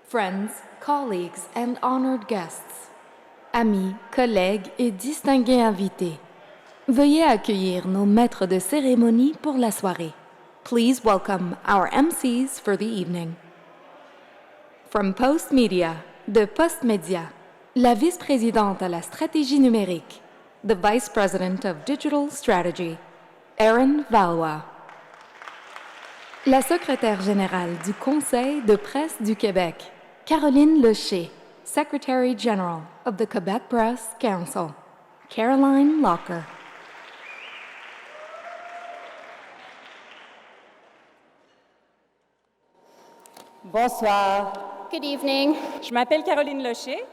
friends, colleagues, and honored guests, amis, collègues et distingués invités. Veuillez accueillir nos maîtres de cérémonie pour la soirée. Please welcome our MCs for the evening. From Post Media, de Post Media, la vice-présidente à la stratégie numérique, the Vice President of Digital Strategy, Erin Valois. La secrétaire générale du Conseil de presse du Québec, Caroline Lecher, Secretary General of the Quebec Press Council, Caroline Locker. Bonsoir. Good evening, Je m'appelle Caroline Lecher.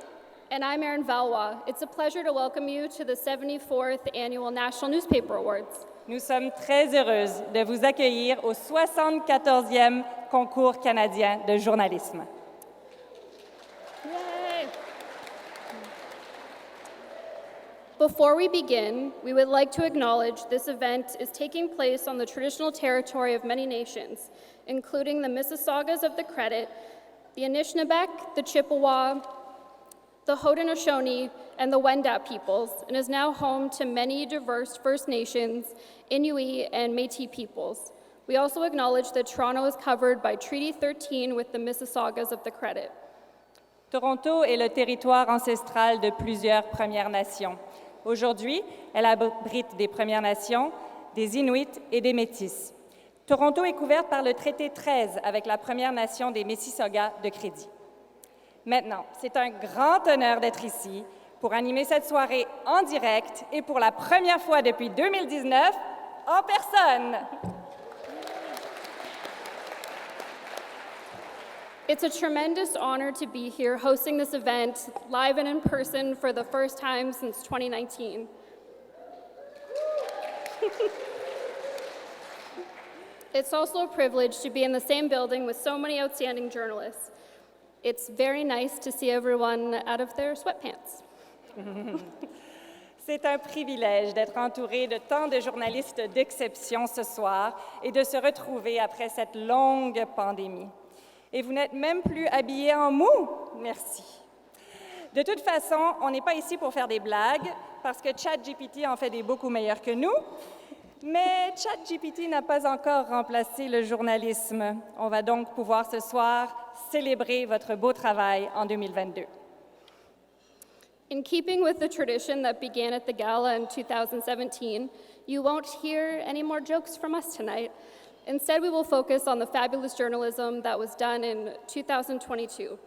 and I'm Erin Valois. It's a pleasure to welcome you to the 74th Annual National Newspaper Awards. Nous sommes très heureuses de vous accueillir au 74e Concours canadien de journalisme. Yay! Before we begin, we would like to acknowledge this event is taking place on the traditional territory of many nations, including the Mississaugas of the Credit, the Anishinaabeg, the Chippewa, the Haudenosaunee, and the Wendat peoples, and is now home to many diverse First Nations, Inuit, and Métis peoples. We also acknowledge that Toronto is covered by Treaty 13 with the Mississaugas of the Credit. Toronto est le territoire ancestral de plusieurs Premières Nations. Aujourd'hui, elle abrite des Premières Nations, des Inuits et des Métis. Toronto est couverte par le traité 13 avec la Première Nation des Mississaugas de Crédit. Maintenant, c'est un grand honneur d'être ici pour animer cette soirée en direct et pour la première fois depuis 2019 en personne. It's a tremendous honor to be here hosting this event live and in person for the first time since 2019. It's also a privilege to be in the same building with so many outstanding journalists. It's very nice to see everyone out of their sweatpants. C'est un privilège d'être entouré de tant de journalistes d'exception ce soir et de se retrouver après cette longue pandémie. Et vous n'êtes même plus habillés en mou? Merci. De toute façon, on n'est pas ici pour faire des blagues, parce que ChatGPT en fait des beaucoup meilleurs que nous. Mais ChatGPT n'a pas encore remplacé le journalisme. On va donc pouvoir ce soir célébrer votre beau travail en 2022. In keeping with the tradition that began at the gala in 2017, you won't hear any more jokes from us tonight. Instead, we will focus on the fabulous journalism that was done in 2022.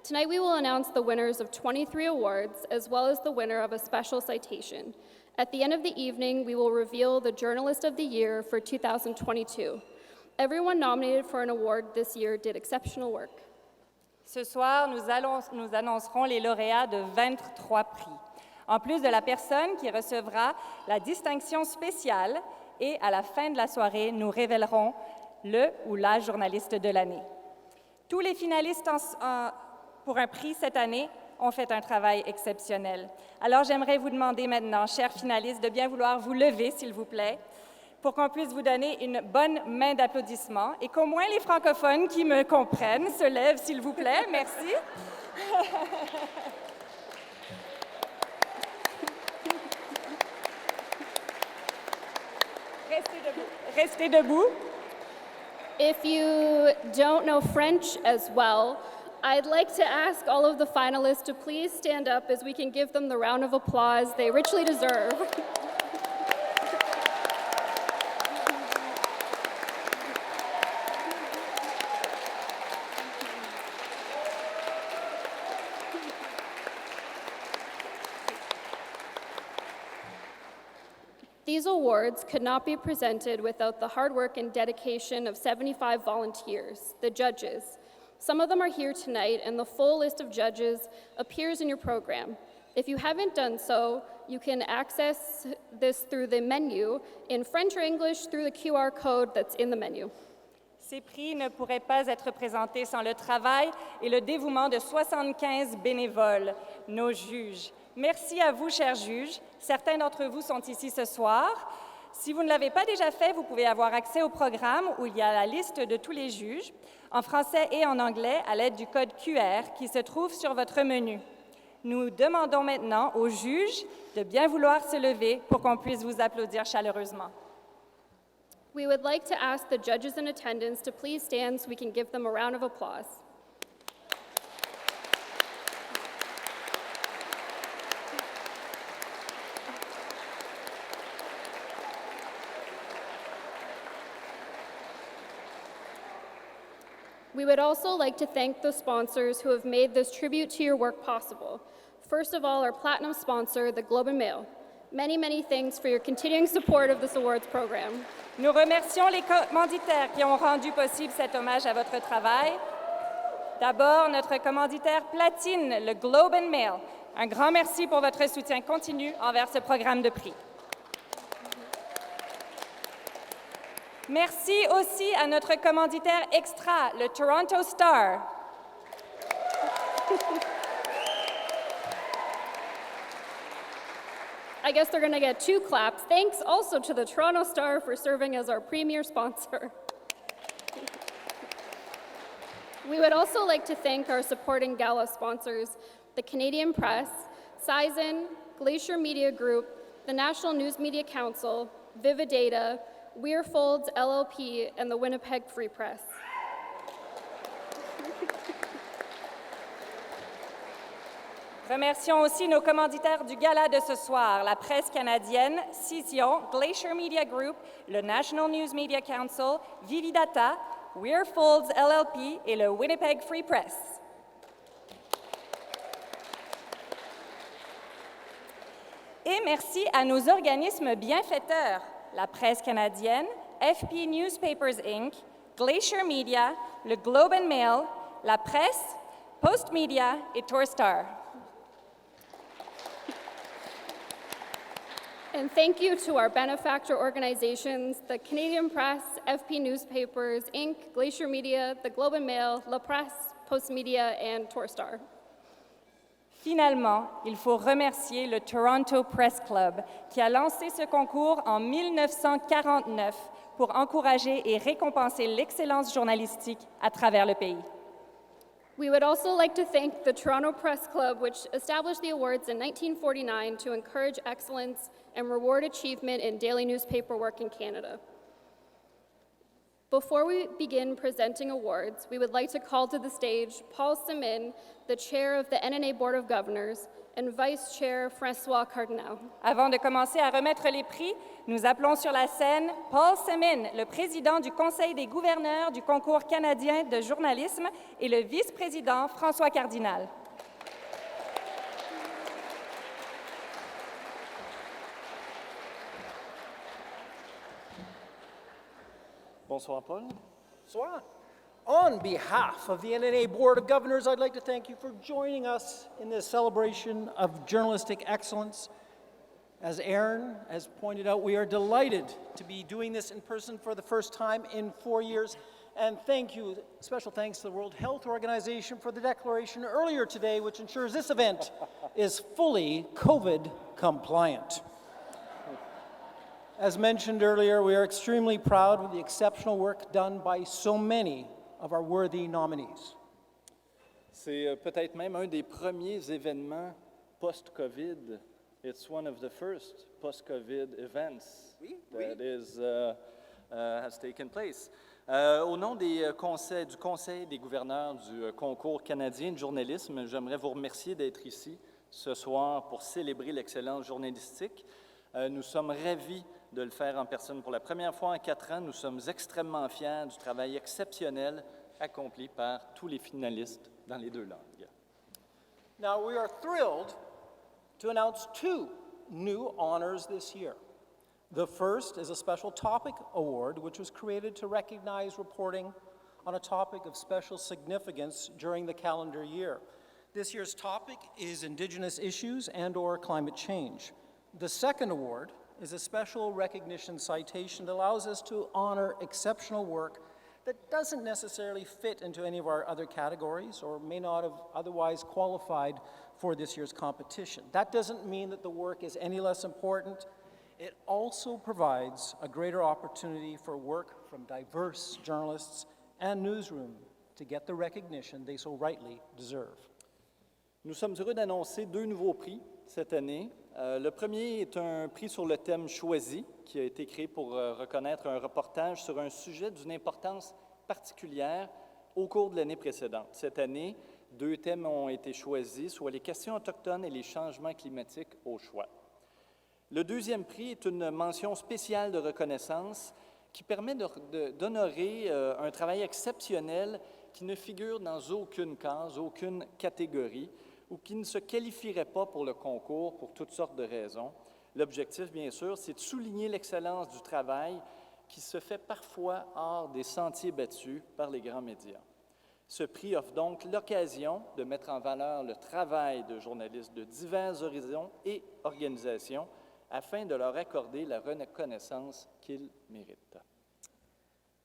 Tonight, we will announce the winners of 23 awards, as well as the winner of a special citation. At the end of the evening, we will reveal the Journalist of the Year for 2022. Everyone nominated for an award this year did exceptional work. Ce soir, nous annoncerons les lauréats de 23 prix, en plus de la personne qui recevra la distinction spéciale. Et à la fin de la soirée, nous révélerons le ou la journaliste de l'année. Tous les finalistes pour un prix cette année ont fait un travail exceptionnel. Alors, j'aimerais vous demander maintenant, chers finalistes, de bien vouloir vous lever, s'il vous plaît, pour qu'on puisse vous donner une bonne main d'applaudissement et qu'au moins les francophones qui me comprennent se lèvent, s'il vous plaît. Merci. Restez debout. If you don't know French as well, I'd like to ask all of the finalists to please stand up as we can give them the round of applause they richly deserve. These awards could not be presented without the hard work and dedication of 75 volunteers, the judges. Some of them are here tonight, and the full list of judges appears in your program. If you haven't done so, you can access this through the menu in French or English through the QR code that's in the menu. Ces prix ne pourraient pas être présentés sans le travail et le dévouement de 75 bénévoles, nos juges. Merci à vous, chers juges. Certains d'entre vous sont ici ce soir. Si vous ne l'avez pas déjà fait, vous pouvez avoir accès au programme où il y a la liste de tous les juges, en français et en anglais, à l'aide du code QR qui se trouve sur votre menu. Nous demandons maintenant aux juges de bien vouloir se lever pour qu'on puisse vous applaudir chaleureusement. We would like to ask the judges in attendance to please stand so we can give them a round of applause. We would also like to thank the sponsors who have made this tribute to your work possible. First of all, our platinum sponsor, the Globe and Mail. Many, many thanks for your continuing support of this awards program. Nous remercions les commanditaires qui ont rendu possible cet hommage à votre travail. D'abord, notre commanditaire platine, le Globe and Mail. Un grand merci pour votre soutien continu envers ce programme de prix. Merci aussi à notre commanditaire extra, le Toronto Star. I guess they're going to get 2 claps. Thanks also to the Toronto Star for serving as our premier sponsor. We would also like to thank our supporting gala sponsors, the Canadian Press, Sizen, Glacier Media Group, the National News Media Council, Vividata, Weirfolds LLP, and the Winnipeg Free Press. Remercions aussi nos commanditaires du gala de ce soir, la presse canadienne, Cision, Glacier Media Group, le National News Media Council, Vividata, Weirfolds LLP et le Winnipeg Free Press. Et merci à nos organismes bienfaiteurs, la presse canadienne, FP Newspapers Inc., Glacier Media, le Globe and Mail, la presse, Post Media et Torstar. And thank you to our benefactor organizations, the Canadian Press, FP Newspapers, Inc., Glacier Media, the Globe and Mail, La Presse, Post Media, and Torstar. Finalement, il faut remercier le Toronto Press Club qui a lancé ce concours en 1949 pour encourager et récompenser l'excellence journalistique à travers le pays. We would also like to thank the Toronto Press Club, which established the awards in 1949 to encourage excellence and reward achievement in daily newspaper work in Canada. Before we begin presenting awards, we would like to call to the stage Paul Samis, the chair of the NNA Board of Governors, and Vice Chair François Cardinal. Avant de commencer à remettre les prix, nous appelons sur la scène Paul Samis, le président du Conseil des gouverneurs du Concours canadien de journalisme, et le vice-président François Cardinal. Bonsoir, Paul. Bonsoir. On behalf of the NNA Board of Governors, I'd like to thank you for joining us in this celebration of journalistic excellence. As Aaron has pointed out, we are delighted to be doing this in person for the first time in 4 years. And thank you, special thanks to the World Health Organization for the declaration earlier today, which ensures this event is fully COVID compliant. As mentioned earlier, we are extremely proud of the exceptional work done by so many of our worthy nominees. C'est peut-être même un des premiers événements post-COVID. It's one of the first post-COVID events that has taken place. Au nom du Conseil des gouverneurs du Concours canadien de journalisme, j'aimerais vous remercier d'être ici ce soir pour célébrer l'excellence journalistique. Nous sommes ravis de le faire en personne pour la première fois en 4 ans. Nous sommes extrêmement fiers du travail exceptionnel accompli par tous les finalistes dans les 2 langues. Now, we are thrilled to announce 2 new honors this year. The first is a special topic award, which was created to recognize reporting on a topic of special significance during the calendar year. This year's topic is Indigenous issues and/or climate change. The second award is a special recognition citation that allows us to honor exceptional work that doesn't necessarily fit into any of our other categories or may not have otherwise qualified for this year's competition. That doesn't mean that the work is any less important. it also provides a greater opportunity for work from diverse journalists and newsrooms to get the recognition they so rightly deserve. Nous sommes heureux d'annoncer 2 nouveaux prix cette année. Le premier est un prix sur le thème choisi qui a été créé pour reconnaître un reportage sur un sujet d'une importance particulière au cours de l'année précédente. Cette année, 2 thèmes ont été choisis, soit les questions autochtones et les changements climatiques au choix. Le deuxième prix est une mention spéciale de reconnaissance qui permet d'honorer un travail exceptionnel qui ne figure dans aucune case, aucune catégorie, ou qui ne se qualifierait pas pour le concours pour toutes sortes de raisons. L'objectif, bien sûr, c'est de souligner l'excellence du travail qui se fait parfois hors des sentiers battus par les grands médias. Ce prix offre donc l'occasion de mettre en valeur le travail de journalistes de divers horizons et organisations afin de leur accorder la reconnaissance qu'ils méritent.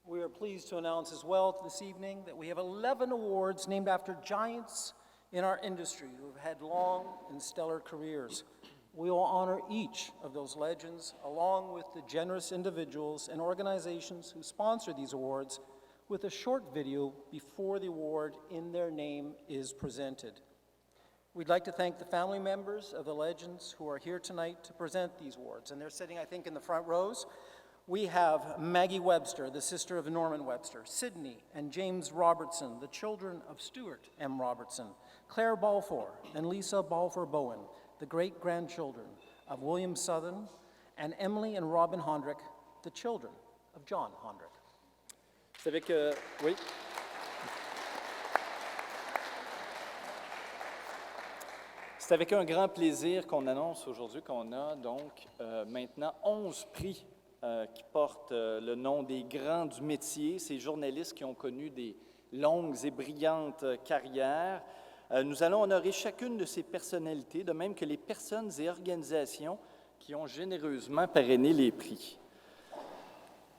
We are pleased to announce as well this evening that we have 11 awards named after giants in our industry who have had long and stellar careers. We will honor each of those legends along with the generous individuals and organizations who sponsor these awards with a short video before the award in their name is presented. We'd like to thank the family members of the legends who are here tonight to present these awards, and they're sitting, I think, in the front rows. We have Maggie Webster, the sister of Norman Webster, Sydney and James Robertson, the children of Stuart M. Robertson, Claire Balfour and Lisa Balfour Bowen, the great-grandchildren of William Southern, and Emily and Robin Hondrick, the children of John Hondrick. C'est avec, oui. C'est avec un grand plaisir qu'on annonce aujourd'hui qu'on a donc maintenant 11 prix qui portent le nom des grands du métier, ces journalistes qui ont connu des longues et brillantes carrières. Nous allons honorer chacune de ces personnalités, de même que les personnes et organisations qui ont généreusement parrainé les prix.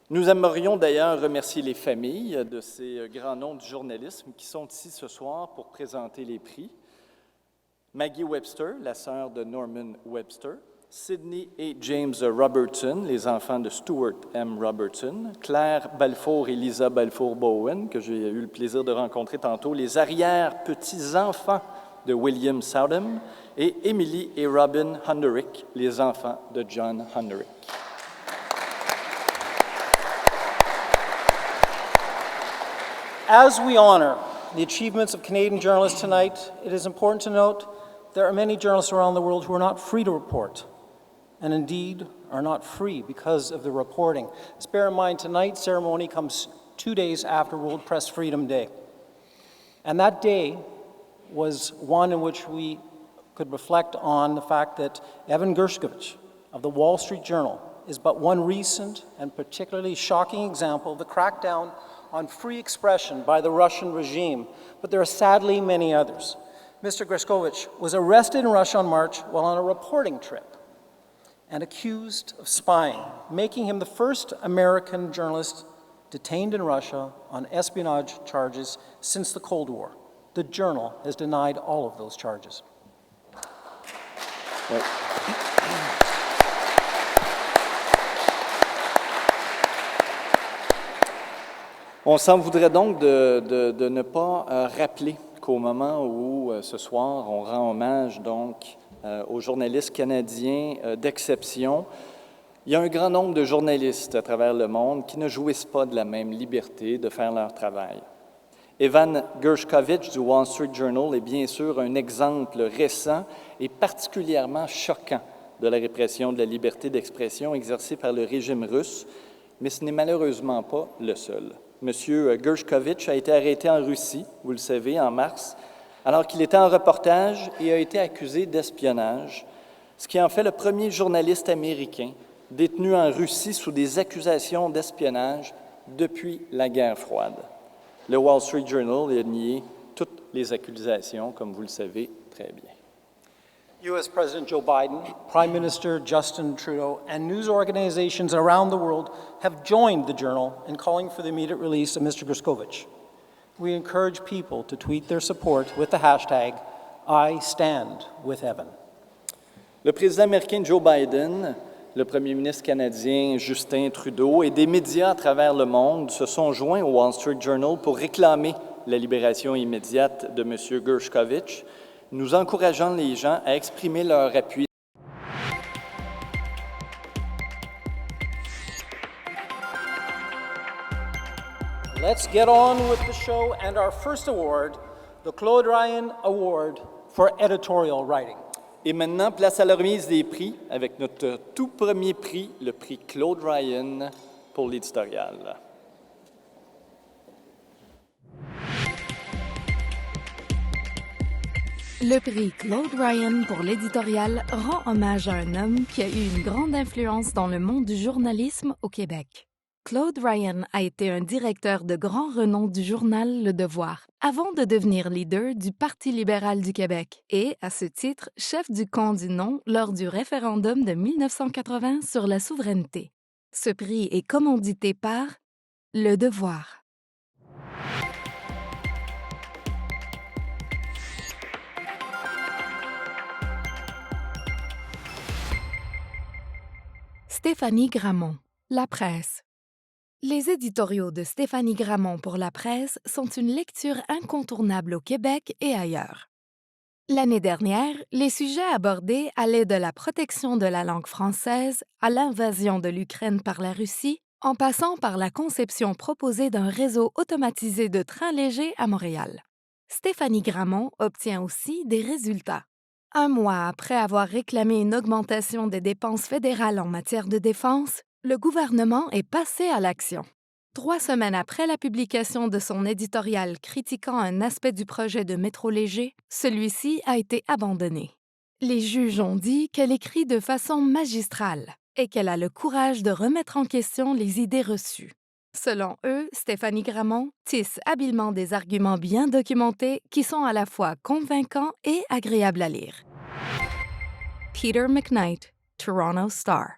Nous aimerions d'ailleurs remercier les familles de ces grands noms du journalisme qui sont ici ce soir pour présenter les prix. Maggie Webster, la sœur de Norman Webster, Sydney et James Robertson, les enfants de Stuart M. Robertson, Claire Balfour et Lisa Balfour-Bowen, que j'ai eu le plaisir de rencontrer tantôt, les arrière-petits-enfants de William Southam, et Emily et Robin Hondrick, les enfants de John Hondrick. As we honor the achievements of Canadian journalists tonight, it is important to note there are many journalists around the world who are not free to report, and indeed are not free because of the reporting. Let's bear in mind tonight's ceremony comes 2 days after World Press Freedom Day. And that day was one in which we could reflect on the fact that Evan Gershkovich of the Wall Street Journal is but one recent and particularly shocking example of the crackdown on free expression by the Russian regime, but there are sadly many others. Mr. Gershkovich was arrested in Russia on March while on a reporting trip and accused of spying, making him the first American journalist detained in Russia on espionage charges since the Cold War. The Journal has denied all of those charges. Ouais. On s'en voudrait donc de ne pas rappeler qu'au moment où, ce soir, on rend hommage donc aux journalistes canadiens d'exception, il y a un grand nombre de journalistes à travers le monde qui ne jouissent pas de la même liberté de faire leur travail. Evan Gershkovich du Wall Street Journal est bien sûr un exemple récent et particulièrement choquant de la répression de la liberté d'expression exercée par le régime russe, mais ce n'est malheureusement pas le seul. M. Gershkovich a été arrêté en Russie, vous le savez, en mars, alors qu'il était en reportage et a été accusé d'espionnage, ce qui en fait le premier journaliste américain détenu en Russie sous des accusations d'espionnage depuis la guerre froide. Le Wall Street Journal a nié toutes les accusations, comme vous le savez très bien. U.S. President Joe Biden, Prime Minister Justin Trudeau, and news organizations around the world have joined the Journal in calling for the immediate release of Mr. Gershkovich. We encourage people to tweet their support with the hashtag #IStandWithEvan. Le président américain Joe Biden le premier ministre canadien Justin Trudeau et des médias à travers le monde se sont joints au Wall Street Journal pour réclamer la libération immédiate de M. Gershkovich, nous encourageant les gens à exprimer leur appui. Let's get on with the show and our first award, the Claude Ryan Award for Editorial Writing. Et maintenant, place à la remise des prix avec notre tout premier prix, le prix Claude Ryan pour l'éditorial. Le prix Claude Ryan pour l'éditorial rend hommage à un homme qui a eu une grande influence dans le monde du journalisme au Québec. Claude Ryan a été un directeur de grand renom du journal Le Devoir, avant de devenir leader du Parti libéral du Québec et, à ce titre, chef du camp du non lors du référendum de 1980 sur la souveraineté. Ce prix est commandité par Le Devoir. Stéphanie Gramont, La Presse. Les éditoriaux de Stéphanie Gramont pour La Presse sont une lecture incontournable au Québec et ailleurs. L'année dernière, les sujets abordés allaient de la protection de la langue française à l'invasion de l'Ukraine par la Russie, en passant par la conception proposée d'un réseau automatisé de trains légers à Montréal. Stéphanie Gramont obtient aussi des résultats. Un mois après avoir réclamé une augmentation des dépenses fédérales en matière de défense, le gouvernement est passé à l'action. 3 semaines après la publication de son éditorial critiquant un aspect du projet de métro léger, celui-ci a été abandonné. Les juges ont dit qu'elle écrit de façon magistrale et qu'elle a le courage de remettre en question les idées reçues. Selon eux, Stéphanie Gramont tisse habilement des arguments bien documentés qui sont à la fois convaincants et agréables à lire. Peter McKnight, Toronto Star.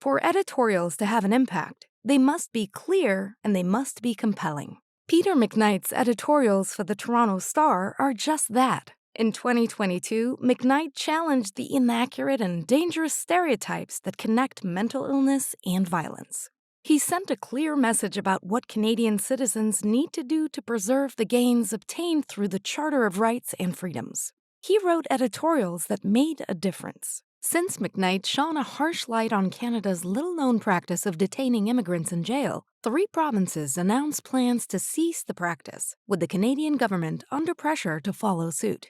For editorials to have an impact, they must be clear and they must be compelling. Peter McKnight's editorials for the Toronto Star are just that. In 2022, McKnight challenged the inaccurate and dangerous stereotypes that connect mental illness and violence. He sent a clear message about what Canadian citizens need to do to preserve the gains obtained through the Charter of Rights and Freedoms. He wrote editorials that made a difference. Since McKnight shone a harsh light on Canada's little-known practice of detaining immigrants in jail, 3 provinces announced plans to cease the practice, with the Canadian government under pressure to follow suit.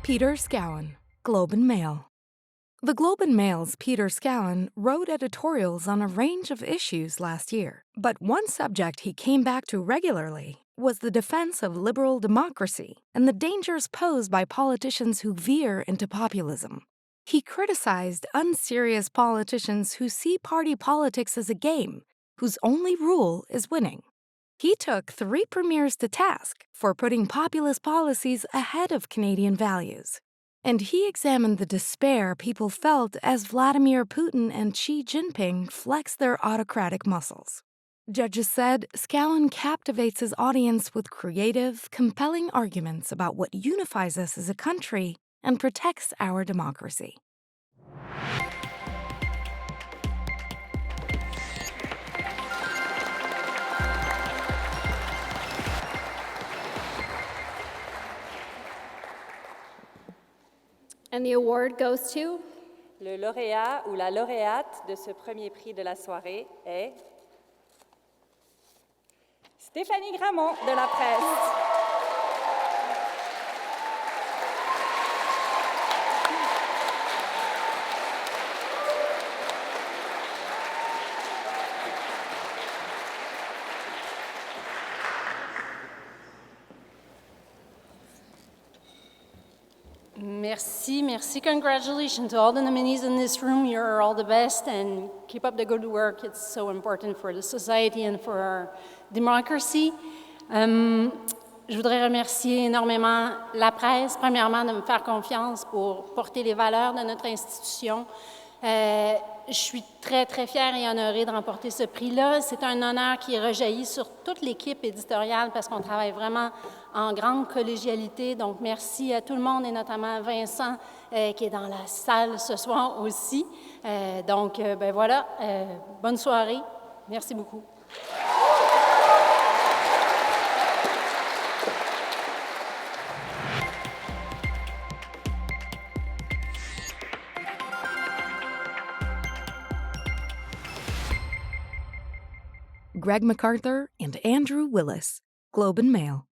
Peter Scowen, Globe and Mail. The Globe and Mail's Peter Scowen wrote editorials on a range of issues last year, but one subject he came back to regularly was the defense of liberal democracy and the dangers posed by politicians who veer into populism. He criticized unserious politicians who see party politics as a game, whose only rule is winning. He took 3 premiers to task for putting populist policies ahead of Canadian values. And he examined the despair people felt as Vladimir Putin and Xi Jinping flexed their autocratic muscles. Judges said Scowen captivates his audience with creative, compelling arguments about what unifies us as a country and protects our democracy. And the award goes to? Le lauréat ou la lauréate de ce premier prix de la soirée est Stéphanie Gramont de La Presse. Merci. Congratulations to all the nominees in this room. You're all the best, and keep up the good work. It's so important for the society and for our democracy. Je voudrais remercier énormément la presse, premièrement, de me faire confiance pour porter les valeurs de notre institution. Je suis très, très fière et honorée de remporter ce prix-là. C'est un honneur qui rejaillit sur toute l'équipe éditoriale parce qu'on travaille vraiment en grande collégialité. Donc, merci à tout le monde et notamment à Vincent qui est dans la salle ce soir aussi. Ben voilà, bonne soirée. Merci beaucoup. Greg MacArthur and Andrew Willis, Globe and Mail.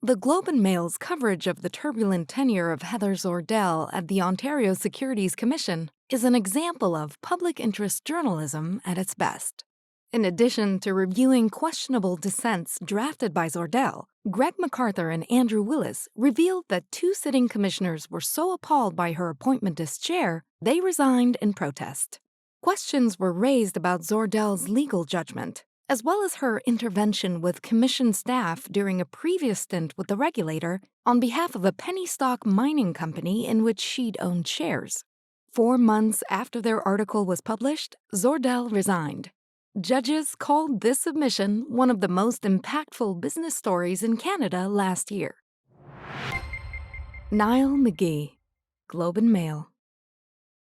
The Globe and Mail's coverage of the turbulent tenure of Heather Zordell at the Ontario Securities Commission is an example of public interest journalism at its best. In addition to reviewing questionable dissents drafted by Zordell, Greg MacArthur and Andrew Willis revealed that two sitting commissioners were so appalled by her appointment as chair, they resigned in protest. Questions were raised about Zordell's legal judgment, as well as her intervention with commission staff during a previous stint with the regulator on behalf of a penny stock mining company in which she'd owned shares. 4 months after their article was published, Zordell resigned. Judges called this submission one of the most impactful business stories in Canada last year. Niall McGee, Globe and Mail.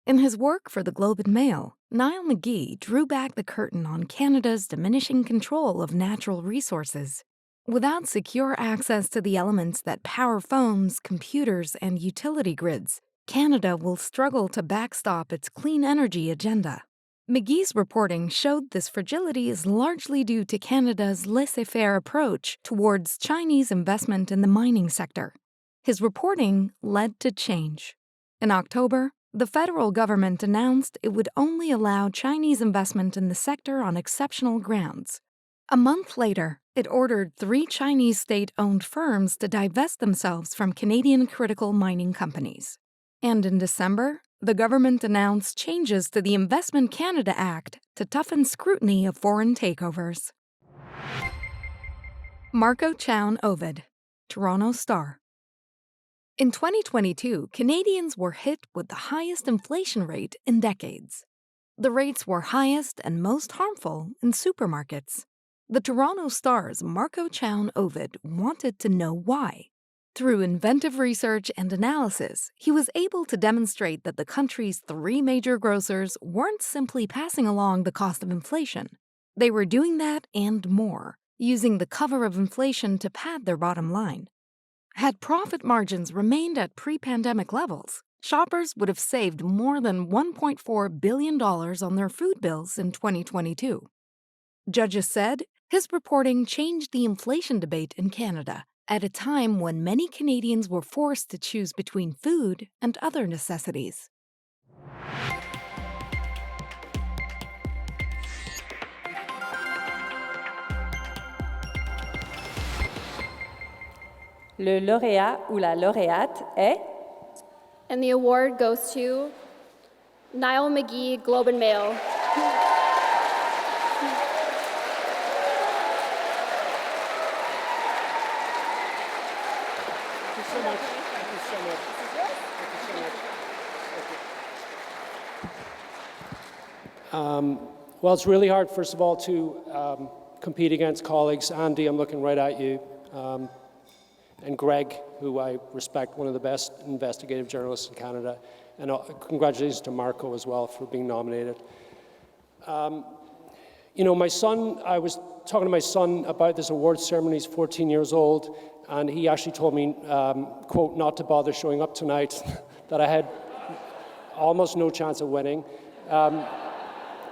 In his work for the Globe and Mail, Niall McGee drew back the curtain on Canada's diminishing control of natural resources. Without secure access to the elements that power phones, computers, and utility grids, Canada will struggle to backstop its clean energy agenda. McGee's reporting showed this fragility is largely due to Canada's laissez-faire approach towards Chinese investment in the mining sector. His reporting led to change. In October, the federal government announced it would only allow Chinese investment in the sector on exceptional grounds. A month later, it ordered 3 Chinese state-owned firms to divest themselves from Canadian critical mining companies. And in December, the government announced changes to the Investment Canada Act to toughen scrutiny of foreign takeovers. Marco Chown Ovid, Toronto Star. In 2022, Canadians were hit with the highest inflation rate in decades. The rates were highest and most harmful in supermarkets. The Toronto Star's Marco Chown Ovid wanted to know why. Through inventive research and analysis, he was able to demonstrate that the country's 3 major grocers weren't simply passing along the cost of inflation. They were doing that and more, using the cover of inflation to pad their bottom line. Had profit margins remained at pre-pandemic levels, shoppers would have saved more than $1.4 billion on their food bills in 2022. Judges said his reporting changed the inflation debate in Canada at a time when many Canadians were forced to choose between food and other necessities. Le lauréat ou la lauréate est... And the award goes to Niall McGee, Globe and Mail. Well, it's really hard, first of all, to compete against colleagues. Andy, I'm looking right at you. And Greg, who I respect, one of the best investigative journalists in Canada. And congratulations to Marco as well for being nominated. You know, my son, I was talking to my son about this awards ceremony. He's 14 years old, and he actually told me, quote, not to bother showing up tonight, that I had almost no chance of winning.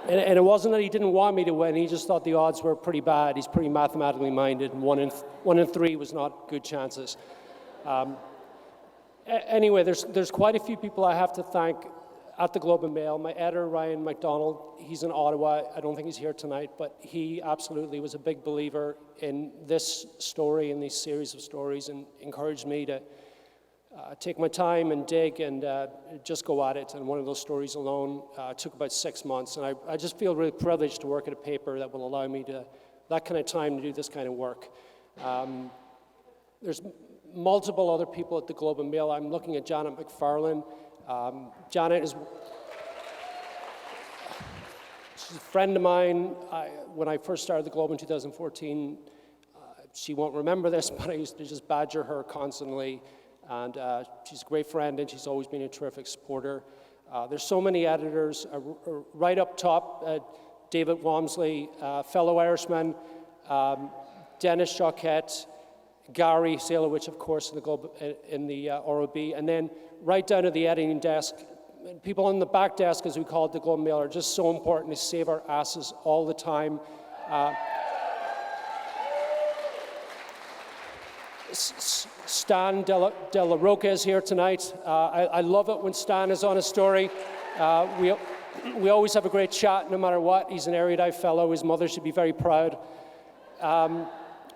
And it wasn't that he didn't want me to win, he just thought the odds were pretty bad. He's pretty mathematically minded, and 1 in 3 was not good chances. Anyway, there's quite a few people I have to thank at the Globe and Mail. My editor, Ryan MacDonald, he's in Ottawa. I don't think he's here tonight, but he absolutely was a big believer in this story, in these series of stories, and encouraged me to take my time and dig and just go at it. And one of those stories alone took about 6 months. And I just feel really privileged to work at a paper that will allow me that kind of time to do this kind of work. There's multiple other people at the Globe and Mail. I'm looking at Janet McFarlane. Janet is... she's a friend of mine. When I first started the Globe in 2014, she won't remember this, but I used to just badger her constantly. And she's a great friend, and she's always been a terrific supporter. There's so many editors. Right up top, David Walmsley, fellow Irishman, Dennis Jacquette, Gary Salowich, of course, in the Globe, in the ROB, and then right down to the editing desk. People on the back desk, as we call it, the Globe and Mail, are just so important to save our asses all the time. Stan De La Roca is here tonight. I love it when Stan is on a story. We always have a great chat, no matter what. He's an erudite fellow. His mother should be very proud.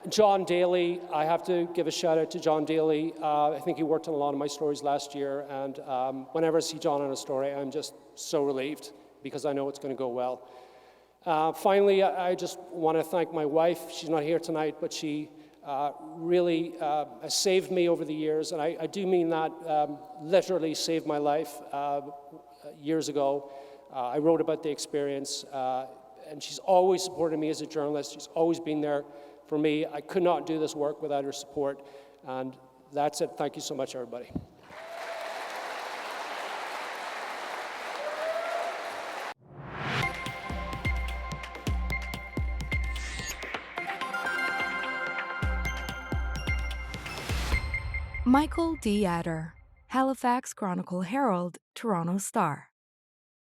John Daly, I have to give a shout out to John Daly. I think he worked on a lot of my stories last year, and whenever I see John on a story, I'm just so relieved because I know it's going to go well. Finally, I just want to thank my wife. She's not here tonight, but she really has saved me over the years, and I do mean that, literally saved my life years ago. I wrote about the experience, and she's always supported me as a journalist. She's always been there for me. I could not do this work without her support, and that's it. Thank you so much, everybody. Michael D. Adder, Halifax Chronicle Herald, Toronto Star.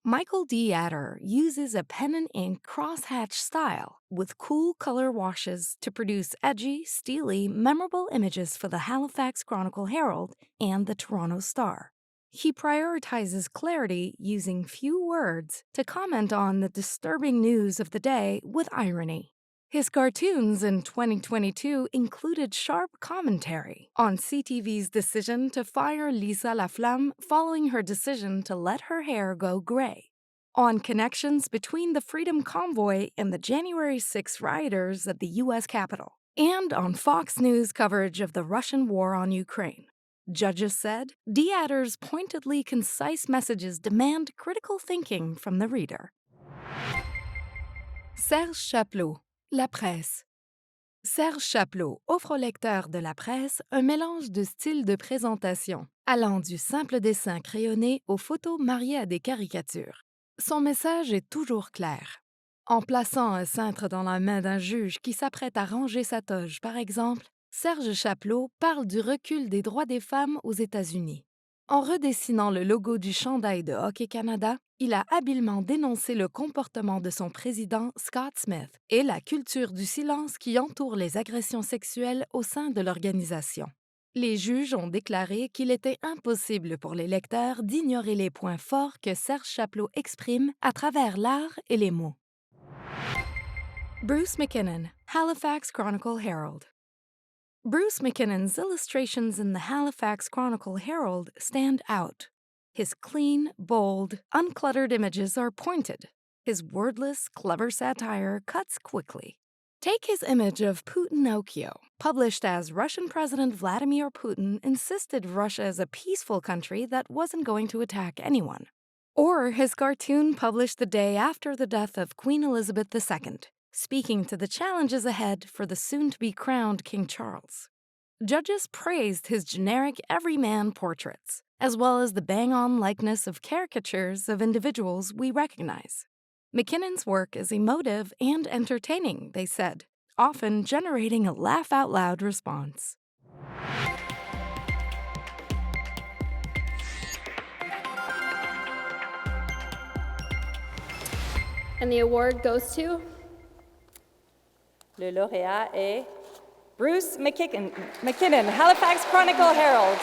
Michael D. Adder uses a pen and ink crosshatch style with cool color washes to produce edgy, steely, memorable images for the Halifax Chronicle Herald and the Toronto Star. He prioritizes clarity using few words to comment on the disturbing news of the day with irony. His cartoons in 2022 included sharp commentary on CTV's decision to fire Lisa Laflamme following her decision to let her hair go gray, on connections between the Freedom Convoy and the January 6 rioters at the U.S. Capitol, and on Fox News coverage of the Russian war on Ukraine. Judges said D. Adder's pointedly concise messages demand critical thinking from the reader. Serge Chapelot, La Presse. Serge Chapelot offre au lecteur de La Presse un mélange de styles de présentation, allant du simple dessin crayonné aux photos mariées à des caricatures. Son message est toujours clair. En plaçant un cintre dans la main d'un juge qui s'apprête à ranger sa toge, par exemple, Serge Chapelot parle du recul des droits des femmes aux États-Unis. En redessinant le logo du chandail de Hockey Canada, il a habilement dénoncé le comportement de son président Scott Smith et la culture du silence qui entoure les agressions sexuelles au sein de l'organisation. Les juges ont déclaré qu'il était impossible pour les lecteurs d'ignorer les points forts que Serge Chapelot exprime à travers l'art et les mots. Bruce McKinnon, Halifax Chronicle Herald. Bruce McKinnon's illustrations in the Halifax Chronicle Herald stand out. His clean, bold, uncluttered images are pointed. His wordless, clever satire cuts quickly. Take his image of Putinocchio, published as Russian President Vladimir Putin insisted Russia is a peaceful country that wasn't going to attack anyone. Or his cartoon published the day after the death of Queen Elizabeth II, speaking to the challenges ahead for the soon-to-be-crowned King Charles. Judges praised his generic everyman portraits, as well as the bang-on likeness of caricatures of individuals we recognize. McKinnon's work is emotive and entertaining, they said, often generating a laugh-out-loud response. And the award goes to? Le lauréat est Bruce McKinnon, Halifax Chronicle Herald.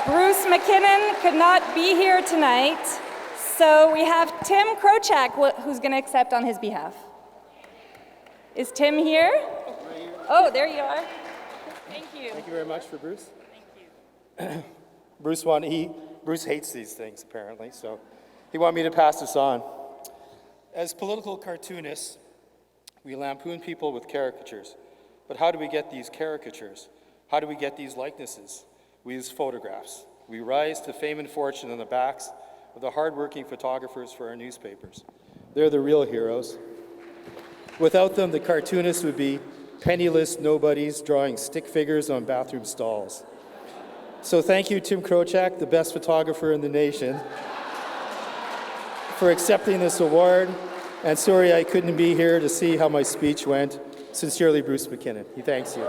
Bruce McKinnon could not be here tonight, so we have Tim Krochak who's going to accept on his behalf. Is Tim here? Right here. Oh, there you are. Thank you. Thank you very much for Bruce. Thank you. Bruce hates these things, apparently, so he wanted me to pass this on. As political cartoonists, we lampoon people with caricatures. But how do we get these caricatures? How do we get these likenesses? We use photographs. We rise to fame and fortune on the backs of the hardworking photographers for our newspapers. They're the real heroes. Without them, the cartoonists would be penniless nobodies drawing stick figures on bathroom stalls. So thank you, Tim Krochak, the best photographer in the nation, for accepting this award. And sorry I couldn't be here to see how my speech went. Sincerely, Bruce McKinnon. He thanks you.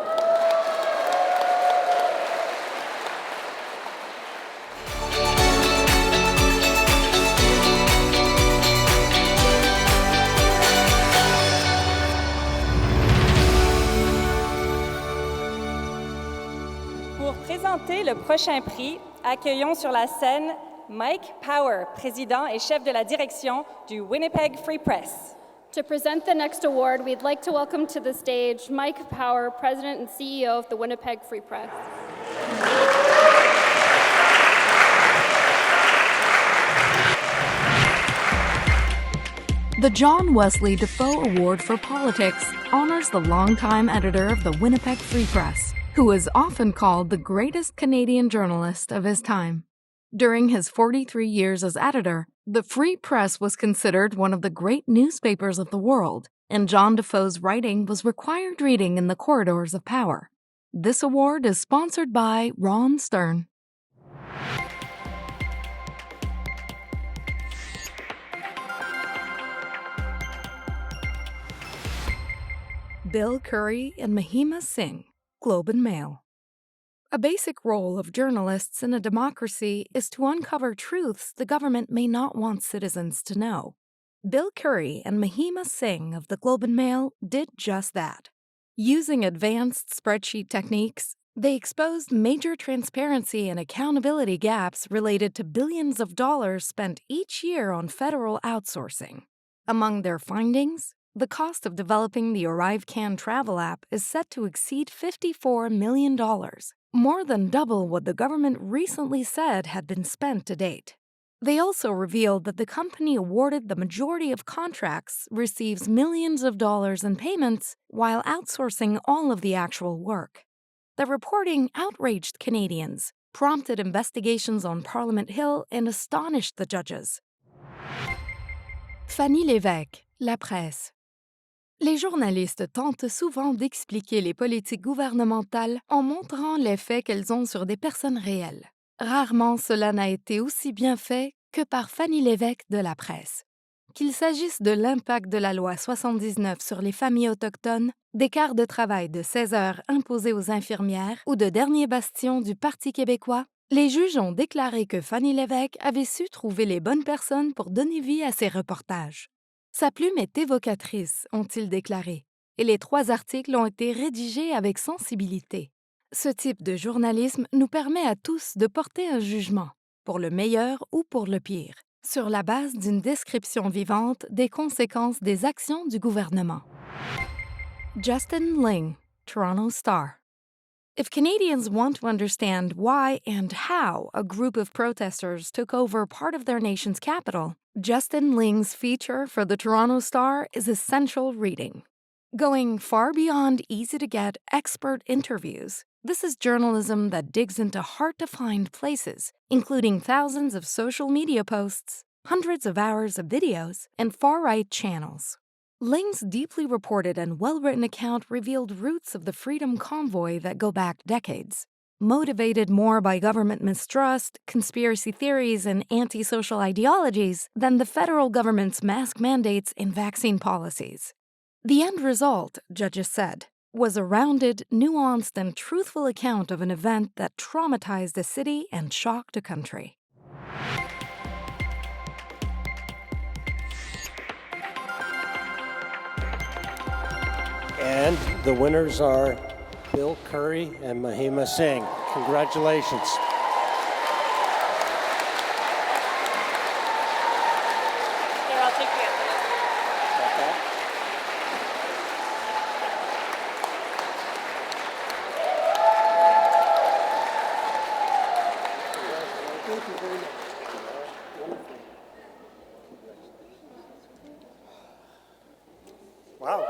Pour présenter le prochain prix, accueillons sur la scène Mike Power, président et chef de la direction du Winnipeg Free Press. To present the next award, we'd like to welcome to the stage Mike Power, President and CEO of the Winnipeg Free Press. The John Wesley Defoe Award for Politics honors the longtime editor of the Winnipeg Free Press, who is often called the greatest Canadian journalist of his time. During his 43 years as editor, the Free Press was considered one of the great newspapers of the world, and John Defoe's writing was required reading in the corridors of power. This award is sponsored by Ron Stern. Bill Curry and Mahima Singh, Globe and Mail. A basic role of journalists in a democracy is to uncover truths the government may not want citizens to know. Bill Curry and Mahima Singh of the Globe and Mail did just that. Using advanced spreadsheet techniques, they exposed major transparency and accountability gaps related to billions of dollars spent each year on federal outsourcing. Among their findings, the cost of developing the ArriveCan travel app is set to exceed $54 million, more than double what the government recently said had been spent to date. They also revealed that the company awarded the majority of contracts receives millions of dollars in payments while outsourcing all of the actual work. The reporting outraged Canadians, prompted investigations on Parliament Hill, and astonished the judges. Fanny Lévesque, La Presse. Les journalistes tentent souvent d'expliquer les politiques gouvernementales en montrant l'effet qu'elles ont sur des personnes réelles. Rarement cela n'a été aussi bien fait que par Fanny Lévesque de La Presse. Qu'il s'agisse de l'impact de la loi 79 sur les familles autochtones, des quarts de travail de 16 heures imposés aux infirmières ou de derniers bastions du Parti québécois, les juges ont déclaré que Fanny Lévesque avait su trouver les bonnes personnes pour donner vie à ses reportages. Sa plume est évocatrice, ont-ils déclaré, et les 3 articles ont été rédigés avec sensibilité. Ce type de journalisme nous permet à tous de porter un jugement, pour le meilleur ou pour le pire, sur la base d'une description vivante des conséquences des actions du gouvernement. Justin Ling, Toronto Star. If Canadians want to understand why and how a group of protesters took over part of their nation's capital, Justin Ling's feature for the Toronto Star is essential reading. Going far beyond easy-to-get expert interviews, this is journalism that digs into hard-to-find places, including thousands of social media posts, hundreds of hours of videos, and far-right channels. Ling's deeply reported and well-written account revealed roots of the Freedom Convoy that go back decades. Motivated more by government mistrust, conspiracy theories, and antisocial ideologies than the federal government's mask mandates and vaccine policies. The end result, judges said, was a rounded, nuanced, and truthful account of an event that traumatized a city and shocked a country. And the winners are Bill Curry and Mahima Singh. Congratulations. Here, I'll take you after this. Wow.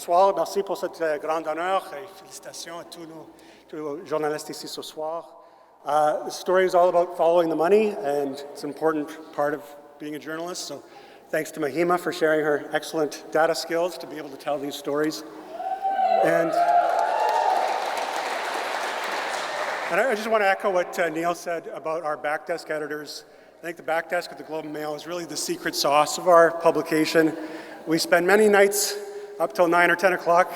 soir. Merci pour cet grand honneur et félicitations à tous nos journalistes ici ce soir. The story is all about following the money, and it's an important part of being a journalist. So thanks to Mahima for sharing her excellent data skills to be able to tell these stories. And I just want to echo what Neil said about our backdesk editors. I think the backdesk at the Globe and Mail is really the secret sauce of our publication. We spend many nights up till 9 or 10 o'clock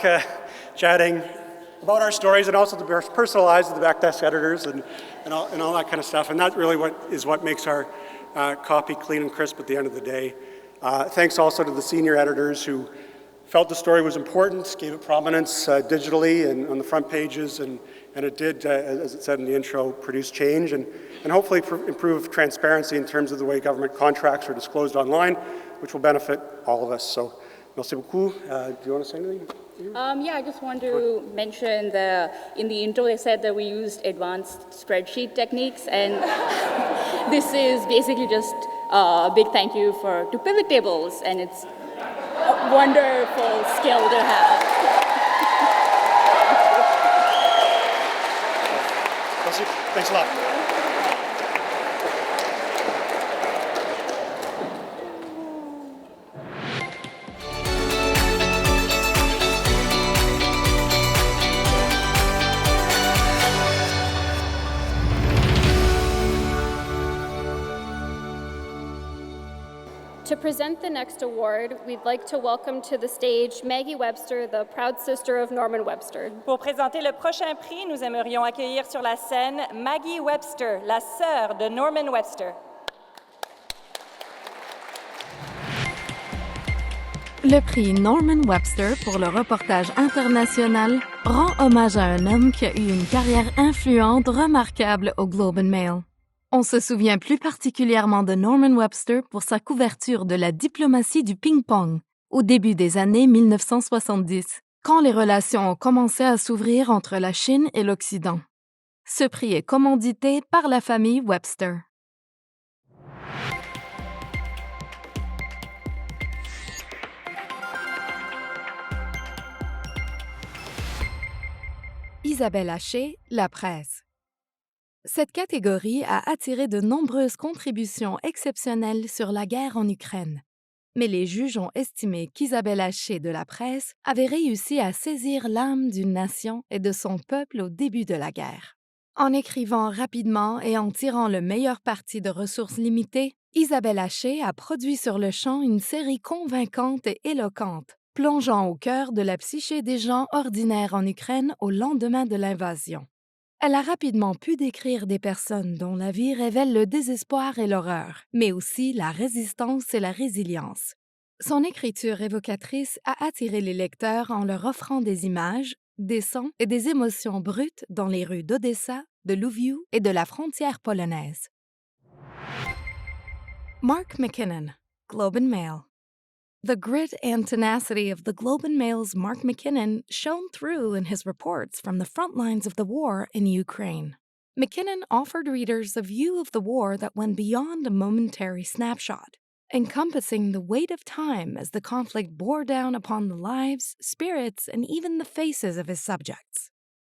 chatting about our stories, and also the personal lives of the backdesk editors and all that kind of stuff. And that really what makes our copy clean and crisp at the end of the day. Thanks also to the senior editors who felt the story was important, gave it prominence digitally and on the front pages, and it did, as it said in the intro, produce change and hopefully improve transparency in terms of the way government contracts are disclosed online, which will benefit all of us. So, merci beaucoup. Do you want to say anything? Yeah, I just want to mention in the intro they said that we used advanced spreadsheet techniques, and this is basically just a big thank you to pivot tables, and it's a wonderful skill to have. Thanks a lot. To present the next award, we'd like to welcome to the stage Maggie Webster, the proud sister of Norman Webster. Pour présenter le prochain prix, nous aimerions accueillir sur la scène Maggie Webster, la sœur de Norman Webster. Le prix Norman Webster pour le reportage international rend hommage à un homme qui a eu une carrière influente remarquable au Globe and Mail. On se souvient plus particulièrement de Norman Webster pour sa couverture de la diplomatie du ping-pong au début des années 1970, quand les relations ont commencé à s'ouvrir entre la Chine et l'Occident. Ce prix est commandité par la famille Webster. Isabelle Haché, la presse. Cette catégorie a attiré de nombreuses contributions exceptionnelles sur la guerre en Ukraine. Mais les juges ont estimé qu'Isabelle Haché de la presse avait réussi à saisir l'âme d'une nation et de son peuple au début de la guerre. En écrivant rapidement et en tirant le meilleur parti de ressources limitées, Isabelle Haché a produit sur le champ une série convaincante et éloquente, plongeant au cœur de la psyché des gens ordinaires en Ukraine au lendemain de l'invasion. Elle a rapidement pu décrire des personnes dont la vie révèle le désespoir et l'horreur, mais aussi la résistance et la résilience. Son écriture évocatrice a attiré les lecteurs en leur offrant des images, des sons et des émotions brutes dans les rues d'Odessa, de Lviv et de la frontière polonaise. Mark McKinnon, Globe and Mail. The grit and tenacity of the Globe and Mail's Mark McKinnon shone through in his reports from the front lines of the war in Ukraine. McKinnon offered readers a view of the war that went beyond a momentary snapshot, encompassing the weight of time as the conflict bore down upon the lives, spirits, and even the faces of his subjects.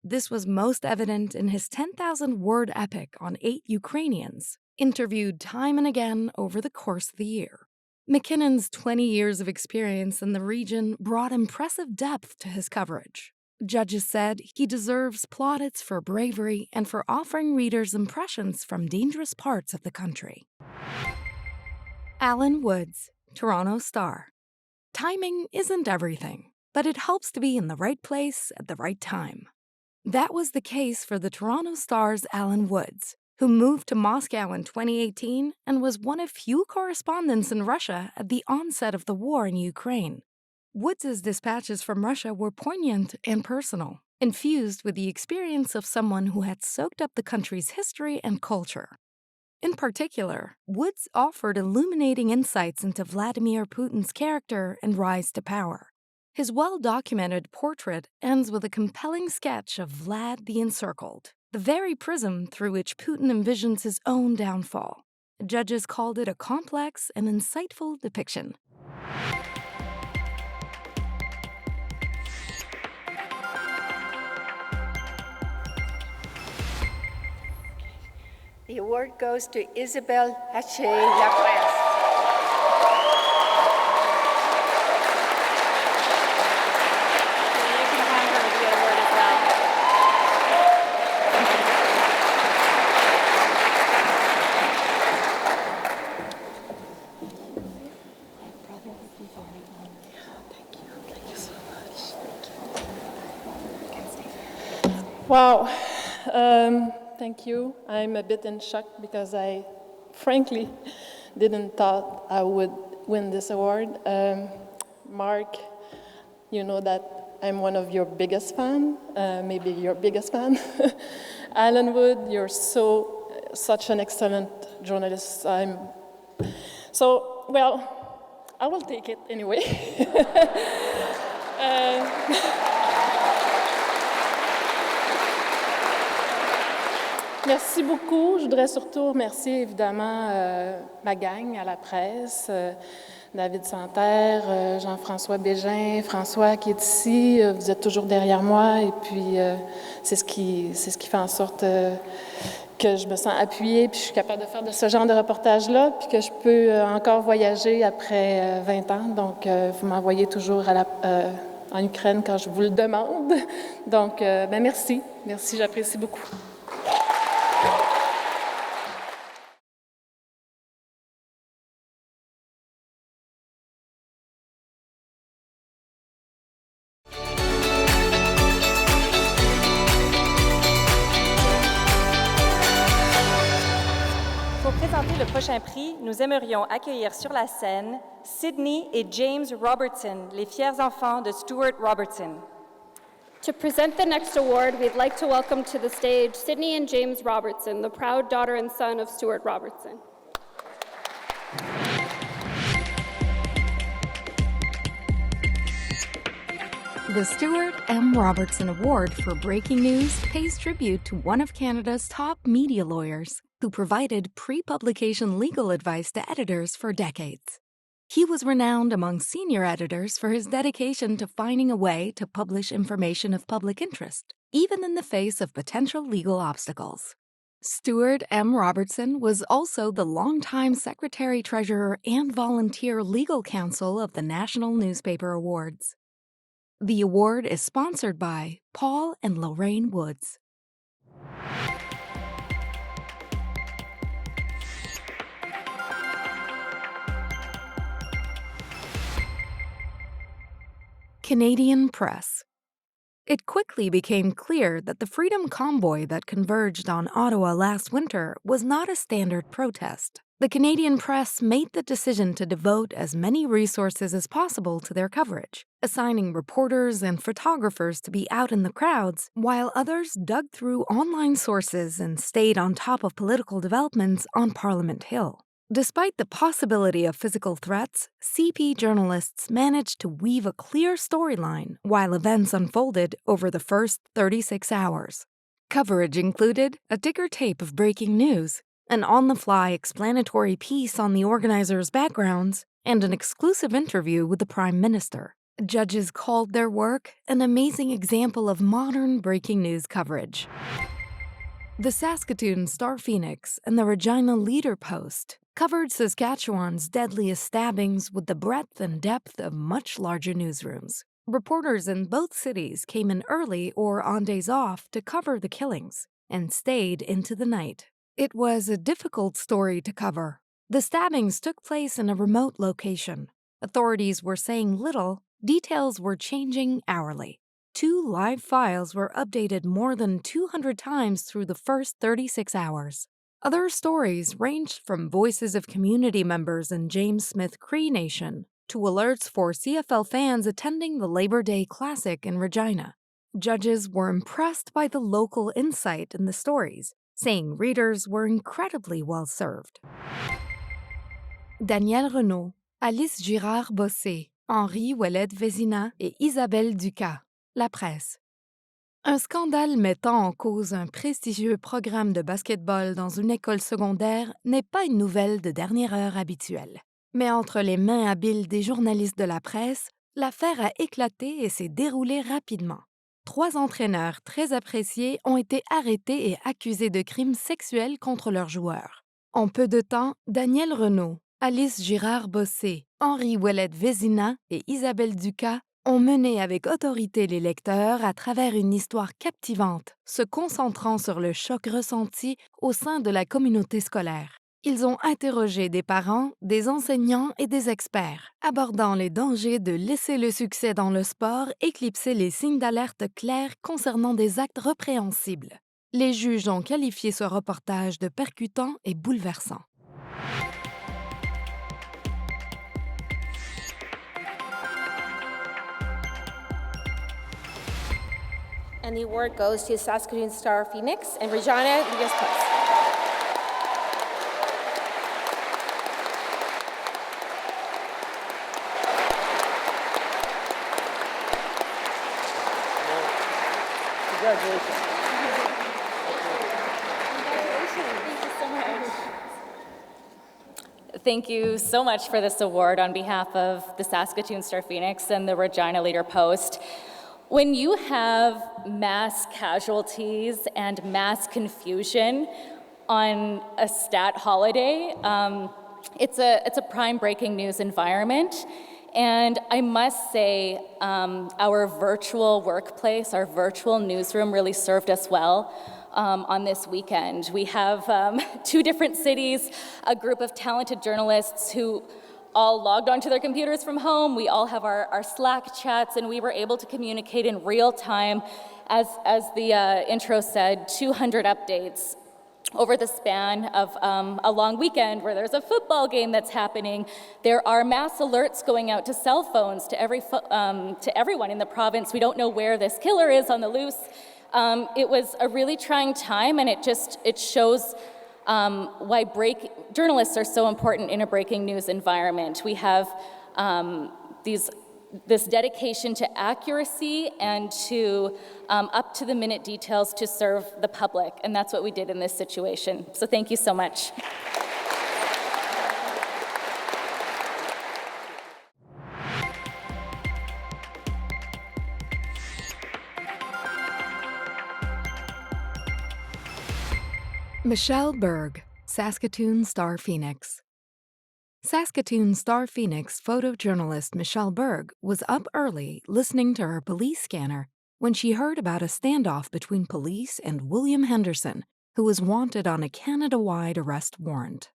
This was most evident in his 10,000-word epic on 8 Ukrainians, interviewed time and again over the course of the year. McKinnon's 20 years of experience in the region brought impressive depth to his coverage. Judges said he deserves plaudits for bravery and for offering readers impressions from dangerous parts of the country. Alan Woods, Toronto Star. Timing isn't everything, but it helps to be in the right place at the right time. That was the case for the Toronto Star's Alan Woods, who moved to Moscow in 2018 and was one of few correspondents in Russia at the onset of the war in Ukraine. Woods' dispatches from Russia were poignant and personal, infused with the experience of someone who had soaked up the country's history and culture. In particular, Woods offered illuminating insights into Vladimir Putin's character and rise to power. His well-documented portrait ends with a compelling sketch of Vlad the Encircled, the very prism through which Putin envisions his own downfall. Judges called it a complex and insightful depiction. The award goes to Isabelle Haché-Lapresse. You can have her the award as well. Wow, thank you. I'm a bit in shock because I frankly didn't thought I would win this award. Mark, you know that I'm one of your biggest fan, maybe your biggest fan. Alan Wood, you're such an excellent journalist. Well, I will take it anyway. Merci beaucoup. Je voudrais surtout remercier évidemment ma gang à la presse, David Santerre, Jean-François Bégin, François qui est ici. Vous êtes toujours derrière moi et puis c'est ce qui fait en sorte que je me sens appuyée puis je suis capable de faire de ce genre de reportage-là puis que je peux encore voyager après 20 ans. Donc, vous m'envoyez toujours en Ukraine quand je vous le demande. Donc, merci. Merci, j'apprécie beaucoup. Le prochain prix, nous aimerions accueillir sur la scène Sydney et James Robertson, les fiers enfants de Stuart Robertson. To present the next award, we'd like to welcome to the stage Sydney and James Robertson, the proud daughter and son of Stuart Robertson. The Stuart M. Robertson Award for Breaking News pays tribute to one of Canada's top media lawyers who provided pre-publication legal advice to editors for decades. He was renowned among senior editors for his dedication to finding a way to publish information of public interest, even in the face of potential legal obstacles. Stuart M. Robertson was also the longtime Secretary-Treasurer and volunteer legal counsel of the National Newspaper Awards. The award is sponsored by Paul and Lorraine Woods. Canadian press. It quickly became clear that the freedom convoy that converged on Ottawa last winter was not a standard protest. The Canadian press made the decision to devote as many resources as possible to their coverage, assigning reporters and photographers to be out in the crowds, while others dug through online sources and stayed on top of political developments on Parliament Hill. Despite the possibility of physical threats, CP journalists managed to weave a clear storyline while events unfolded over the first 36 hours. Coverage included a ticker tape of breaking news, an on-the-fly explanatory piece on the organizers' backgrounds, and an exclusive interview with the Prime Minister. Judges called their work an amazing example of modern breaking news coverage. The Saskatoon Star Phoenix and the Regina Leader Post covered Saskatchewan's deadliest stabbings with the breadth and depth of much larger newsrooms. Reporters in both cities came in early or on days off to cover the killings and stayed into the night. It was a difficult story to cover. The stabbings took place in a remote location. Authorities were saying little, details were changing hourly. 2 live files were updated more than 200 times through the first 36 hours. Other stories ranged from voices of community members in James Smith Cree Nation to alerts for CFL fans attending the Labor Day Classic in Regina. Judges were impressed by the local insight in the stories, saying readers were incredibly well served. Danielle Renaud, Alice Girard-Bossé, Henri Ouellet-Vézina et Isabelle Ducas. La presse. Un scandale mettant en cause un prestigieux programme de basketball dans une école secondaire n'est pas une nouvelle de dernière heure habituelle. Mais entre les mains habiles des journalistes de la presse, l'affaire a éclaté et s'est déroulée rapidement. 3 entraîneurs très appréciés ont été arrêtés et accusés de crimes sexuels contre leurs joueurs. En peu de temps, Daniel Renaud, Alice Girard-Bossé, Henri Ouellet-Vézina et Isabelle Ducas ont mené avec autorité les lecteurs à travers une histoire captivante, se concentrant sur le choc ressenti au sein de la communauté scolaire. Ils ont interrogé des parents, des enseignants et des experts, abordant les dangers de laisser le succès dans le sport éclipser les signes d'alerte clairs concernant des actes répréhensibles. Les juges ont qualifié ce reportage de percutant et bouleversant. And the award goes to Saskatoon Star Phoenix and Regina Diaz-Post. Congratulations. Thank you so much. Thank you so much for this award on behalf of the Saskatoon Star Phoenix and the Regina Leader Post. When you have mass casualties and mass confusion on a stat holiday, it's a prime breaking news environment. And I must say, our virtual workplace, our virtual newsroom really served us well on this weekend. We have 2 different cities, a group of talented journalists who all logged onto their computers from home. We all have our Slack chats, and we were able to communicate in real time, as the intro said, 200 updates over the span of a long weekend where there's a football game that's happening. There are mass alerts going out to cell phones to everyone in the province. We don't know where this killer is on the loose. It was a really trying time, and it shows why journalists are so important in a breaking news environment. We have this dedication to accuracy and to up-to-the-minute details to serve the public, and that's what we did in this situation. So thank you so much. Michelle Berg, Saskatoon Star Phoenix. Saskatoon Star Phoenix photojournalist Michelle Berg was up early listening to her police scanner when she heard about a standoff between police and William Henderson, who was wanted on a Canada-wide arrest warrant.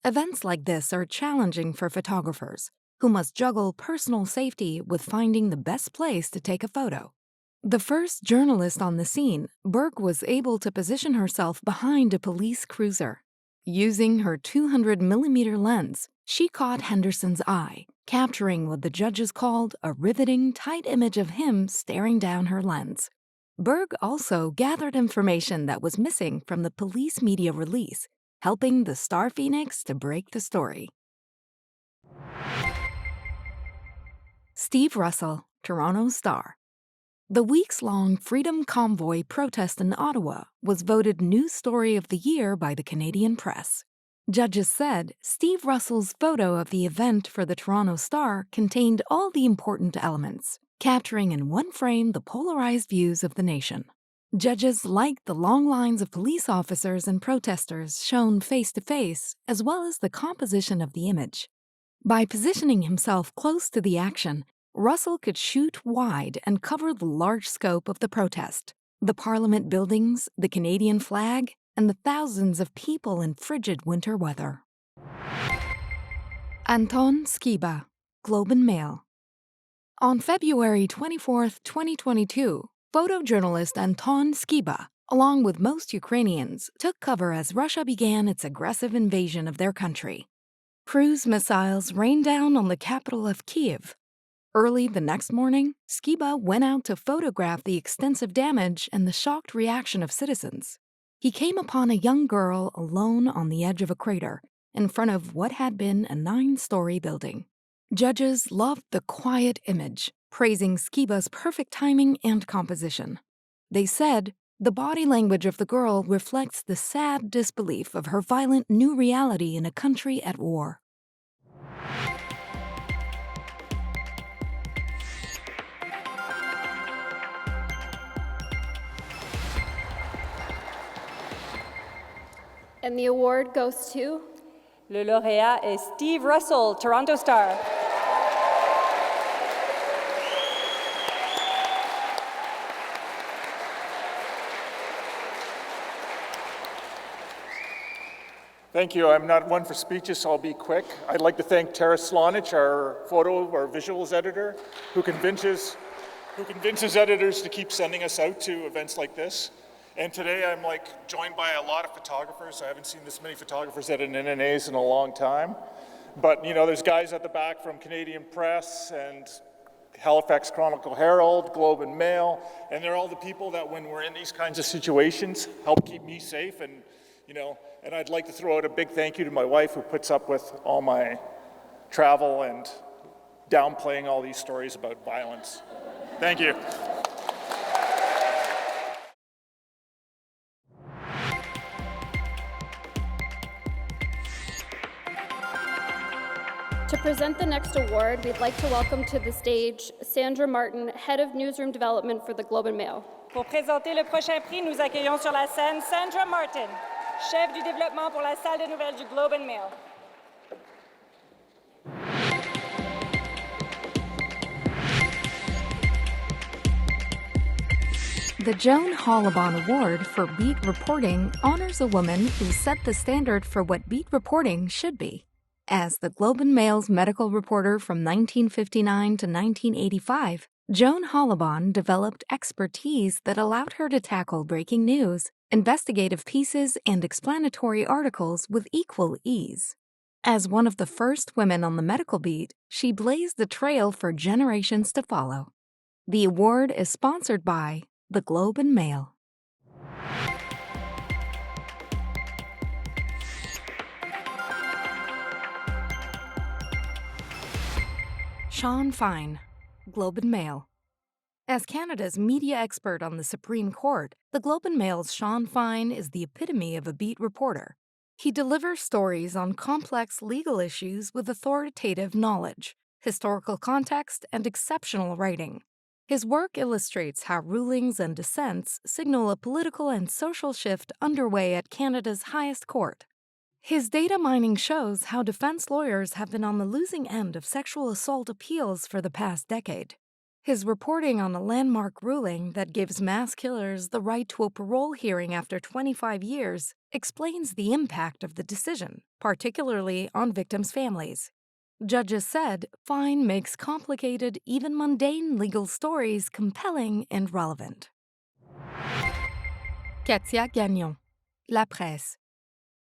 Events like this are challenging for photographers, who must juggle personal safety with finding the best place to take a photo. The first journalist on the scene, Berg was able to position herself behind a police cruiser. Using her 200mm lens, she caught Henderson's eye, capturing what the judges called a riveting, tight image of him staring down her lens. Berg also gathered information that was missing from the police media release, helping the Star Phoenix to break the story. Steve Russell, Toronto Star. The weeks-long Freedom Convoy protest in Ottawa was voted News Story of the Year by the Canadian Press. Judges said Steve Russell's photo of the event for the Toronto Star contained all the important elements, capturing in one frame the polarized views of the nation. Judges liked the long lines of police officers and protesters shown face-to-face, as well as the composition of the image. By positioning himself close to the action, Russell could shoot wide and cover the large scope of the protest, the Parliament buildings, the Canadian flag, and the thousands of people in frigid winter weather. Anton Skiba, Globe and Mail. On February 24, 2022, photojournalist Anton Skiba, along with most Ukrainians, took cover as Russia began its aggressive invasion of their country. Cruise missiles rained down on the capital of Kyiv. Early the next morning, Skiba went out to photograph the extensive damage and the shocked reaction of citizens. He came upon a young girl alone on the edge of a crater, in front of what had been a 9-story building. Judges loved the quiet image, praising Skiba's perfect timing and composition. They said, the body language of the girl reflects the sad disbelief of her violent new reality in a country at war. And the award goes to? Le lauréat est Steve Russell, Toronto Star. Thank you. I'm not one for speeches, so I'll be quick. I'd like to thank Tara Slonich, our visuals editor, who convinces editors to keep sending us out to events like this. And today I'm joined by a lot of photographers. I haven't seen this many photographers at an NNA's in a long time. But there's guys at the back from Canadian Press and Halifax Chronicle Herald, Globe and Mail, and they're all the people that when we're in these kinds of situations help keep me safe. And I'd like to throw out a big thank you to my wife who puts up with all my travel and downplaying all these stories about violence. Thank you. To present the next award, we'd like to welcome to the stage Sandra Martin, Head of Newsroom Development for the Globe and Mail. Pour présenter le prochain prix, nous accueillons sur la scène Sandra Martin, chef du développement pour la salle de nouvelles du Globe and Mail. The Joan Hollabon Award for Beat Reporting honors a woman who set the standard for what beat reporting should be. As the Globe and Mail's medical reporter from 1959 to 1985, Joan Hollabon developed expertise that allowed her to tackle breaking news, investigative pieces, and explanatory articles with equal ease. As one of the first women on the medical beat, she blazed the trail for generations to follow. The award is sponsored by the Globe and Mail. Sean Fine, Globe and Mail. As Canada's media expert on the Supreme Court, the Globe and Mail's Sean Fine is the epitome of a beat reporter. He delivers stories on complex legal issues with authoritative knowledge, historical context, and exceptional writing. His work illustrates how rulings and dissents signal a political and social shift underway at Canada's highest court. His data mining shows how defense lawyers have been on the losing end of sexual assault appeals for the past decade. His reporting on a landmark ruling that gives mass killers the right to a parole hearing after 25 years explains the impact of the decision, particularly on victims' families. Judges said Fine makes complicated, even mundane legal stories compelling and relevant. Katia Gagnon, La Presse.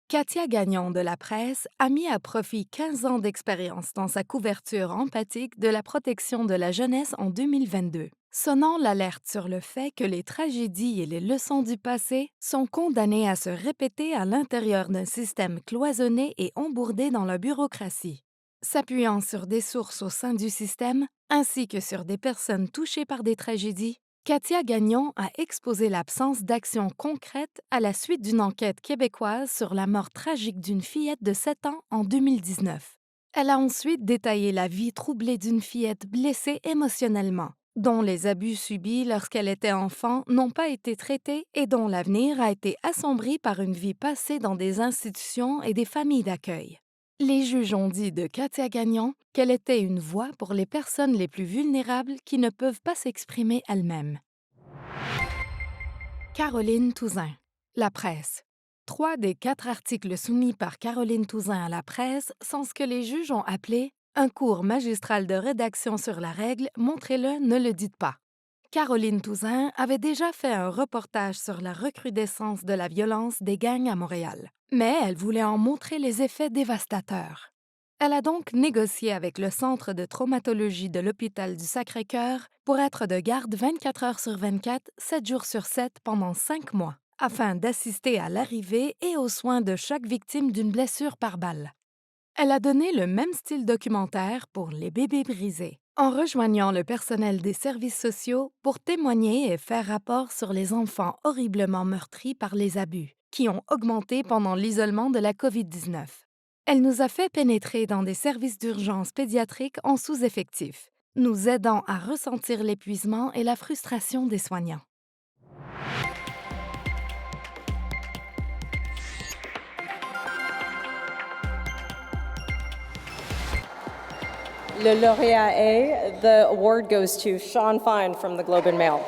Katia Gagnon de La Presse a mis à profit 15 ans d'expérience dans sa couverture empathique de la protection de la jeunesse en 2022, sonnant l'alerte sur le fait que les tragédies et les leçons du passé sont condamnées à se répéter à l'intérieur d'un système cloisonné et embourbé dans la bureaucratie. S'appuyant sur des sources au sein du système, ainsi que sur des personnes touchées par des tragédies, Katia Gagnon a exposé l'absence d'action concrète à la suite d'une enquête québécoise sur la mort tragique d'une fillette de 7 ans en 2019. Elle a ensuite détaillé la vie troublée d'une fillette blessée émotionnellement, dont les abus subis lorsqu'elle était enfant n'ont pas été traités et dont l'avenir a été assombri par une vie passée dans des institutions et des familles d'accueil. Les juges ont dit de Katia Gagnon qu'elle était une voix pour les personnes les plus vulnérables qui ne peuvent pas s'exprimer elles-mêmes. Caroline Touzin, La Presse. 3 des 4 articles soumis par Caroline Touzin à La Presse sont ce que les juges ont appelé un cours magistral de rédaction sur la règle « Montrez-le, ne le dites pas ». Caroline Touzin avait déjà fait un reportage sur la recrudescence de la violence des gangs à Montréal, mais elle voulait en montrer les effets dévastateurs. Elle a donc négocié avec le Centre de traumatologie de l'Hôpital du Sacré-Cœur pour être de garde 24 heures sur 24, 7 jours sur 7 pendant 5 mois, afin d'assister à l'arrivée et aux soins de chaque victime d'une blessure par balle. Elle a donné le même style documentaire pour Les bébés brisés, en rejoignant le personnel des services sociaux pour témoigner et faire rapport sur les enfants horriblement meurtris par les abus, qui ont augmenté pendant l'isolement de la COVID-19. Elle nous a fait pénétrer dans des services d'urgence pédiatriques en sous-effectif, nous aidant à ressentir l'épuisement et la frustration des soignants. Le lauréat A, the award goes to Sean Fine from the Globe and Mail.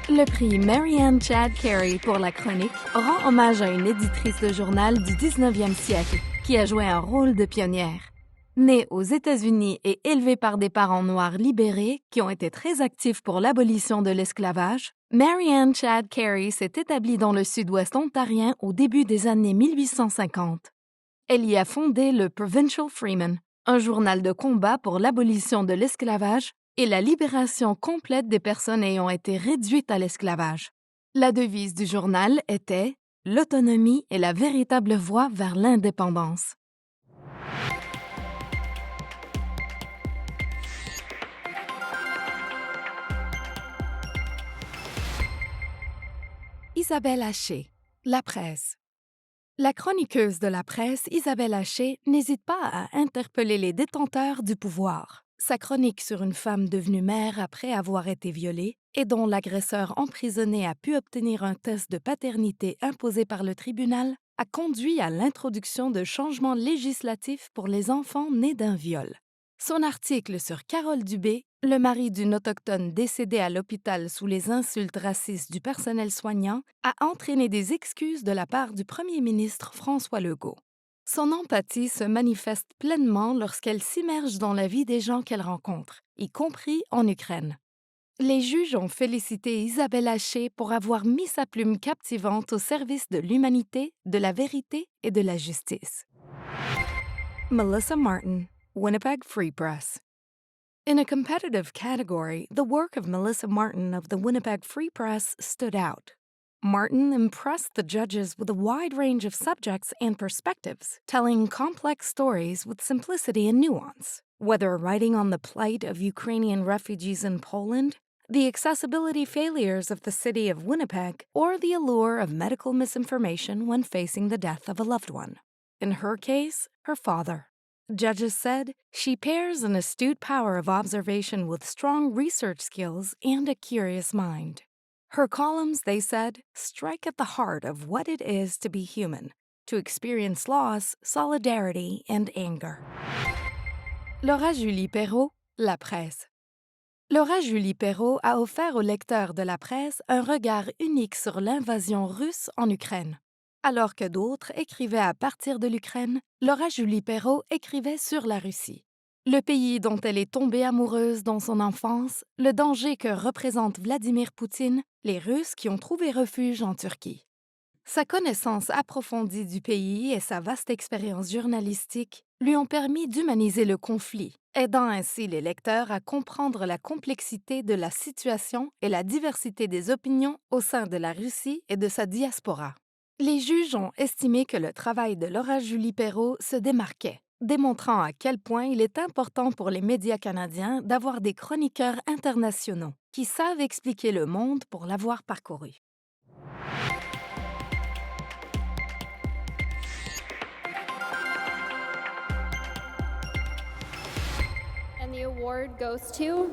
Le prix Marianne Chad Carey pour la chronique rend hommage à une éditrice de journal du 19e siècle qui a joué un rôle de pionnière. Née aux États-Unis et élevée par des parents noirs libérés qui ont été très actifs pour l'abolition de l'esclavage, Marianne Chad Carey s'est établie dans le sud-ouest ontarien au début des années 1850. Elle y a fondé le Provincial Freeman, un journal de combat pour l'abolition de l'esclavage et la libération complète des personnes ayant été réduites à l'esclavage. La devise du journal était « L'autonomie est la véritable voie vers l'indépendance ». Isabelle Haché, La Presse. La chroniqueuse de La Presse, Isabelle Haché, n'hésite pas à interpeller les détenteurs du pouvoir. Sa chronique sur une femme devenue mère après avoir été violée et dont l'agresseur emprisonné a pu obtenir un test de paternité imposé par le tribunal a conduit à l'introduction de changements législatifs pour les enfants nés d'un viol. Son article sur Carole Dubé, le mari d'une autochtone décédée à l'hôpital sous les insultes racistes du personnel soignant, a entraîné des excuses de la part du premier ministre François Legault. Son empathie se manifeste pleinement lorsqu'elle s'immerge dans la vie des gens qu'elle rencontre, y compris en Ukraine. Les juges ont félicité Isabelle Haché pour avoir mis sa plume captivante au service de l'humanité, de la vérité et de la justice. Melissa Martin, Winnipeg Free Press. In a competitive category, the work of Melissa Martin of the Winnipeg Free Press stood out. Martin impressed the judges with a wide range of subjects and perspectives, telling complex stories with simplicity and nuance. Whether writing on the plight of Ukrainian refugees in Poland, the accessibility failures of the city of Winnipeg, or the allure of medical misinformation when facing the death of a loved one. In her case, her father. Judges said she pairs an astute power of observation with strong research skills and a curious mind. Her columns, they said, strike at the heart of what it is to be human, to experience loss, solidarity, and anger. Laura Julie Perrault, La Presse. Laura Julie Perrault a offert aux lecteurs de La Presse un regard unique sur l'invasion russe en Ukraine. Alors que d'autres écrivaient à partir de l'Ukraine, Laura Julie Perrault écrivait sur la Russie. Le pays dont elle est tombée amoureuse dans son enfance, le danger que représente Vladimir Poutine, les Russes qui ont trouvé refuge en Turquie. Sa connaissance approfondie du pays et sa vaste expérience journalistique lui ont permis d'humaniser le conflit, aidant ainsi les lecteurs à comprendre la complexité de la situation et la diversité des opinions au sein de la Russie et de sa diaspora. Les juges ont estimé que le travail de Laura Julie Perrault se démarquait, démontrant à quel point il est important pour les médias canadiens d'avoir des chroniqueurs internationaux qui savent expliquer le monde pour l'avoir parcouru. And the award goes to...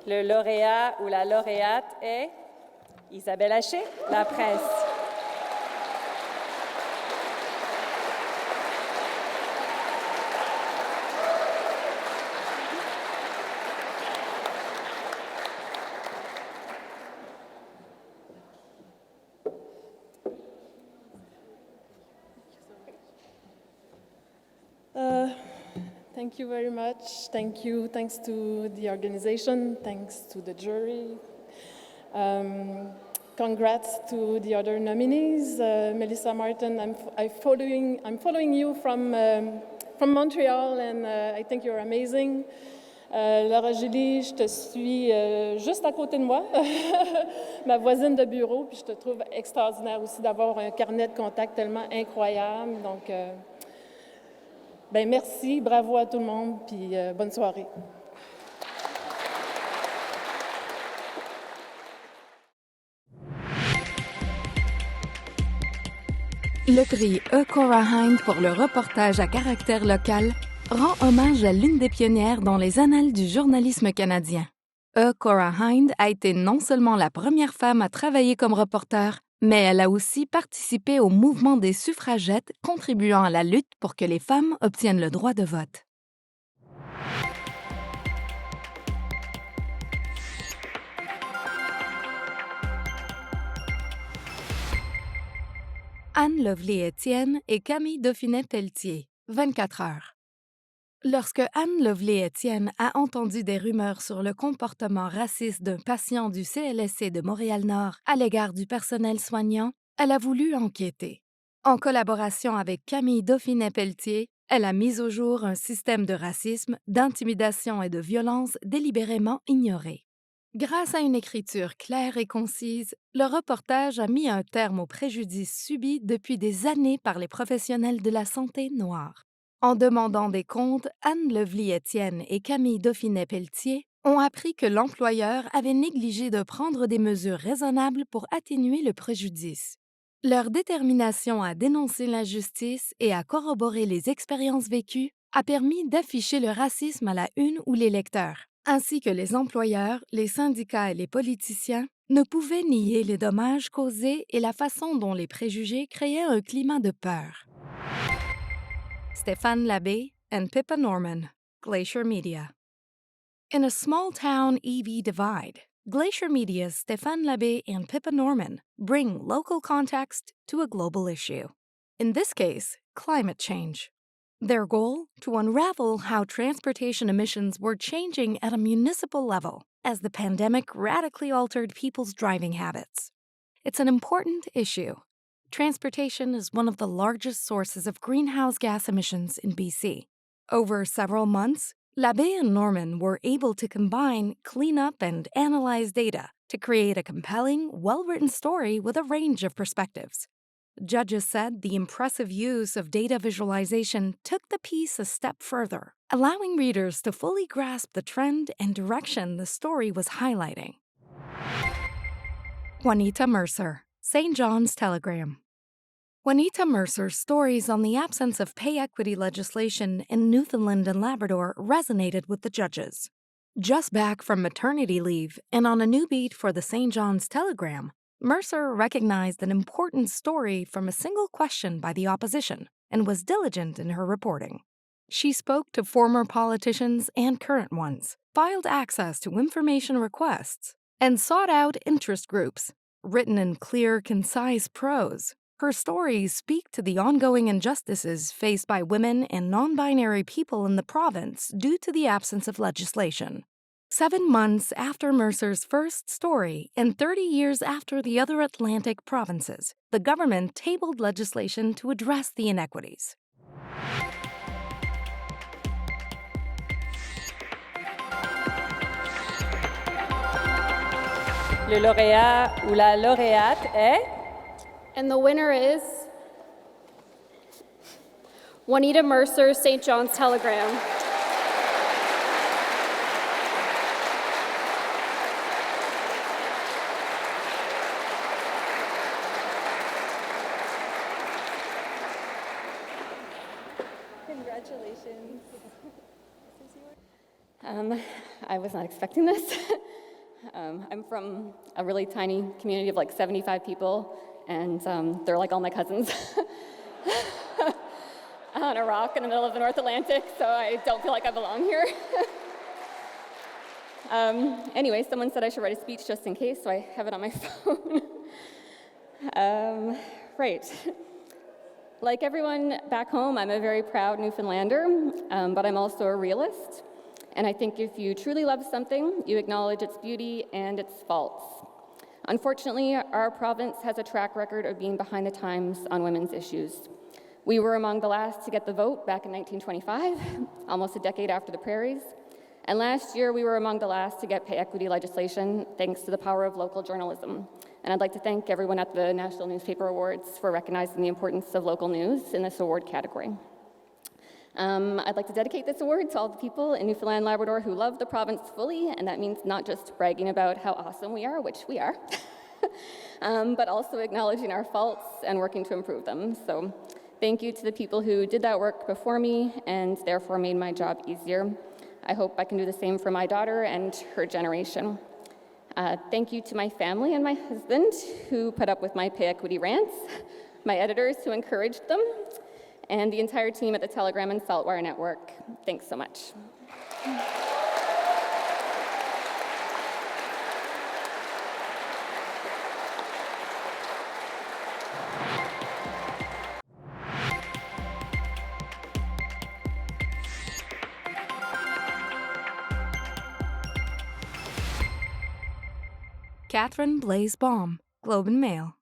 Le lauréat ou la lauréate est Isabelle Haché, La Presse. Thank you very much. Thank you. Thanks to the organization. Thanks to the jury. Congrats to the other nominees. Melissa Martin, I'm following you from Montreal, and I think you're amazing. Laura Julie, je te suis juste à côté de moi, ma voisine de bureau, puis je te trouve extraordinaire aussi d'avoir un carnet de contacts tellement incroyable. Donc, ben merci, bravo à tout le monde, puis bonne soirée. Le prix E. Cora Hind pour le reportage à caractère local rend hommage à l'une des pionnières dans les annales du journalisme canadien. E. Cora Hind a été non seulement la première femme à travailler comme reporter, mais elle a aussi participé au mouvement des suffragettes, contribuant à la lutte pour que les femmes obtiennent le droit de vote. Anne Lovely-Étienne et Camille Dauphinet-Pelletier, 24 heures. Lorsque Anne Lovely-Étienne a entendu des rumeurs sur le comportement raciste d'un patient du CLSC de Montréal-Nord à l'égard du personnel soignant, elle a voulu enquêter. En collaboration avec Camille Dauphinet-Pelletier, elle a mis au jour un système de racisme, d'intimidation et de violence délibérément ignoré. Grâce à une écriture claire et concise, le reportage a mis un terme aux préjudices subis depuis des années par les professionnels de la santé noirs. En demandant des comptes, Anne Lovely-Étienne et Camille Dauphinet-Pelletier ont appris que l'employeur avait négligé de prendre des mesures raisonnables pour atténuer le préjudice. Leur détermination à dénoncer l'injustice et à corroborer les expériences vécues a permis d'afficher le racisme à la une ou les lecteurs, ainsi que les employeurs, les syndicats et les politiciens ne pouvaient nier les dommages causés et la façon dont les préjugés créaient un climat de peur. Stéphane Labbé and Pippa Norman, Glacier Media. In a small-town EV divide, Glacier Media's Stéphane Labbé and Pippa Norman bring local context to a global issue. In this case, climate change. Their goal? To unravel how transportation emissions were changing at a municipal level as the pandemic radically altered people's driving habits. It's an important issue. Transportation is one of the largest sources of greenhouse gas emissions in BC. Over several months, Labbé and Norman were able to combine, clean up, and analyze data to create a compelling, well-written story with a range of perspectives. Judges said the impressive use of data visualization took the piece a step further, allowing readers to fully grasp the trend and direction the story was highlighting. Juanita Mercer, St. John's Telegram. Juanita Mercer's stories on the absence of pay equity legislation in Newfoundland and Labrador resonated with the judges. Just back from maternity leave and on a new beat for the St. John's Telegram, Mercer recognized an important story from a single question by the opposition and was diligent in her reporting. She spoke to former politicians and current ones, filed access to information requests, and sought out interest groups. Written in clear, concise prose, her stories speak to the ongoing injustices faced by women and non-binary people in the province due to the absence of legislation. 7 months after Mercer's first story and 30 years after the other Atlantic provinces, the government tabled legislation to address the inequities. Le lauréat ou la lauréate est And the winner is Juanita Mercer, St. John's Telegram. Congratulations. I was not expecting this. I'm from a really tiny community of like 75 people, and they're like all my cousins on a rock in the middle of the North Atlantic, so I don't feel like I belong here. Anyway, someone said I should write a speech just in case, so I have it on my phone. Right. Like everyone back home, I'm a very proud Newfoundlander, but I'm also a realist. And I think if you truly love something, you acknowledge its beauty and its faults. Unfortunately, our province has a track record of being behind the times on women's issues. We were among the last to get the vote back in 1925, almost a decade after the prairies. And last year, we were among the last to get pay equity legislation, thanks to the power of local journalism. And I'd like to thank everyone at the National Newspaper Awards for recognizing the importance of local news in this award category. I'd like to dedicate this award to all the people in Newfoundland and Labrador who love the province fully, and that means not just bragging about how awesome we are, which we are, but also acknowledging our faults and working to improve them. So thank you to the people who did that work before me and therefore made my job easier. I hope I can do the same for my daughter and her generation. Thank you to my family and my husband who put up with my pay equity rants, my editors who encouraged them, and the entire team at the Telegram and Saltwire Network. Thanks so much. Catherine Blaise-Baum, Globe and Mail.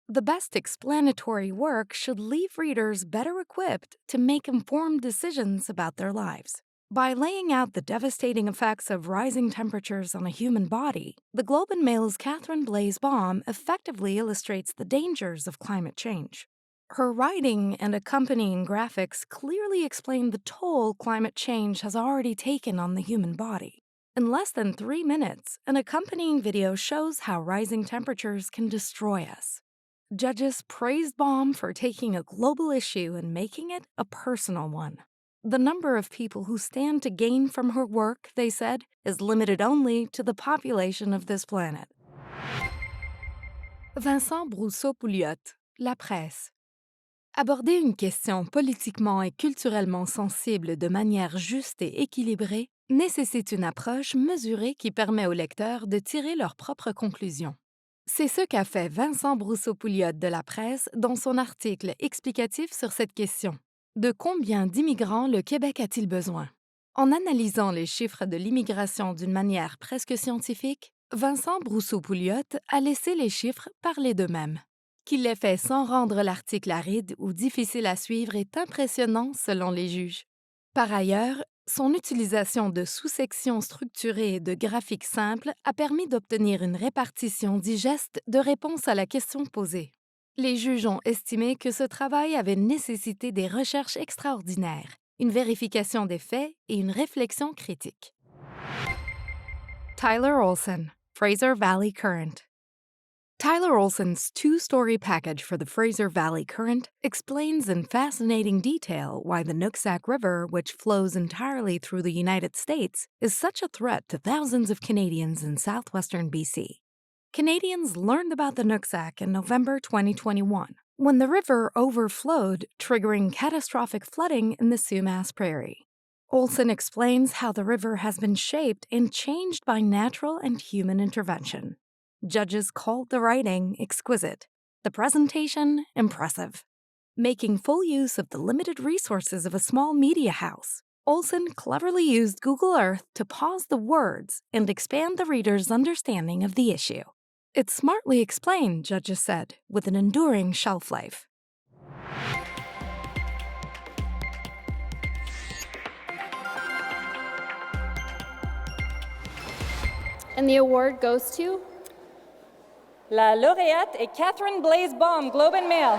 The best explanatory work should leave readers better equipped to make informed decisions about their lives. By laying out the devastating effects of rising temperatures on a human body, the Globe and Mail's Catherine Blaise-Baum effectively illustrates the dangers of climate change. Her writing and accompanying graphics clearly explain the toll climate change has already taken on the human body. In less than 3 minutes, an accompanying video shows how rising temperatures can destroy us. Judges praised Baum for taking a global issue and making it a personal one. The number of people who stand to gain from her work, they said, is limited only to the population of this planet. Vincent Brousseau-Pouliot, La Presse. Aborder une question politiquement et culturellement sensible de manière juste et équilibrée nécessite une approche mesurée qui permet aux lecteurs de tirer leurs propres conclusions. C'est ce qu'a fait Vincent Brousseau-Pouliot de La Presse dans son article explicatif sur cette question. De combien d'immigrants le Québec a-t-il besoin? En analysant les chiffres de l'immigration d'une manière presque scientifique, Vincent Brousseau-Pouliot a laissé les chiffres parler d'eux-mêmes. Qu'il l'ait fait sans rendre l'article aride ou difficile à suivre est impressionnant selon les juges. Par ailleurs, son utilisation de sous-sections structurées et de graphiques simples a permis d'obtenir une répartition digeste de réponses à la question posée. Les juges ont estimé que ce travail avait nécessité des recherches extraordinaires, une vérification des faits et une réflexion critique. Tyler Olson, Fraser Valley Current. Tyler Olson's 2-story package for the Fraser Valley Current explains in fascinating detail why the Nooksack River, which flows entirely through the United States, is such a threat to thousands of Canadians in southwestern BC. Canadians learned about the Nooksack in November 2021, when the river overflowed, triggering catastrophic flooding in the Sumas Prairie. Olson explains how the river has been shaped and changed by natural and human intervention. Judges called the writing exquisite, the presentation impressive. Making full use of the limited resources of a small media house, Olson cleverly used Google Earth to pause the words and expand the reader's understanding of the issue. It's smartly explained, judges said, with an enduring shelf life. And the award goes to La lauréate est Catherine Blaise-Baum, Globe and Mail.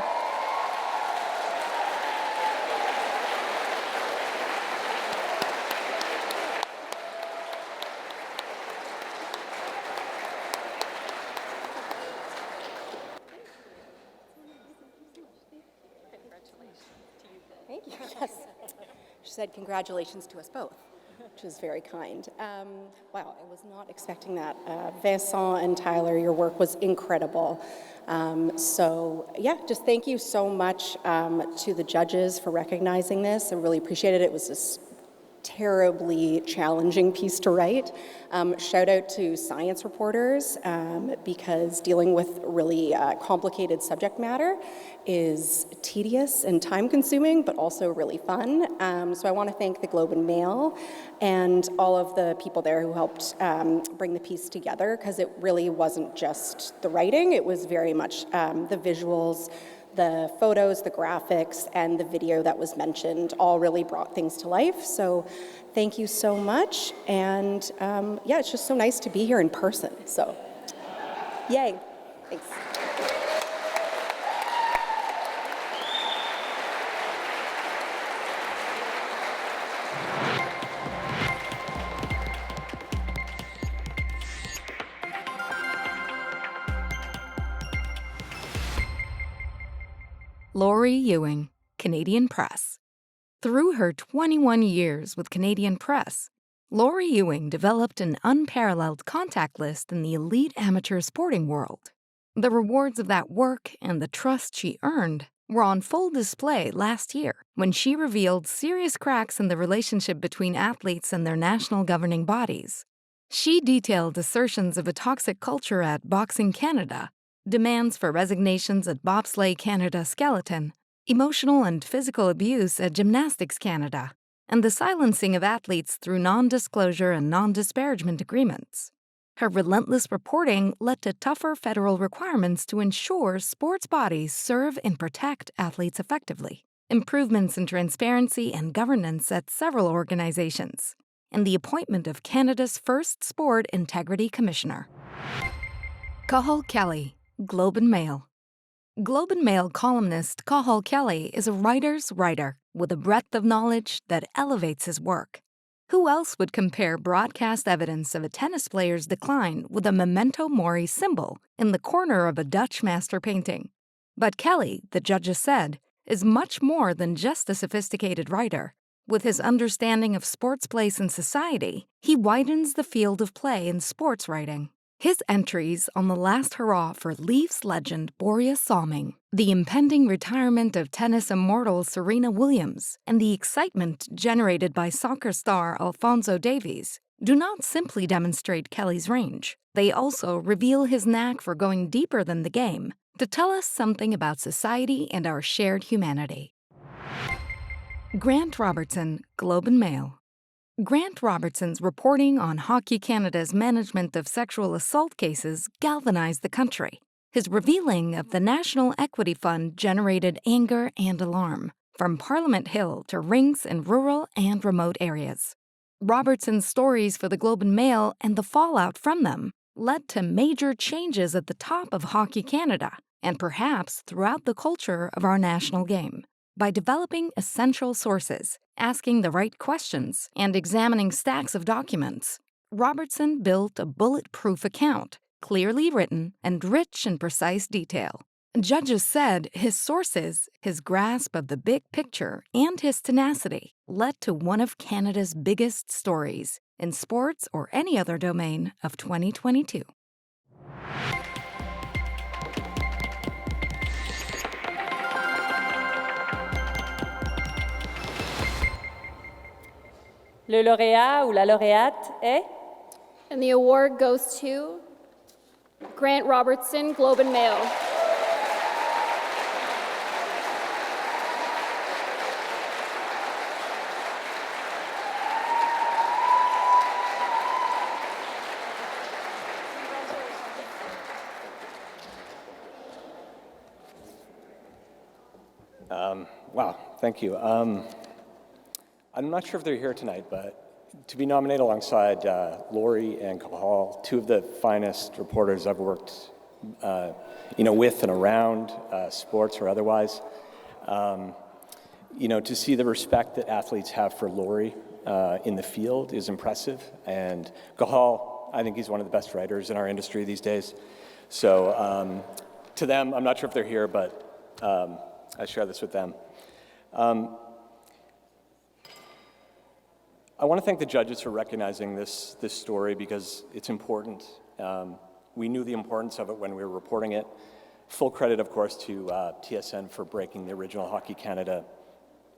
Thank you. Yes. She said congratulations to us both, which was very kind. Wow, I was not expecting that. Vincent and Tyler, your work was incredible. So yeah, just thank you so much to the judges for recognizing this. I really appreciate it. It was this terribly challenging piece to write. Shout out to science reporters because dealing with really complicated subject matter is tedious and time-consuming, but also really fun. So I want to thank the Globe and Mail and all of the people there who helped bring the piece together, because it really wasn't just the writing, it was very much the visuals, the photos, the graphics, and the video that was mentioned all really brought things to life. So thank you so much. And yeah, it's just so nice to be here in person. So yay. Thanks. Lori Ewing, Canadian Press. Through her 21 years with Canadian Press, Lori Ewing developed an unparalleled contact list in the elite amateur sporting world. The rewards of that work and the trust she earned were on full display last year when she revealed serious cracks in the relationship between athletes and their national governing bodies. She detailed assertions of a toxic culture at Boxing Canada, demands for resignations at Bobsleigh Canada Skeleton, emotional and physical abuse at Gymnastics Canada, and the silencing of athletes through non-disclosure and non-disparagement agreements. Her relentless reporting led to tougher federal requirements to ensure sports bodies serve and protect athletes effectively, improvements in transparency and governance at several organizations, and the appointment of Canada's first Sport Integrity Commissioner. Cathal Kelly, Globe and Mail. Globe and Mail columnist Cathal Kelly is a writer's writer with a breadth of knowledge that elevates his work. Who else would compare broadcast evidence of a tennis player's decline with a memento mori symbol in the corner of a Dutch master painting? But Kelly, the judges said, is much more than just a sophisticated writer. With his understanding of sports place in society, he widens the field of play in sports writing. His entries on the last hurrah for Leafs legend Boreas Salming, the impending retirement of tennis immortal Serena Williams, and the excitement generated by soccer star Alphonso Davies do not simply demonstrate Kelly's range. They also reveal his knack for going deeper than the game to tell us something about society and our shared humanity. Grant Robertson, Globe and Mail. Grant Robertson's reporting on Hockey Canada's management of sexual assault cases galvanized the country. His revealing of the National Equity Fund generated anger and alarm, from Parliament Hill to rinks in rural and remote areas. Robertson's stories for the Globe and Mail and the fallout from them led to major changes at the top of Hockey Canada and perhaps throughout the culture of our national game. By developing essential sources, asking the right questions, and examining stacks of documents, Robertson built a bulletproof account, clearly written and rich in precise detail. Judges said his sources, his grasp of the big picture, and his tenacity led to one of Canada's biggest stories in sports or any other domain of 2022. Le lauréat ou la lauréate est? And the award goes to Grant Robertson, Globe and Mail. Wow, thank you. I'm not sure if they're here tonight, but to be nominated alongside Lori and Cathal, two of the finest reporters I've worked with and around sports or otherwise. To see the respect that athletes have for Lori in the field is impressive. And Gahal, I think he's one of the best writers in our industry these days. So to them, I'm not sure if they're here, but I share this with them. I want to thank the judges for recognizing this story because it's important. We knew the importance of it when we were reporting it. Full credit, of course, to TSN for breaking the original Hockey Canada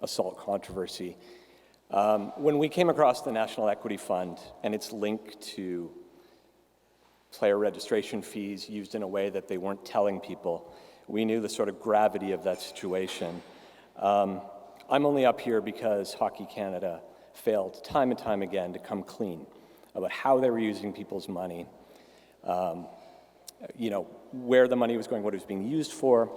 assault controversy. When we came across the National Equity Fund and its link to player registration fees used in a way that they weren't telling people, we knew the sort of gravity of that situation. I'm only up here because Hockey Canada failed time and time again to come clean about how they were using people's money, where the money was going, what it was being used for.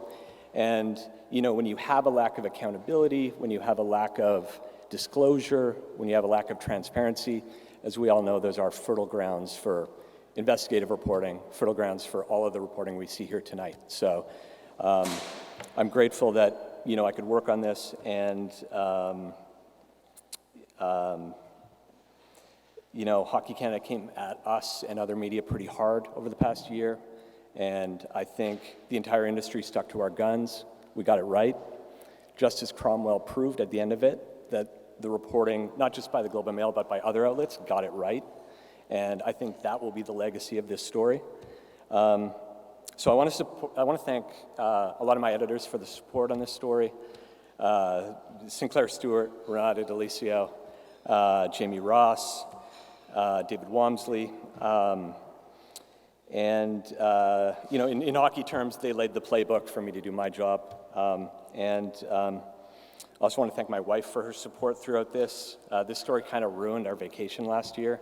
And, when you have a lack of accountability, when you have a lack of disclosure, when you have a lack of transparency, as we all know, those are fertile grounds for investigative reporting, fertile grounds for all of the reporting we see here tonight. So I'm grateful that, I could work on this, and Hockey Canada came at us and other media pretty hard over the past year, and I think the entire industry stuck to our guns. We got it right. Justice Cromwell proved at the end of it that the reporting, not just by the Globe and Mail, but by other outlets, got it right, and I think that will be the legacy of this story. So I want to thank a lot of my editors for the support on this story. Sinclair Stewart, Renata D'Alicio, Jamie Ross, David Wamsley, and in hockey terms, they laid the playbook for me to do my job. I also want to thank my wife for her support throughout this. This story kind of ruined our vacation last year,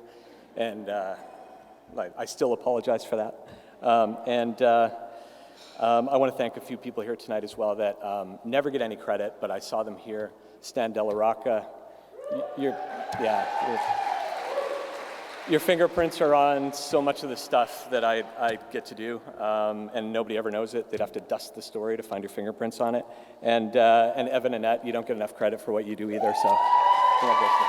and I still apologize for that. I want to thank a few people here tonight as well that never get any credit, but I saw them here. Stan Della Rocca, your fingerprints are on so much of the stuff that I get to do, and nobody ever knows it. They'd have to dust the story to find your fingerprints on it. And Evan and Annette, you don't get enough credit for what you do either, so congratulations.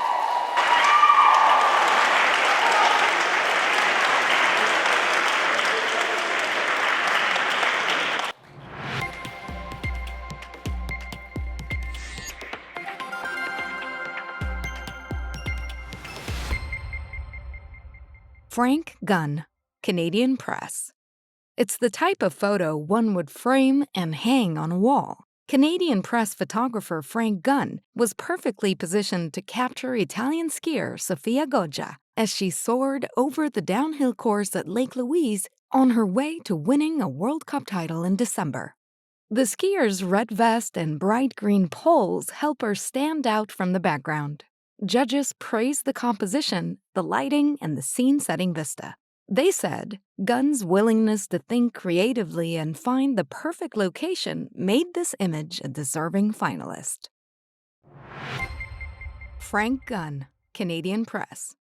Frank Gunn, Canadian Press. It's the type of photo one would frame and hang on a wall. Canadian Press photographer Frank Gunn was perfectly positioned to capture Italian skier Sofia Goggia as she soared over the downhill course at Lake Louise on her way to winning a World Cup title in December. The skier's red vest and bright green poles help her stand out from the background. Judges praised the composition, the lighting, and the scene-setting vista. They said Gunn's willingness to think creatively and find the perfect location made this image a deserving finalist. Frank Gunn, Canadian Press.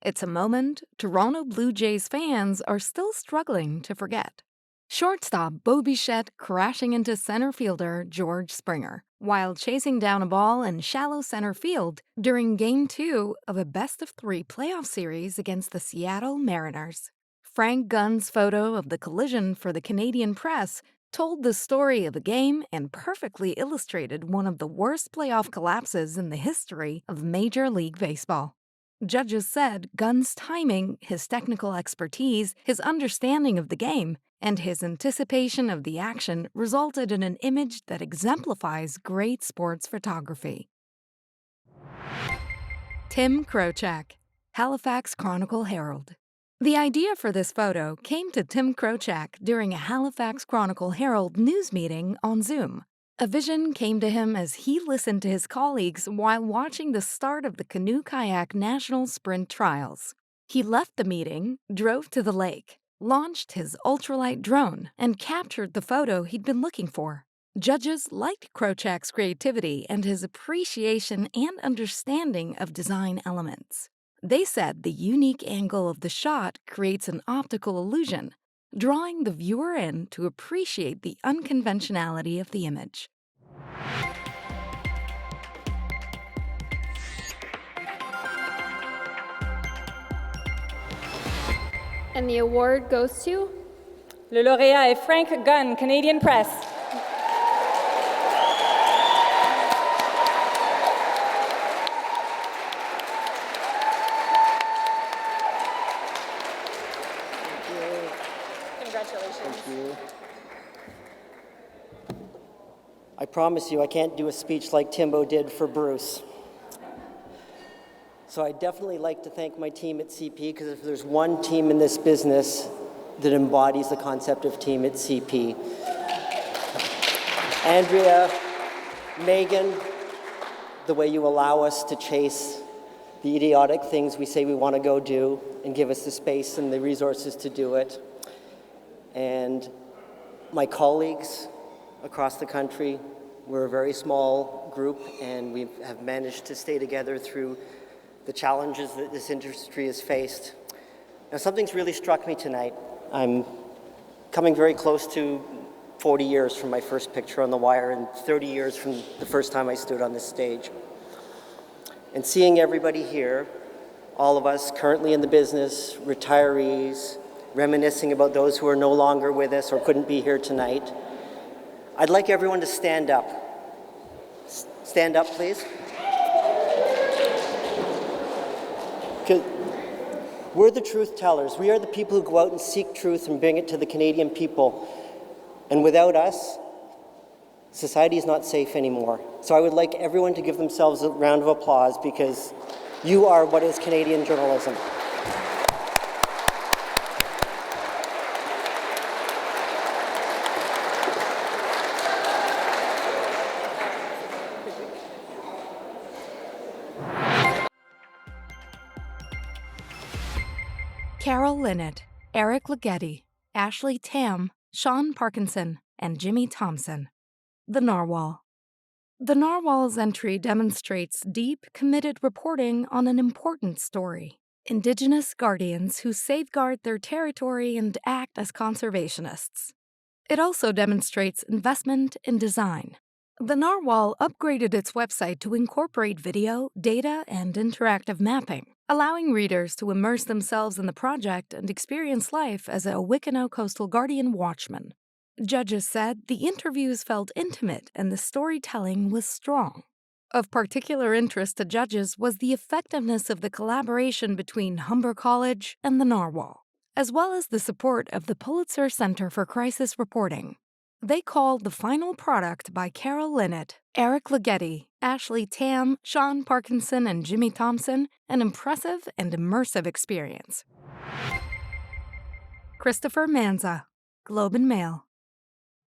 It's a moment Toronto Blue Jays fans are still struggling to forget. Shortstop Bo Bichette crashing into center fielder George Springer while chasing down a ball in shallow center field during Game 2 of a best-of-3 playoff series against the Seattle Mariners. Frank Gunn's photo of the collision for the Canadian Press told the story of the game and perfectly illustrated one of the worst playoff collapses in the history of Major League Baseball. Judges said Gunn's timing, his technical expertise, his understanding of the game, and his anticipation of the action resulted in an image that exemplifies great sports photography. Tim Krochak, Halifax Chronicle-Herald. The idea for this photo came to Tim Krochak during a Halifax Chronicle-Herald news meeting on Zoom. A vision came to him as he listened to his colleagues while watching the start of the canoe-kayak national sprint trials. He left the meeting, drove to the lake, launched his ultralight drone, and captured the photo he'd been looking for. Judges liked Krochak's creativity and his appreciation and understanding of design elements. They said the unique angle of the shot creates an optical illusion, drawing the viewer in to appreciate the unconventionality of the image. And the award goes to? Le lauréat est Frank Gunn, Canadian Press. Congratulations. I promise you I can't do a speech like Timbo did for Bruce. So I'd definitely like to thank my team at CP, because if there's one team in this business that embodies the concept of team, it's CP. Andria, Megan, the way you allow us to chase the idiotic things we say we want to go do and give us the space and the resources to do it. And my colleagues across the country, we're a very small group, and we have managed to stay together through the challenges that this industry has faced. Now, something's really struck me tonight. I'm coming very close to 40 years from my first picture on the wire and 30 years from the first time I stood on this stage. And seeing everybody here, all of us currently in the business, retirees, reminiscing about those who are no longer with us or couldn't be here tonight, I'd like everyone to stand up. Stand up, please. We're the truth tellers. We are the people who go out and seek truth and bring it to the Canadian people. And without us, society is not safe anymore. So I would like everyone to give themselves a round of applause, because you are what is Canadian journalism. Carol Linnett, Eric Leggetti, Ashley Tam, Sean Parkinson, and Jimmy Thompson. The Narwhal. The Narwhal's entry demonstrates deep, committed reporting on an important story: Indigenous guardians who safeguard their territory and act as conservationists. It also demonstrates investment in design. The Narwhal upgraded its website to incorporate video, data, and interactive mapping, allowing readers to immerse themselves in the project and experience life as a Wickenow Coastal Guardian watchman. Judges said the interviews felt intimate and the storytelling was strong. Of particular interest to judges was the effectiveness of the collaboration between Humber College and the Narwhal, as well as the support of the Pulitzer Center for Crisis Reporting. They called the final product by Carol Linnett, Eric Leggetti, Ashley Tam, Sean Parkinson, and Jimmy Thompson an impressive and immersive experience. Christopher Manza, Globe and Mail.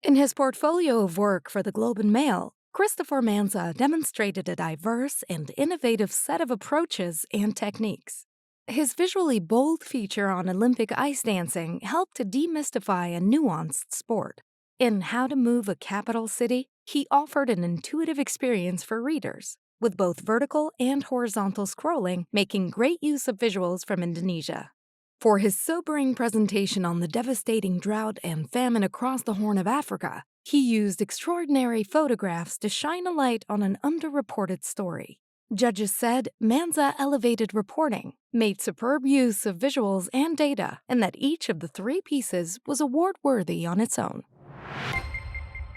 In his portfolio of work for the Globe and Mail, Christopher Manza demonstrated a diverse and innovative set of approaches and techniques. His visually bold feature on Olympic ice dancing helped to demystify a nuanced sport. In How to Move a Capital City, he offered an intuitive experience for readers, with both vertical and horizontal scrolling, making great use of visuals from Indonesia. For his sobering presentation on the devastating drought and famine across the Horn of Africa, he used extraordinary photographs to shine a light on an underreported story. Judges said Manza elevated reporting, made superb use of visuals and data, and that each of the three pieces was award-worthy on its own.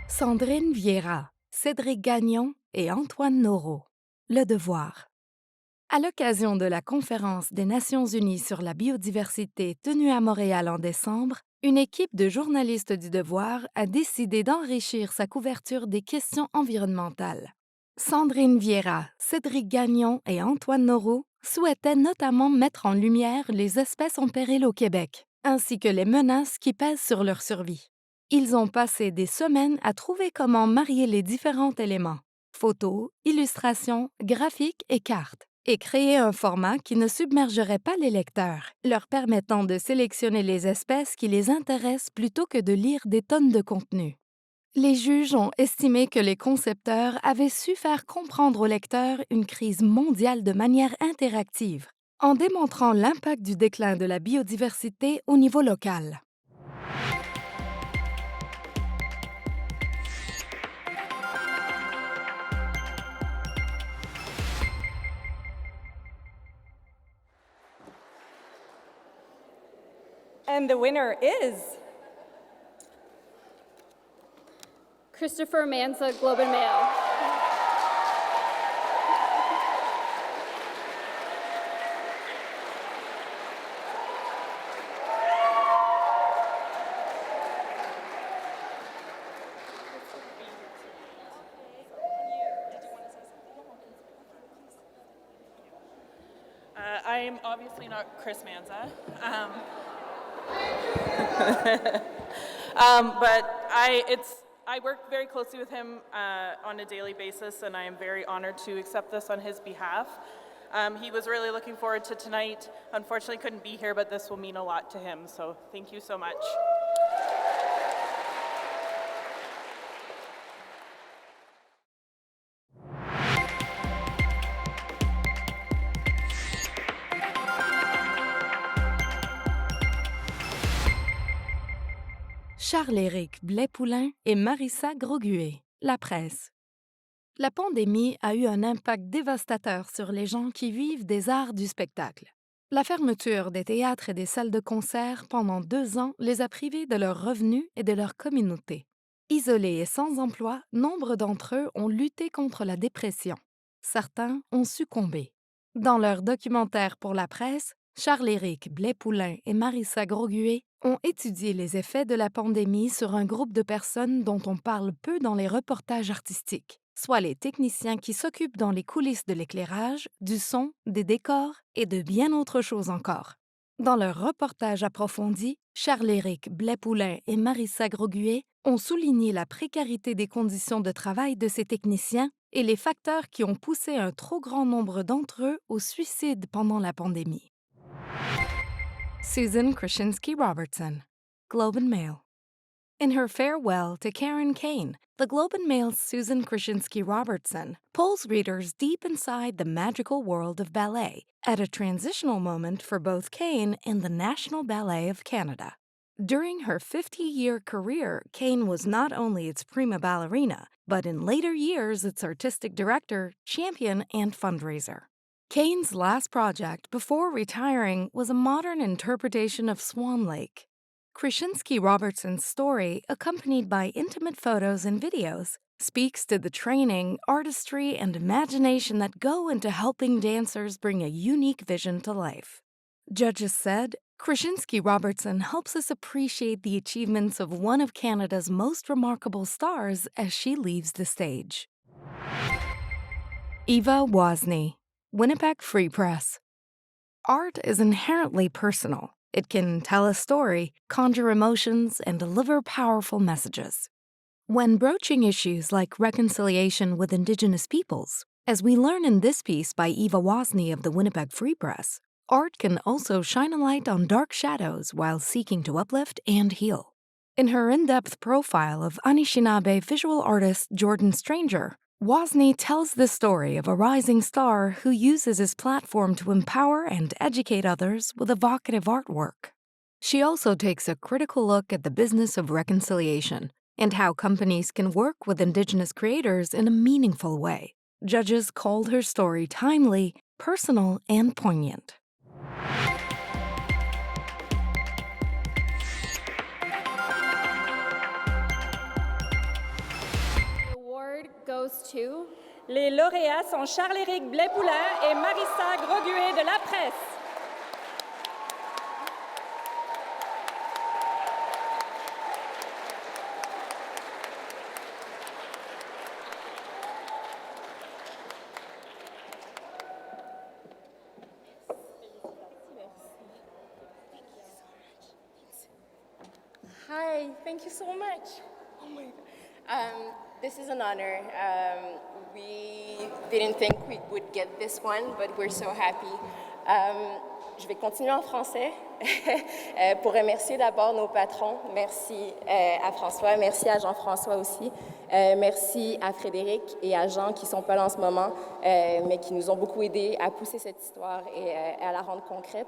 Sandrine Vieira, Cédric Gagnon et Antoine Noreau. Le Devoir. À l'occasion de la Conférence des Nations Unies sur la biodiversité tenue à Montréal en décembre, une équipe de journalistes du Devoir a décidé d'enrichir sa couverture des questions environnementales. Sandrine Vieira, Cédric Gagnon et Antoine Noreau souhaitaient notamment mettre en lumière les espèces en péril au Québec, ainsi que les menaces qui pèsent sur leur survie. Ils ont passé des semaines à trouver comment marier les différents éléments, photos, illustrations, graphiques et cartes, et créer un format qui ne submergerait pas les lecteurs, leur permettant de sélectionner les espèces qui les intéressent plutôt que de lire des tonnes de contenu. Les juges ont estimé que les concepteurs avaient su faire comprendre aux lecteurs une crise mondiale de manière interactive, en démontrant l'impact du déclin de la biodiversité au niveau local. And the winner is Christopher Manza, Globe and Mail. I'm obviously not Chris Manza, but I work very closely with him on a daily basis, and I am very honored to accept this on his behalf. He was really looking forward to tonight. Unfortunately, couldn't be here, but this will mean a lot to him, so thank you so much. Charles-Éric Blais-Poulain et Marissa Groguet, La Presse. La pandémie a eu un impact dévastateur sur les gens qui vivent des arts du spectacle. La fermeture des théâtres et des salles de concert pendant 2 ans les a privés de leurs revenus et de leur communauté. Isolés et sans emploi, nombre d'entre eux ont lutté contre la dépression. Certains ont succombé. Dans leur documentaire pour La Presse, Charles-Éric Blais-Poulain et Marissa Groguet ont étudié les effets de la pandémie sur un groupe de personnes dont on parle peu dans les reportages artistiques, soit les techniciens qui s'occupent dans les coulisses de l'éclairage, du son, des décors et de bien autre chose encore. Dans leur reportage approfondi, Charles-Éric Blais-Poulain et Marissa Groguet ont souligné la précarité des conditions de travail de ces techniciens et les facteurs qui ont poussé un trop grand nombre d'entre eux au suicide pendant la pandémie. Susan Krasinski-Robertson, Globe and Mail. In her farewell to Karen Kane, the Globe and Mail's Susan Krasinski-Robertson pulls readers deep inside the magical world of ballet at a transitional moment for both Kane and the National Ballet of Canada. During her 50-year career, Kane was not only its prima ballerina, but in later years its artistic director, champion, and fundraiser. Kane's last project before retiring was a modern interpretation of Swan Lake. Krasinski-Robertson's story, accompanied by intimate photos and videos, speaks to the training, artistry, and imagination that go into helping dancers bring a unique vision to life. Judges said, Krasinski-Robertson helps us appreciate the achievements of one of Canada's most remarkable stars as she leaves the stage. Eva Wozni, Winnipeg Free Press. Art is inherently personal. It can tell a story, conjure emotions, and deliver powerful messages. When broaching issues like reconciliation with Indigenous peoples, as we learn in this piece by Eva Wozni of the Winnipeg Free Press, art can also shine a light on dark shadows while seeking to uplift and heal. In her in-depth profile of Anishinaabe visual artist Jordan Stranger, Wozni tells the story of a rising star who uses his platform to empower and educate others with evocative artwork. She also takes a critical look at the business of reconciliation and how companies can work with Indigenous creators in a meaningful way. Judges called her story timely, personal, and poignant. Goes to. Les lauréats sont Charles-Éric Blais-Poulain et Marissa Groguet de La Presse. Hi, thank you so much. Oh my God. This is an honor. We didn't think we would get this one, but we're so happy. Je vais continuer en français pour remercier d'abord nos patrons. Merci à François, merci à Jean-François aussi. Merci à Frédéric et à Jean qui ne sont pas là en ce moment, mais qui nous ont beaucoup aidés à pousser cette histoire et à la rendre concrète.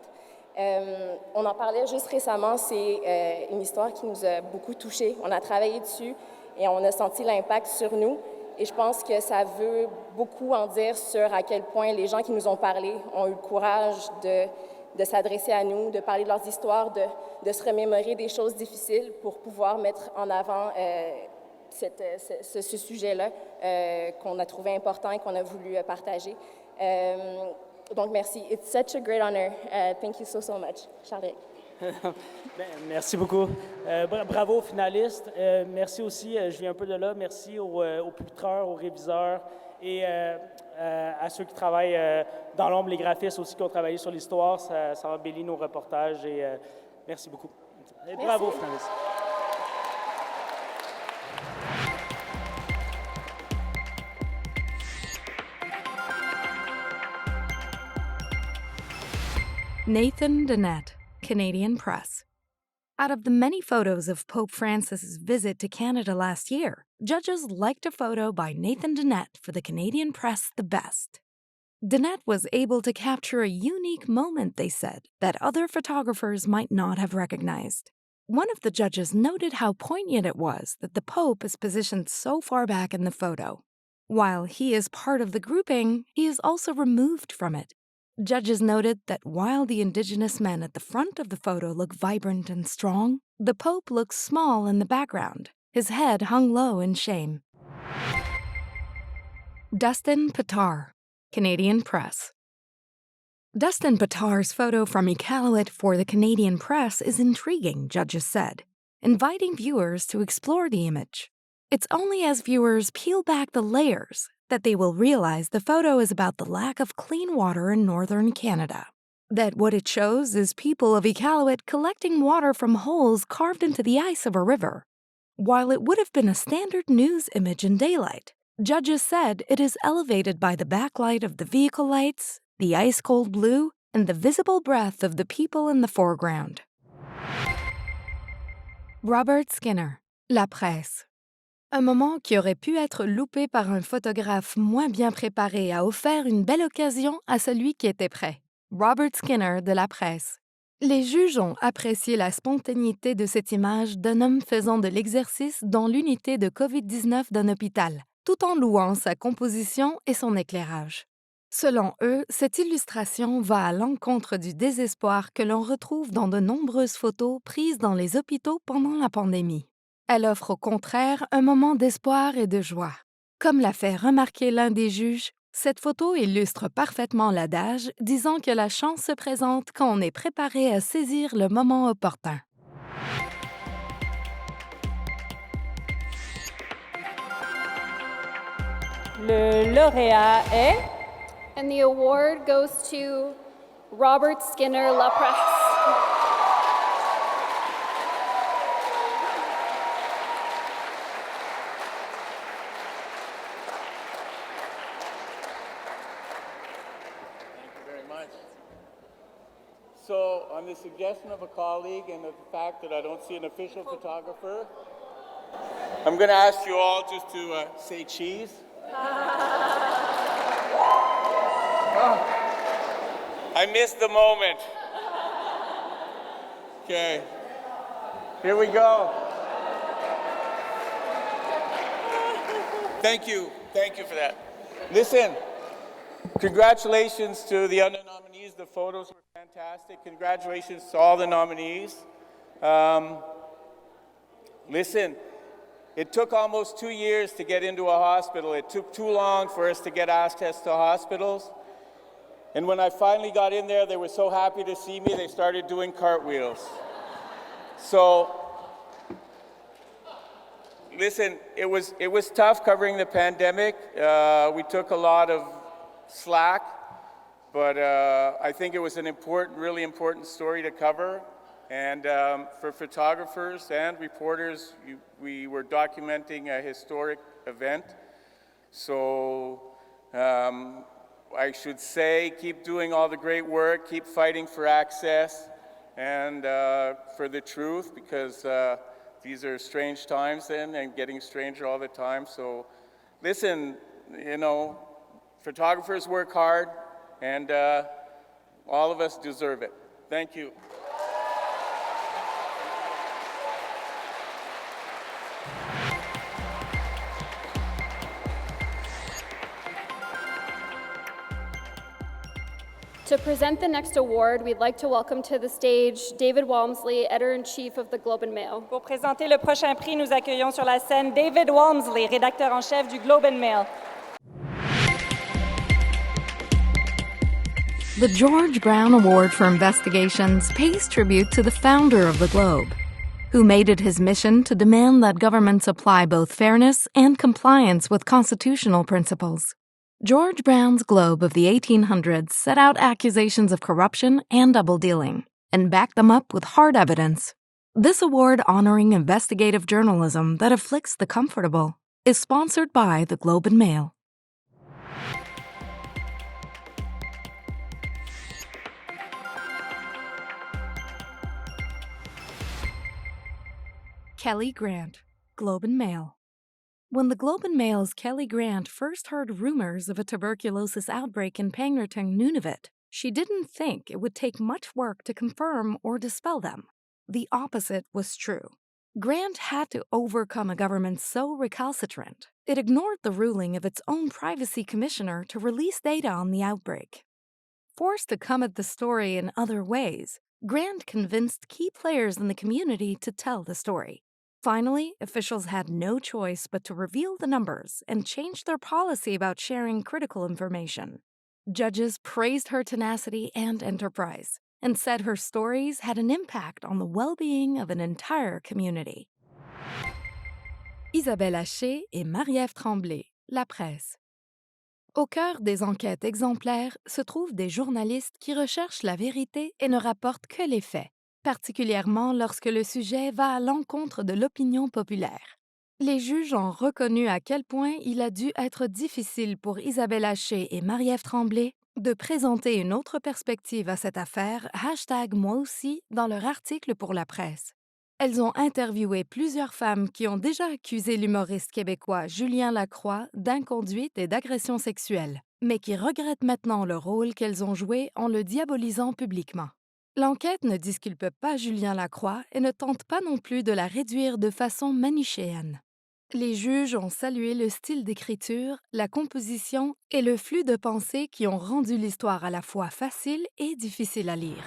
On en parlait juste récemment, c'est une histoire qui nous a beaucoup touchés. On a travaillé dessus et on a senti l'impact sur nous. Et je pense que ça veut beaucoup en dire sur à quel point les gens qui nous ont parlé ont eu le courage de de s'adresser à nous, de parler de leurs histoires, de se remémorer des choses difficiles pour pouvoir mettre en avant ce sujet-là qu'on a trouvé important et qu'on a voulu partager. Donc, merci. It's such a great honor. Thank you so, so much. Charles. Merci beaucoup. Bravo aux finalistes. Merci aussi, je viens un peu de là, merci aux putreurs, aux réviseurs et à ceux qui travaillent dans l'ombre, les graphistes aussi qui ont travaillé sur l'histoire. Ça embellit nos reportages et merci beaucoup. Et bravo aux finalistes. Nathan Dennett, Canadian Press. Out of the many photos of Pope Francis's visit to Canada last year, judges liked a photo by Nathan Dennett for the Canadian Press the best. Dennett was able to capture a unique moment, they said, that other photographers might not have recognized. One of the judges noted how poignant it was that the Pope is positioned so far back in the photo. While he is part of the grouping, he is also removed from it. Judges noted that while the Indigenous men at the front of the photo look vibrant and strong, the Pope looks small in the background, his head hung low in shame. Dustin Patar, Canadian Press. Dustin Patar's photo from Iqaluit for the Canadian Press is intriguing, judges said, inviting viewers to explore the image. It's only as viewers peel back the layers that they will realize the photo is about the lack of clean water in northern Canada. That what it shows is people of Iqaluit collecting water from holes carved into the ice of a river. While it would have been a standard news image in daylight, judges said it is elevated by the backlight of the vehicle lights, the ice-cold blue, and the visible breath of the people in the foreground. Robert Skinner, La Presse. Un moment qui aurait pu être loupé par un photographe moins bien préparé a offert une belle occasion à celui qui était prêt. Robert Skinner de La Presse. Les juges ont apprécié la spontanéité de cette image d'un homme faisant de l'exercice dans l'unité de COVID-19 d'un hôpital, tout en louant sa composition et son éclairage. Selon eux, cette illustration va à l'encontre du désespoir que l'on retrouve dans de nombreuses photos prises dans les hôpitaux pendant la pandémie. Elle offre au contraire un moment d'espoir et de joie. Comme l'a fait remarquer l'un des juges, cette photo illustre parfaitement l'adage disant que la chance se présente quand on est préparé à saisir le moment opportun. Le lauréat est... And the award goes to Robert Skinner, La Presse. So, on the suggestion of a colleague and of the fact that I don't see an official photographer, I'm going to ask you all just to say cheese. Oh, I missed the moment. Okay, here we go. Thank you for that. Listen, congratulations to the other nominees. The photos were fantastic. Congratulations to all the nominees. Listen, it took almost 2 years to get into a hospital. It took too long for us to get access to hospitals. And when I finally got in there, they were so happy to see me, they started doing cartwheels. So, listen, it was tough covering the pandemic. We took a lot of slack, but I think it was an important, really important story to cover. And for photographers and reporters, we were documenting a historic event. So I should say, keep doing all the great work, keep fighting for access and for the truth, because these are strange times then and getting stranger all the time. So listen, you know, photographers work hard and all of us deserve it. Thank you. To present the next award, we'd like to welcome to the stage David Walmsley, Editor-in-Chief of the Globe and Mail. Pour présenter le prochain prix, nous accueillons sur la scène David Walmsley, rédacteur en chef du Globe and Mail. The George Brown Award for Investigations pays tribute to the founder of the Globe, who made it his mission to demand that governments apply both fairness and compliance with constitutional principles. George Brown's Globe of the 1800s set out accusations of corruption and double-dealing, and backed them up with hard evidence. This award honoring investigative journalism that afflicts the comfortable is sponsored by the Globe and Mail. Kelly Grant, Globe and Mail. When the Globe and Mail's Kelly Grant first heard rumors of a tuberculosis outbreak in Pangnirtung, Nunavut, she didn't think it would take much work to confirm or dispel them. The opposite was true. Grant had to overcome a government so recalcitrant, it ignored the ruling of its own privacy commissioner to release data on the outbreak. Forced to come at the story in other ways, Grant convinced key players in the community to tell the story. Finally, officials had no choice but to reveal the numbers and change their policy about sharing critical information. Judges praised her tenacity and enterprise and said her stories had an impact on the well-being of an entire community. Isabelle Haché et Marie-Ève Tremblay, La Presse. Au cœur des enquêtes exemplaires se trouvent des journalistes qui recherchent la vérité et ne rapportent que les faits, particulièrement lorsque le sujet va à l'encontre de l'opinion populaire. Les juges ont reconnu à quel point il a dû être difficile pour Isabelle Haché et Marie-Ève Tremblay de présenter une autre perspective à cette affaire #moi aussi dans leur article pour La Presse. Elles ont interviewé plusieurs femmes qui ont déjà accusé l'humoriste québécois Julien Lacroix d'inconduite et d'agression sexuelle, mais qui regrettent maintenant le rôle qu'elles ont joué en le diabolisant publiquement. L'enquête ne disculpe pas Julien Lacroix et ne tente pas non plus de la réduire de façon manichéenne. Les juges ont salué le style d'écriture, la composition et le flux de pensée qui ont rendu l'histoire à la fois facile et difficile à lire.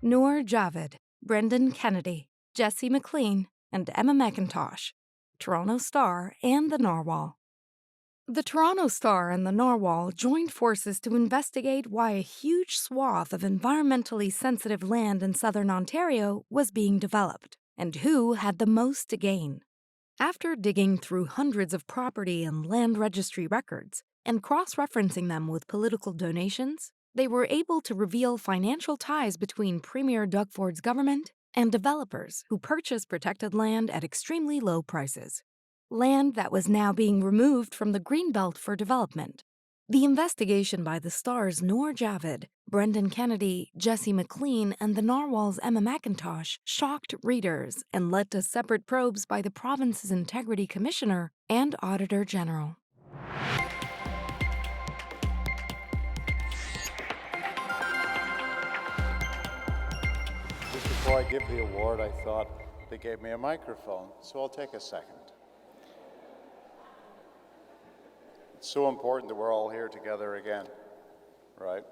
Noor Javed, Brendan Kennedy, Jessie McLean, and Emma McIntosh, Toronto Star and the Narwhal. The Toronto Star and the Narwhal joined forces to investigate why a huge swath of environmentally sensitive land in southern Ontario was being developed, and who had the most to gain. After digging through hundreds of property and land registry records and cross-referencing them with political donations, they were able to reveal financial ties between Premier Doug Ford's government and developers who purchased protected land at extremely low prices. Land that was now being removed from the Greenbelt for development. The investigation by the Star's Noor Javed, Brendan Kennedy, Jessie McLean, and the Narwhal's Emma McIntosh shocked readers and led to separate probes by the province's Integrity Commissioner and Auditor General. Just before I give the award, I thought they gave me a microphone, so I'll take a second. It's so important that we're all here together again, right?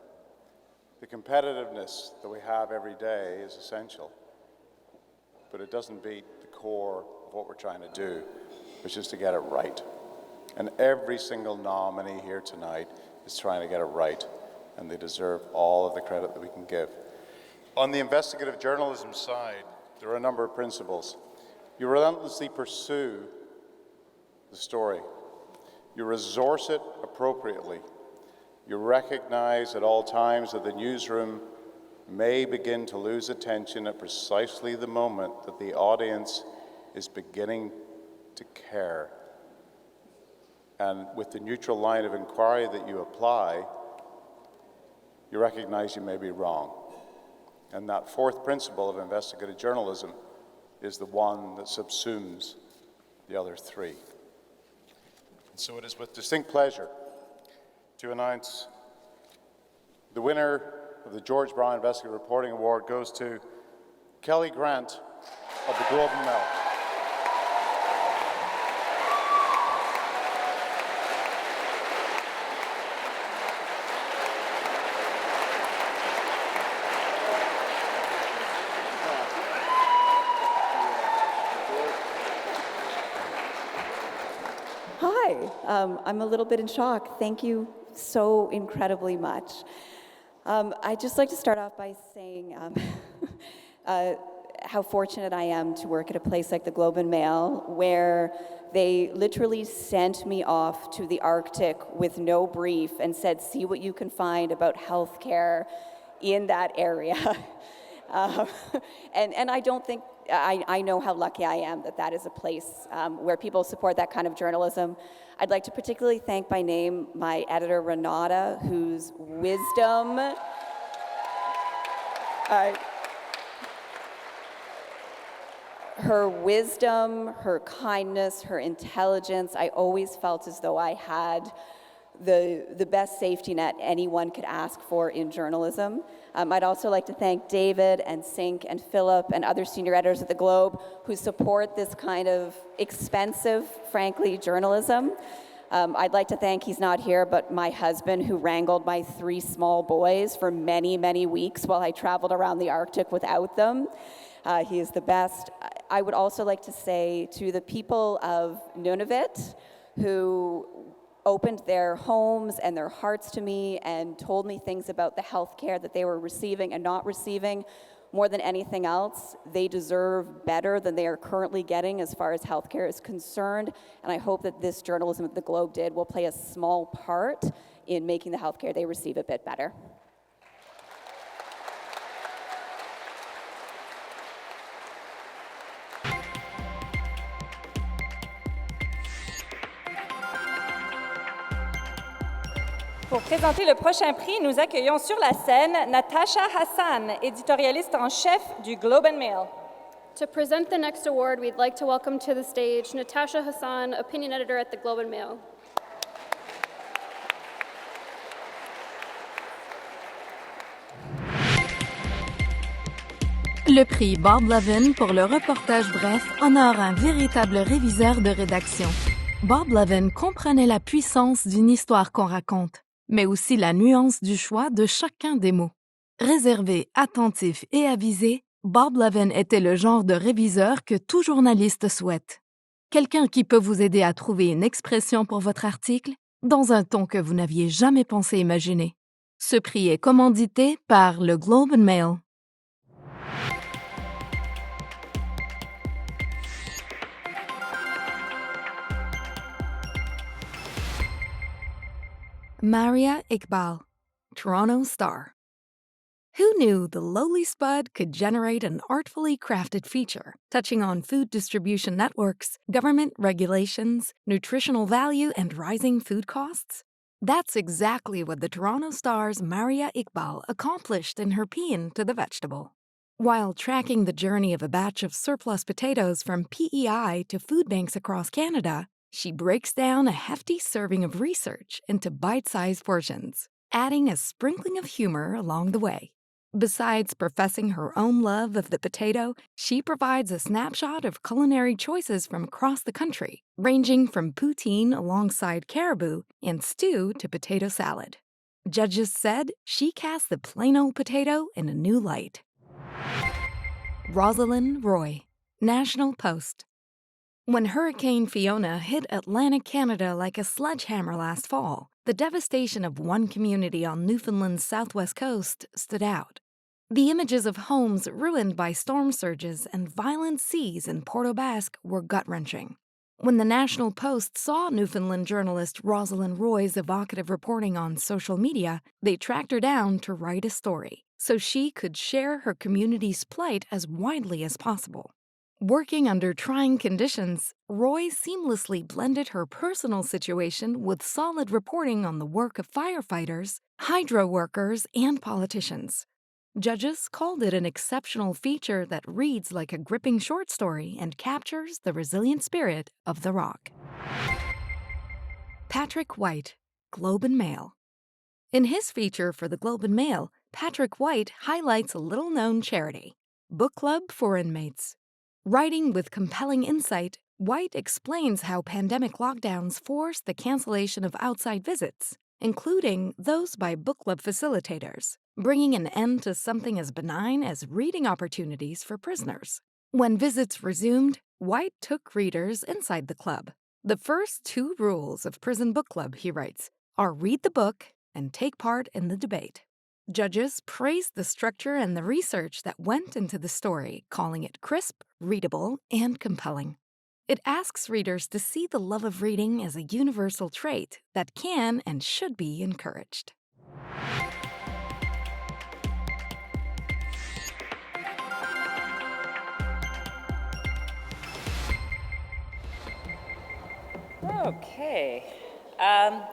The competitiveness that we have every day is essential, but it doesn't beat the core of what we're trying to do, which is to get it right. And every single nominee here tonight is trying to get it right, and they deserve all of the credit that we can give. On the investigative journalism side, there are a number of principles. You relentlessly pursue the story. You resource it appropriately. You recognize at all times that the newsroom may begin to lose attention at precisely the moment that the audience is beginning to care. And with the neutral line of inquiry that you apply, you recognize you may be wrong. And that fourth principle of investigative journalism is the one that subsumes the other three. So it is with distinct pleasure to announce the winner of the George Brown Investigative Reporting Award goes to Kelly Grant of the Globe and Mail. Hi, I'm a little bit in shock. Thank you so incredibly much. I'd just like to start off by saying how fortunate I am to work at a place like the Globe and Mail, where they literally sent me off to the Arctic with no brief and said, see what you can find about healthcare in that area. And I don't think, I know how lucky I am that that is a place where people support that kind of journalism. I'd like to particularly thank by name my editor, Renata, whose wisdom, her kindness, her intelligence, I always felt as though I had the best safety net anyone could ask for in journalism. I'd also like to thank David and Sink and Philip and other senior editors at the Globe who support this kind of expensive, frankly, journalism. I'd like to thank, he's not here, but my husband who wrangled my 3 small boys for many, many weeks while I traveled around the Arctic without them. He is the best. I would also like to say to the people of Nunavut who opened their homes and their hearts to me and told me things about the health care that they were receiving and not receiving, more than anything else, they deserve better than they are currently getting as far as health care is concerned. And I hope that this journalism that the Globe did will play a small part in making the health care they receive a bit better. Pour présenter le prochain prix, nous accueillons sur la scène Natasha Hassan, éditorialiste en chef du Globe and Mail. To present the next award, we'd like to welcome to the stage Natasha Hassan, opinion editor at the Globe and Mail. Le prix Bob Levin pour le reportage bref honore un véritable réviseur de rédaction. Bob Levin comprenait la puissance d'une histoire qu'on raconte, mais aussi la nuance du choix de chacun des mots. Réservé, attentif et avisé, Bob Levin était le genre de réviseur que tout journaliste souhaite. Quelqu'un qui peut vous aider à trouver une expression pour votre article dans un ton que vous n'aviez jamais pensé imaginer. Ce prix est commandité par le Globe and Mail. Maria Iqbal, Toronto Star. Who knew the lowly spud could generate an artfully crafted feature touching on food distribution networks, government regulations, nutritional value, and rising food costs? That's exactly what the Toronto Star's Maria Iqbal accomplished in her Paean to the Vegetable. While tracking the journey of a batch of surplus potatoes from PEI to food banks across Canada, she breaks down a hefty serving of research into bite-sized portions, adding a sprinkling of humor along the way. Besides professing her own love of the potato, she provides a snapshot of culinary choices from across the country, ranging from poutine alongside caribou and stew to potato salad. Judges said she cast the plain old potato in a new light. Rosalind Roy, National Post. When Hurricane Fiona hit Atlantic Canada like a sledgehammer last fall, the devastation of one community on Newfoundland's southwest coast stood out. The images of homes ruined by storm surges and violent seas in Port aux Basques were gut-wrenching. When the National Post saw Newfoundland journalist Rosalind Roy's evocative reporting on social media, they tracked her down to write a story so she could share her community's plight as widely as possible. Working under trying conditions, Roy seamlessly blended her personal situation with solid reporting on the work of firefighters, hydro workers, and politicians. Judges called it an exceptional feature that reads like a gripping short story and captures the resilient spirit of the Rock. Patrick White, Globe and Mail. In his feature for the Globe and Mail, Patrick White highlights a little-known charity, Book Club for Inmates. Writing with compelling insight, White explains how pandemic lockdowns forced the cancellation of outside visits, including those by book club facilitators, bringing an end to something as benign as reading opportunities for prisoners. When visits resumed, White took readers inside the club, The first 2 rules of Prison Book Club, he writes, are read the book and take part in the debate. Judges praised the structure and the research that went into the story, calling it crisp, readable, and compelling. It asks readers to see the love of reading as a universal trait that can and should be encouraged. Okay.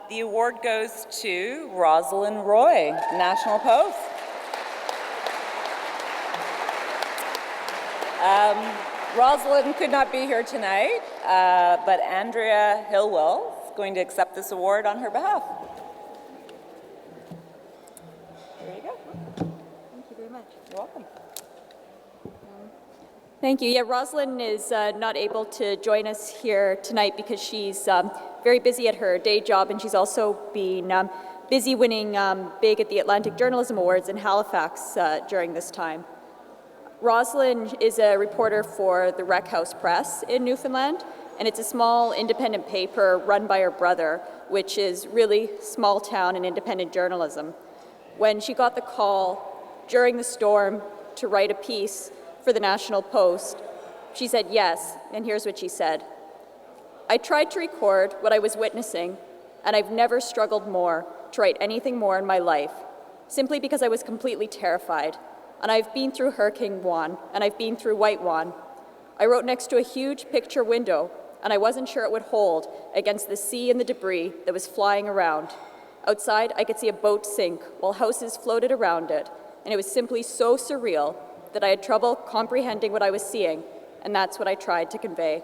The award goes to Rosalind Roy, National Post. Rosalind could not be here tonight, but Andria Hillwell is going to accept this award on her behalf. There you go. Thank you very much. You're welcome. Thank you. Yeah, Rosalind is not able to join us here tonight because she's very busy at her day job, and she's also been busy winning big at the Atlantic Journalism Awards in Halifax during this time. Rosalind is a reporter for the Rec House Press in Newfoundland, and it's a small independent paper run by her brother, which is really small town and independent journalism. When she got the call during the storm to write a piece for the National Post, she said yes, and here's what she said. I tried to record what I was witnessing, and I've never struggled more to write anything more in my life, simply because I was completely terrified. And I've been through Hurricane Juan, and I've been through White Juan. I wrote next to a huge picture window, and I wasn't sure it would hold against the sea and the debris that was flying around. Outside, I could see a boat sink while houses floated around it, and it was simply so surreal that I had trouble comprehending what I was seeing, and that's what I tried to convey.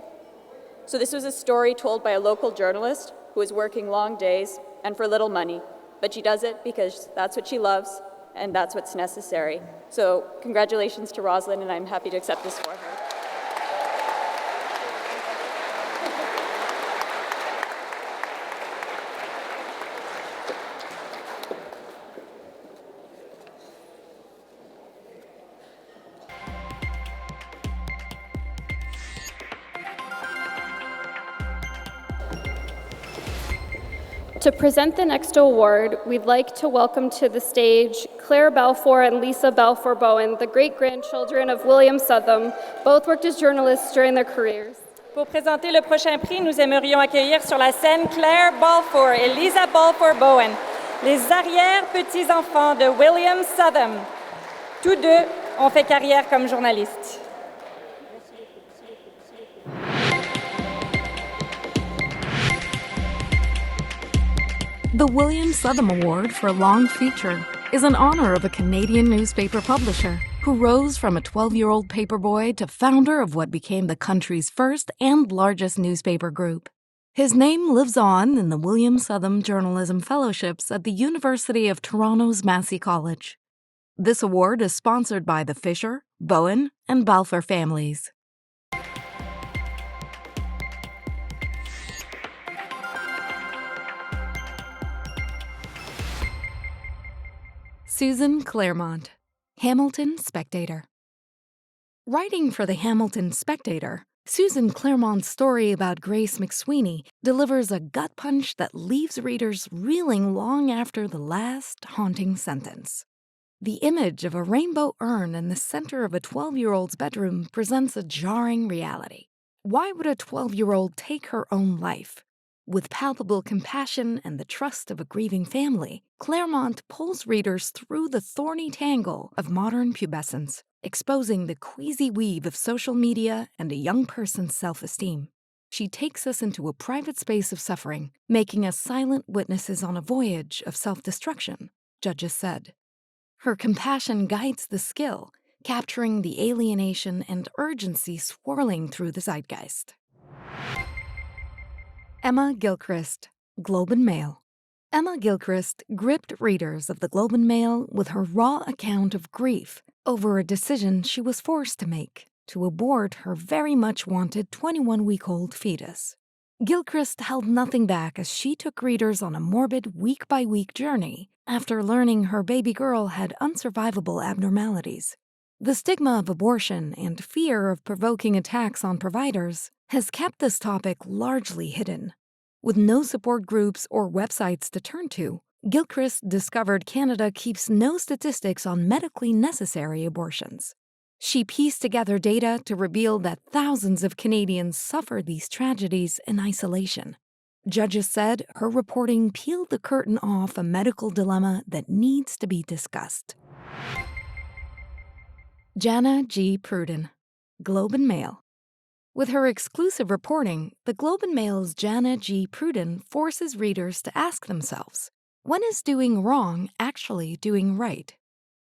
So this was a story told by a local journalist who is working long days and for little money, but she does it because that's what she loves and that's what's necessary. So congratulations to Rosalind, and I'm happy to accept this for her. To present the next award, we'd like to welcome to the stage Claire Balfour and Lisa Balfour Bowen, the great-grandchildren of William Southam. Both worked as journalists during their careers. Pour présenter le prochain prix, nous aimerions accueillir sur la scène Claire Balfour et Lisa Balfour Bowen, les arrière-petits-enfants de William Southam. Tous deux ont fait carrière comme journalistes. The William Southam Award for a Long Feature is in honor of a Canadian newspaper publisher who rose from a 12-year-old paperboy to founder of what became the country's first and largest newspaper group. His name lives on in the William Southam Journalism Fellowships at the University of Toronto's Massey College. This award is sponsored by the Fisher, Bowen, and Balfour families. Susan Claremont, Hamilton Spectator. Writing for the Hamilton Spectator, Susan Claremont's story about Grace McSweeney delivers a gut punch that leaves readers reeling long after the last haunting sentence. The image of a rainbow urn in the center of a 12-year-old's bedroom presents a jarring reality. Why would a 12-year-old take her own life? With palpable compassion and the trust of a grieving family, Claremont pulls readers through the thorny tangle of modern pubescence, exposing the queasy weave of social media and a young person's self-esteem. She takes us into a private space of suffering, making us silent witnesses on a voyage of self-destruction, judges said. Her compassion guides the skill, capturing the alienation and urgency swirling through the zeitgeist. Emma Gilchrist, Globe and Mail. Emma Gilchrist gripped readers of the Globe and Mail with her raw account of grief over a decision she was forced to make to abort her very much wanted 21-week-old fetus. Gilchrist held nothing back as she took readers on a morbid week-by-week journey after learning her baby girl had unsurvivable abnormalities. The stigma of abortion and fear of provoking attacks on providers has kept this topic largely hidden. With no support groups or websites to turn to, Gilchrist discovered Canada keeps no statistics on medically necessary abortions. She pieced together data to reveal that thousands of Canadians suffer these tragedies in isolation. Judges said her reporting peeled the curtain off a medical dilemma that needs to be discussed. Jana G. Pruden, Globe and Mail. With her exclusive reporting, the Globe and Mail's Jana G. Pruden forces readers to ask themselves, when is doing wrong actually doing right?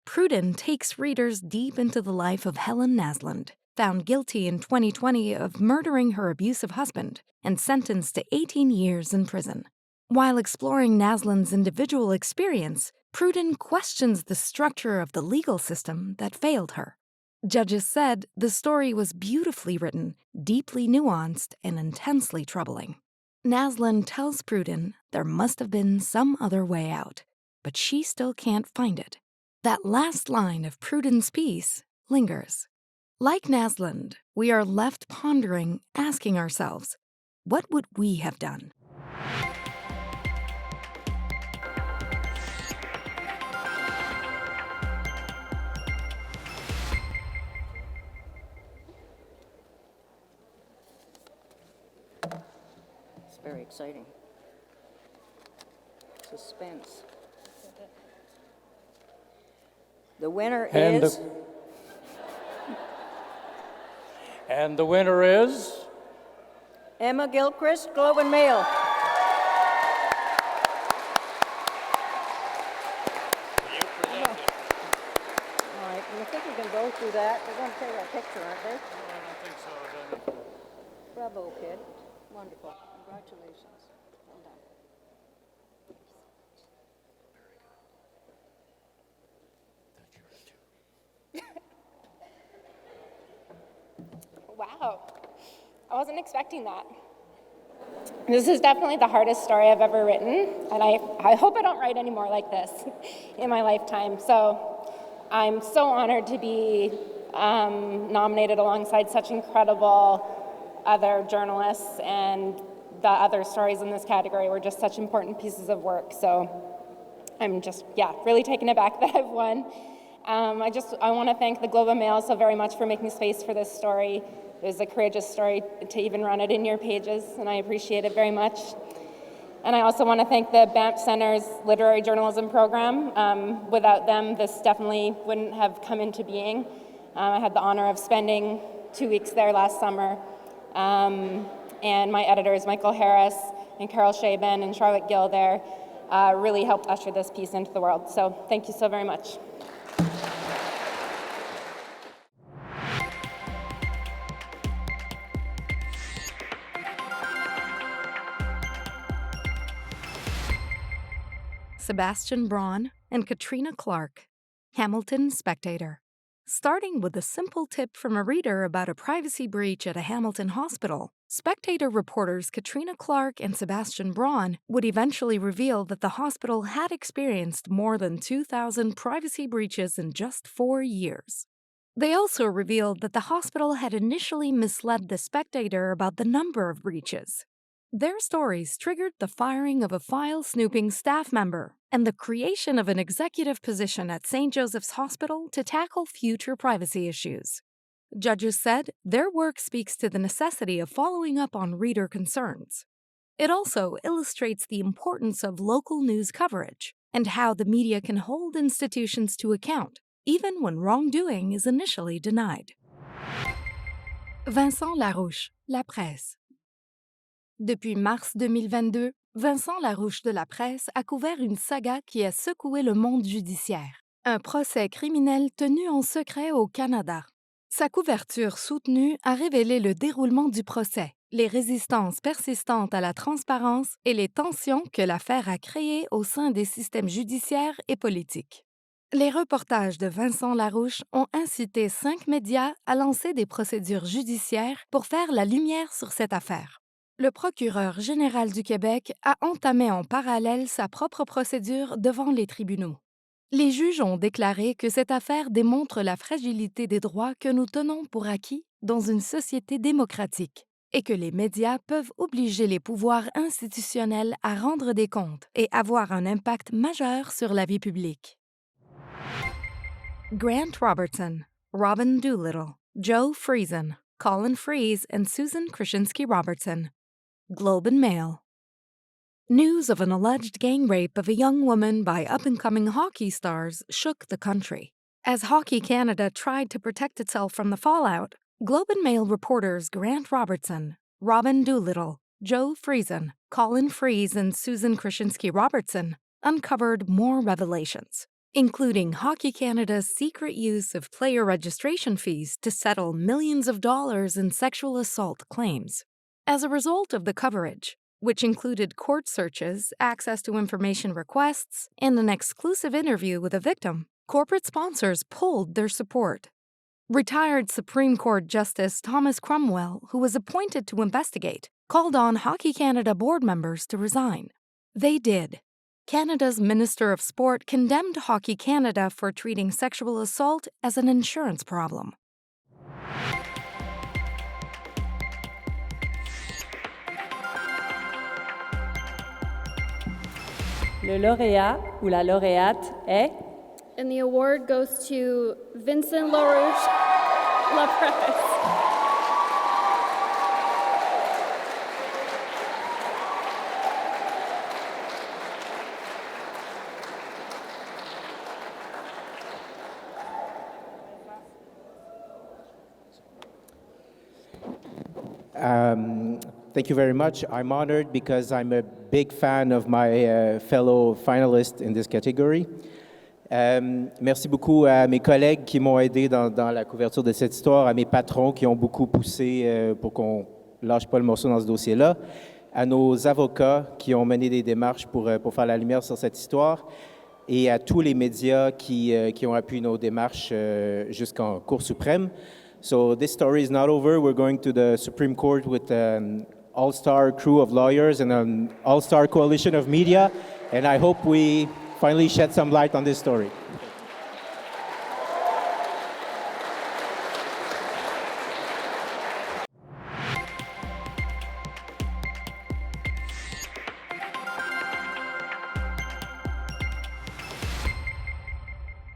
Pruden takes readers deep into the life of Helen Naslund, found guilty in 2020 of murdering her abusive husband and sentenced to 18 years in prison. While exploring Naslund's individual experience, Pruden questions the structure of the legal system that failed her. Judges said the story was beautifully written, deeply nuanced, and intensely troubling. Naslund tells Pruden there must have been some other way out, but she still can't find it. That last line of Pruden's piece lingers. Like Naslund, we are left pondering, asking ourselves, what would we have done? It's very exciting. Suspense. The winner is... And the winner is... Emma Gilchrist, Globe and Mail. All right, I think we can go through that. They're going to take our picture, aren't they? No, I don't think so. Bravo, kid. Wonderful. Congratulations. Well done. Wow, I wasn't expecting that. This is definitely the hardest story I've ever written, and I hope I don't write any more like this in my lifetime. So I'm so honored to be nominated alongside such incredible other journalists, and the other stories in this category were just such important pieces of work. So I'm just, really taken aback that I've won. I want to thank the Globe and Mail so very much for making space for this story. It was a courageous story to even run it in your pages, and I appreciate it very much. And I also want to thank the Banff Center's Literary Journalism Program. Without them, this definitely wouldn't have come into being. I had the honor of spending 2 weeks there last summer. And my editors, Michael Harris and Carol Shaban and Charlotte Gill there, really helped usher this piece into the world. So thank you so very much. Sebastian Braun and Katrina Clark, Hamilton Spectator. Starting with a simple tip from a reader about a privacy breach at a Hamilton hospital, Spectator reporters Katrina Clark and Sebastian Braun would eventually reveal that the hospital had experienced more than 2,000 privacy breaches in just 4 years. They also revealed that the hospital had initially misled the Spectator about the number of breaches. Their stories triggered the firing of a file-snooping staff member and the creation of an executive position at St. Joseph's Hospital to tackle future privacy issues. Judges said their work speaks to the necessity of following up on reader concerns. It also illustrates the importance of local news coverage and how the media can hold institutions to account, even when wrongdoing is initially denied. Vincent Larouche, La Presse. Depuis mars 2022, Vincent Larouche de La Presse a couvert une saga qui a secoué le monde judiciaire, un procès criminel tenu en secret au Canada. Sa couverture soutenue a révélé le déroulement du procès, les résistances persistantes à la transparence et les tensions que l'affaire a créées au sein des systèmes judiciaires et politiques. Les reportages de Vincent Larouche ont incité 5 médias à lancer des procédures judiciaires pour faire la lumière sur cette affaire. Le procureur général du Québec a entamé en parallèle sa propre procédure devant les tribunaux. Les juges ont déclaré que cette affaire démontre la fragilité des droits que nous tenons pour acquis dans une société démocratique et que les médias peuvent obliger les pouvoirs institutionnels à rendre des comptes et avoir un impact majeur sur la vie publique. Grant Robertson, Robin Doolittle, Joe Friesen, Colin Fries, and Susan Krasinski Robertson. Globe and Mail. News of an alleged gang rape of a young woman by up-and-coming hockey stars shook the country. As Hockey Canada tried to protect itself from the fallout, Globe and Mail reporters Grant Robertson, Robin Doolittle, Joe Friesen, Colin Fries, and Susan Krasinski Robertson uncovered more revelations, including Hockey Canada's secret use of player registration fees to settle millions of dollars in sexual assault claims. As a result of the coverage, which included court searches, access to information requests, and an exclusive interview with a victim, corporate sponsors pulled their support. Retired Supreme Court Justice Thomas Cromwell, who was appointed to investigate, called on Hockey Canada board members to resign. They did. Canada's Minister of Sport condemned Hockey Canada for treating sexual assault as an insurance problem. Le lauréat ou la lauréate est... And the award goes to Vincent LaRouche LaPresse. Thank you very much. I'm honored because I'm a big fan of my fellow finalists in this category. Merci beaucoup à mes collègues qui m'ont aidé dans la couverture de cette histoire, à mes patrons qui ont beaucoup poussé pour qu'on lâche pas le morceau dans ce dossier-là, à nos avocats qui ont mené des démarches pour faire la lumière sur cette histoire, et à tous les médias qui ont appuyé nos démarches jusqu'en Cour suprême. So this story is not over. We're going to the Supreme Court with an all-star crew of lawyers and an all-star coalition of media, and I hope we finally shed some light on this story.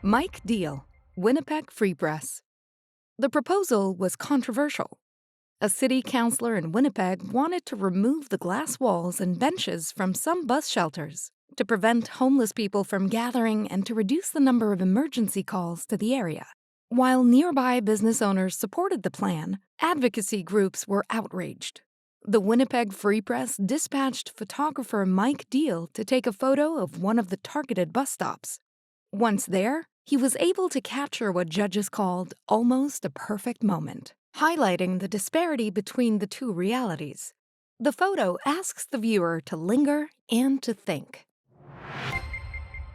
Mike Deal, Winnipeg Free Press. The proposal was controversial. A city councillor in Winnipeg wanted to remove the glass walls and benches from some bus shelters to prevent homeless people from gathering and to reduce the number of emergency calls to the area. While nearby business owners supported the plan, advocacy groups were outraged. The Winnipeg Free Press dispatched photographer Mike Deal to take a photo of one of the targeted bus stops. Once there, he was able to capture what judges called almost a perfect moment, highlighting the disparity between the two realities. The photo asks the viewer to linger and to think.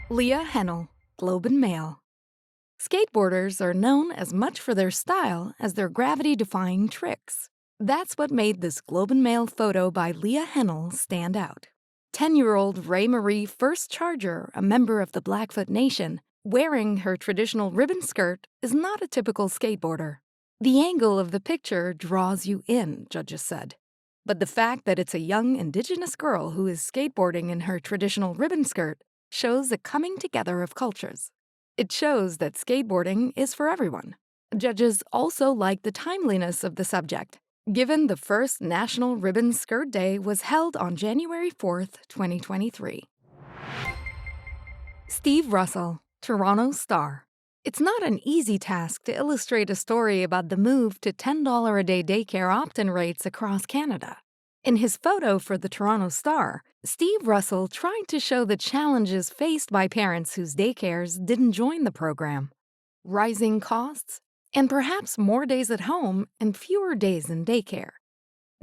Leah Hennel, Globe and Mail. Skateboarders are known as much for their style as their gravity-defying tricks. That's what made this Globe and Mail photo by Leah Hennel stand out. 10-year-old Ray Marie First Charger, a member of the Blackfoot Nation, wearing her traditional ribbon skirt, is not a typical skateboarder. The angle of the picture draws you in, judges said. But the fact that it's a young Indigenous girl who is skateboarding in her traditional ribbon skirt shows a coming together of cultures. It shows that skateboarding is for everyone. Judges also liked the timeliness of the subject, given the first National Ribbon Skirt Day was held on January 4th, 2023. Steve Russell, Toronto Star. It's not an easy task to illustrate a story about the move to $10 a day daycare opt-in rates across Canada. In his photo for the Toronto Star, Steve Russell tried to show the challenges faced by parents whose daycares didn't join the program. Rising costs, and perhaps more days at home and fewer days in daycare.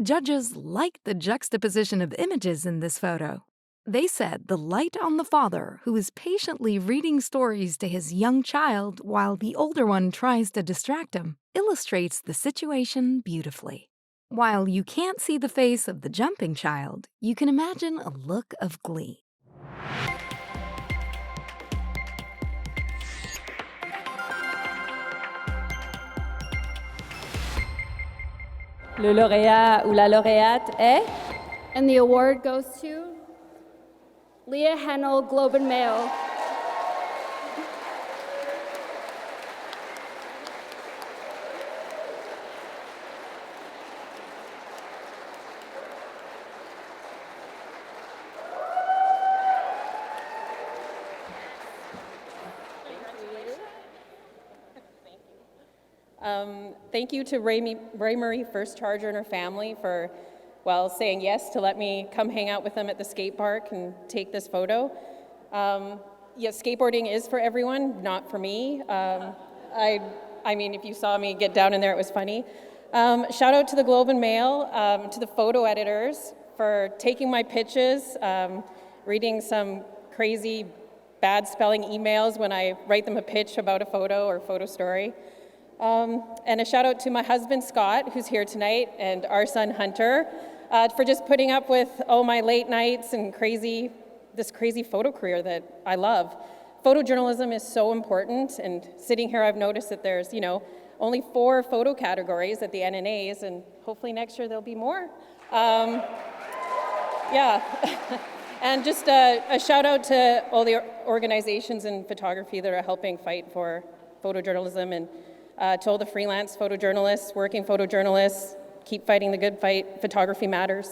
Judges liked the juxtaposition of images in this photo. They said the light on the father who is patiently reading stories to his young child while the older one tries to distract him illustrates the situation beautifully. While you can't see the face of the jumping child, you can imagine a look of glee. Le lauréat ou la lauréate est? And the award goes to Leah Hennel, Globe and Mail. Thank you to Ray Marie First Charger and her family for, well, saying yes to let me come hang out with them at the skate park and take this photo. Yes, skateboarding is for everyone, not for me. I mean, if you saw me get down in there, it was funny. Shout out to the Globe and Mail, to the photo editors for taking my pitches, reading some crazy bad spelling emails when I write them a pitch about a photo or photo story. And a shout out to my husband, Scott, who's here tonight, and our son, Hunter, for just putting up with all my late nights and this crazy photo career that I love. Photojournalism is so important, and sitting here, I've noticed that there's, only 4 photo categories at the NNAs, and hopefully next year there'll be more. Yeah. And just a shout out to all the organizations in photography that are helping fight for photojournalism, and to all the freelance photojournalists, working photojournalists, keep fighting the good fight. Photography matters.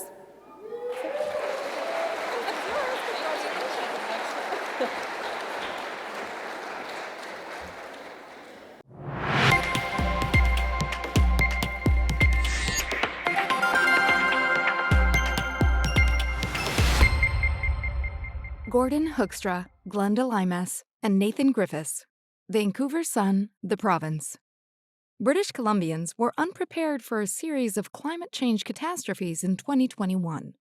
Gordon Hoekstra, Glenda Limas, and Nathan Griffiths. Vancouver Sun, the province. British Columbians were unprepared for a series of climate change catastrophes in 2021.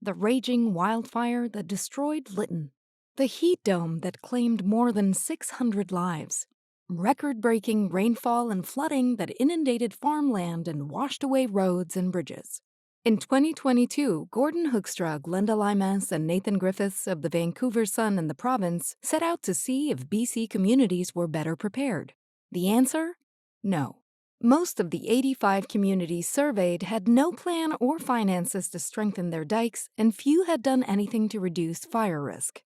The raging wildfire that destroyed Lytton. The heat dome that claimed more than 600 lives. Record-breaking rainfall and flooding that inundated farmland and washed away roads and bridges. In 2022, Gordon Hoekstra, Glenda Limas, and Nathan Griffiths of the Vancouver Sun and the province set out to see if BC communities were better prepared. The answer? No. Most of the 85 communities surveyed had no plan or finances to strengthen their dikes, and few had done anything to reduce fire risk.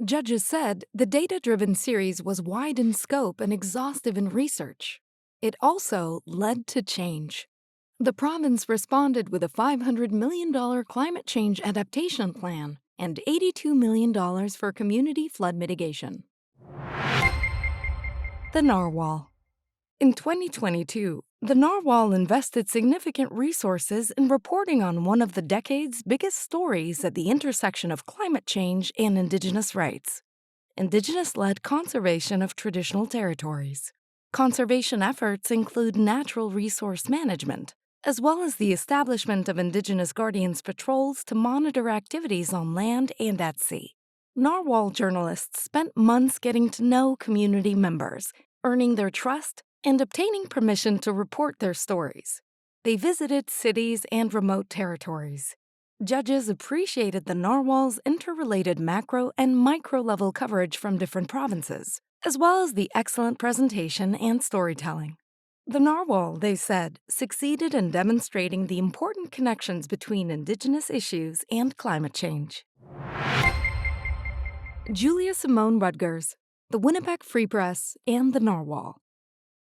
Judges said the data-driven series was wide in scope and exhaustive in research. It also led to change. The province responded with a $500 million climate change adaptation plan and $82 million for community flood mitigation. The Narwhal. In 2022, the Narwhal invested significant resources in reporting on one of the decade's biggest stories at the intersection of climate change and Indigenous rights: Indigenous-led conservation of traditional territories. Conservation efforts include natural resource management, as well as the establishment of Indigenous Guardians patrols to monitor activities on land and at sea. Narwhal journalists spent months getting to know community members, earning their trust, and obtaining permission to report their stories. They visited cities and remote territories. Judges appreciated the Narwhal's interrelated macro and micro-level coverage from different provinces, as well as the excellent presentation and storytelling. The Narwhal, they said, succeeded in demonstrating the important connections between Indigenous issues and climate change. Julia Simone Rutgers, the Winnipeg Free Press, and the Narwhal.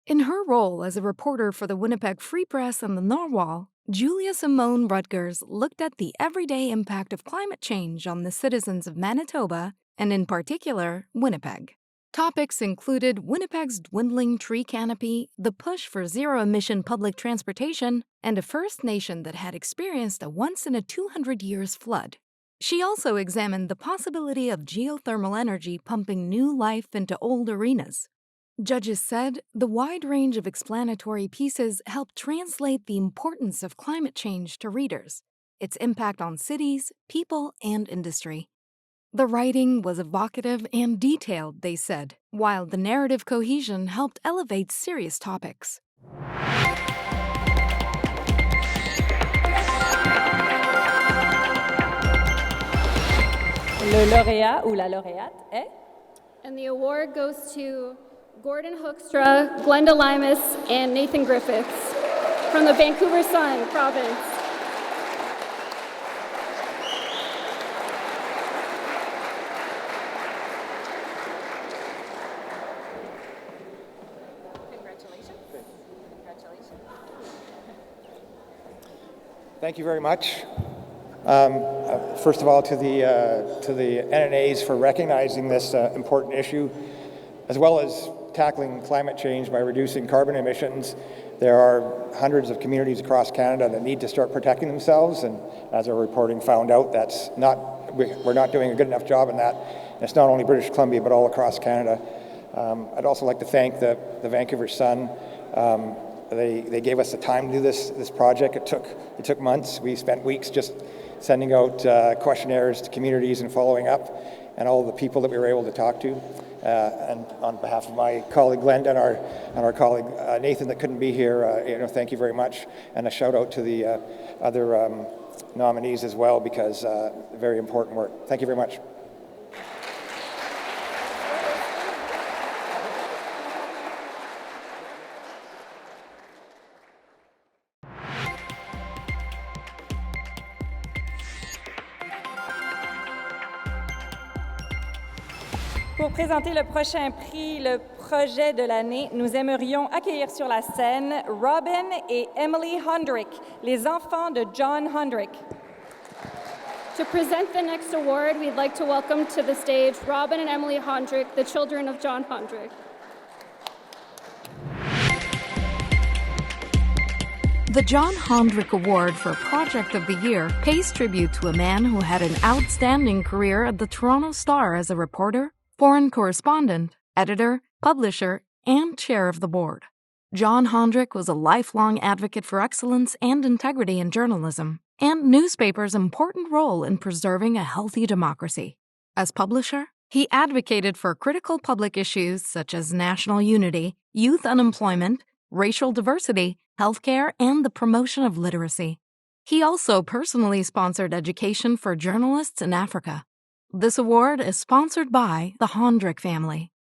In her role as a reporter for the Winnipeg Free Press and the Narwhal, Julia Simone Rutgers looked at the everyday impact of climate change on the citizens of Manitoba, and in particular, Winnipeg. Topics included Winnipeg's dwindling tree canopy, the push for zero-emission public transportation, and a First Nation that had experienced a once-in-a-200-years flood. She also examined the possibility of geothermal energy pumping new life into old arenas. Judges said the wide range of explanatory pieces helped translate the importance of climate change to readers, its impact on cities, people, and industry. The writing was evocative and detailed, they said, while the narrative cohesion helped elevate serious topics. Le lauréat ou la lauréate est? And the award goes to Gordon Hoekstra, Glenda Limas, and Nathan Griffiths. from the Vancouver Sun province. Thank you very much. First of all, to the NNAs for recognizing this important issue, as well as tackling climate change by reducing carbon emissions. There are hundreds of communities across Canada that need to start protecting themselves, and as our reporting found out, we're not doing a good enough job in that. And it's not only British Columbia, but all across Canada. I'd also like to thank the Vancouver Sun. They gave us the time to do this project. It took months. We spent weeks just sending out questionnaires to communities and following up, and all the people that we were able to talk to. And on behalf of my colleague Glenda and our colleague Nathan that couldn't be here, thank you very much. And a shout out to the other nominees as well, because very important work. Thank you very much. Pour présenter le prochain prix, le projet de l'année, nous aimerions accueillir sur la scène Robin et Emily Hondrick, les enfants de John Hondrick. To present the next award, we'd like to welcome to the stage Robin and Emily Hondrick, the children of John Hondrick. The John Hondrick Award for Project of the Year pays tribute to a man who had an outstanding career at the Toronto Star as a reporter, foreign correspondent, editor, publisher, and chair of the board. John Hondrick was a lifelong advocate for excellence and integrity in journalism, and newspapers' important role in preserving a healthy democracy. As publisher, he advocated for critical public issues such as national unity, youth unemployment, racial diversity, healthcare, and the promotion of literacy. He also personally sponsored education for journalists in Africa. This award is sponsored by the Hondrick family.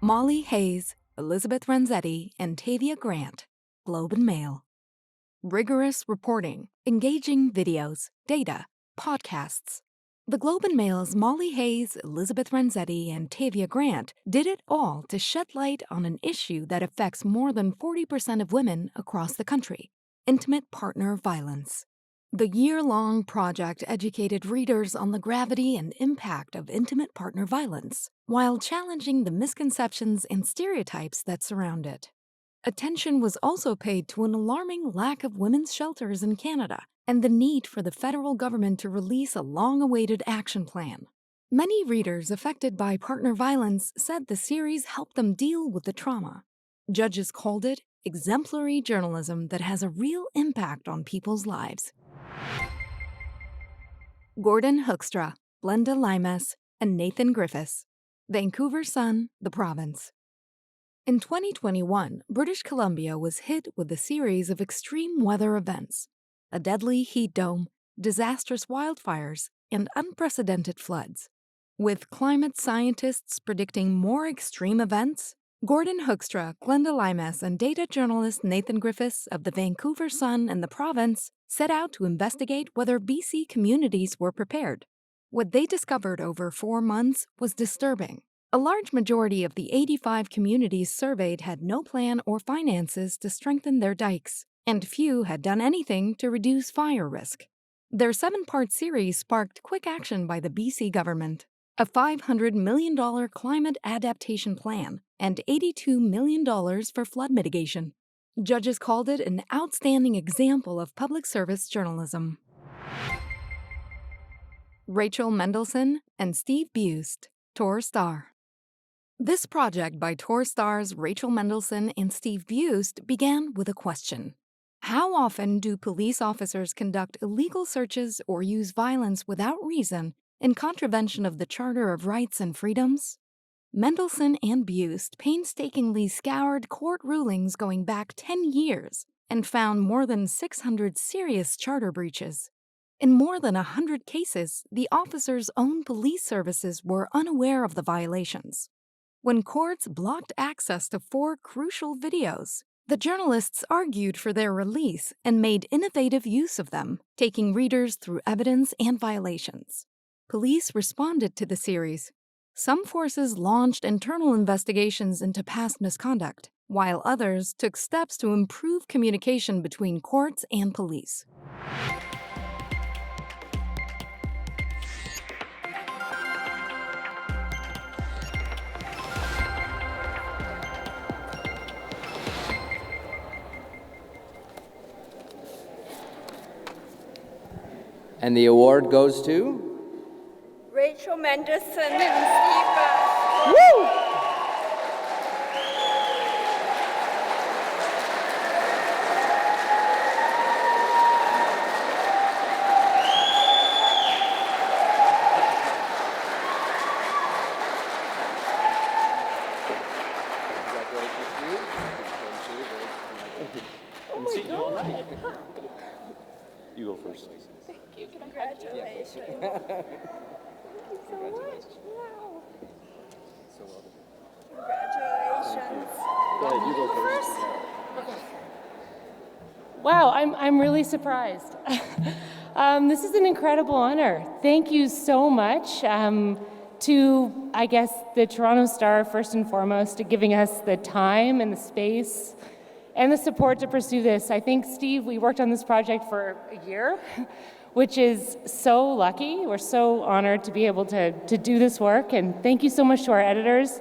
Molly Hayes, Elizabeth Renzetti, and Tavia Grant, Globe and Mail. Rigorous reporting, engaging videos, data, podcasts. The Globe and Mail's Molly Hayes, Elizabeth Renzetti, and Tavia Grant did it all to shed light on an issue that affects more than 40% of women across the country: intimate partner violence. The year-long project educated readers on the gravity and impact of intimate partner violence, while challenging the misconceptions and stereotypes that surround it. Attention was also paid to an alarming lack of women's shelters in Canada and the need for the federal government to release a long-awaited action plan. Many readers affected by partner violence said the series helped them deal with the trauma. Judges called it exemplary journalism that has a real impact on people's lives. Gordon Hoekstra, Glenda Limas, and Nathan Griffiths. Vancouver Sun, the province. In 2021, British Columbia was hit with a series of extreme weather events: a deadly heat dome, disastrous wildfires, and unprecedented floods. With climate scientists predicting more extreme events, Gordon Hoekstra, Glenda Limas, and data journalist Nathan Griffiths of the Vancouver Sun and the province set out to investigate whether BC communities were prepared. What they discovered over 4 months was disturbing. A large majority of the 85 communities surveyed had no plan or finances to strengthen their dikes, and few had done anything to reduce fire risk. Their 7-part series sparked quick action by the BC government: a $500 million climate adaptation plan and $82 million for flood mitigation. Judges called it an outstanding example of public service journalism. Rachel Mendelson and Steve Buist, Tor Star. This project by Tor Star's Rachel Mendelson and Steve Buist began with a question. How often do police officers conduct illegal searches or use violence without reason in contravention of the Charter of Rights and Freedoms? Mendelson and Buist painstakingly scoured court rulings going back 10 years and found more than 600 serious charter breaches. In more than 100 cases, the officers' own police services were unaware of the violations. When courts blocked access to 4 crucial videos, the journalists argued for their release and made innovative use of them, taking readers through evidence and violations. Police responded to the series. Some forces launched internal investigations into past misconduct, while others took steps to improve communication between courts and police. And the award goes to? Rachel Mendelson and Steve. Woo! You go first. Thank you. Congratulations. Thank you so much. Wow. So well done. Congratulations. Go ahead, you go first. Okay. Wow, I'm really surprised. This is an incredible honor. Thank you so much to, I guess, the Toronto Star, first and foremost, to giving us the time and the space and the support to pursue this. I think, Steve, we worked on this project for a year, which is so lucky. We're so honored to be able to do this work. And thank you so much to our editors,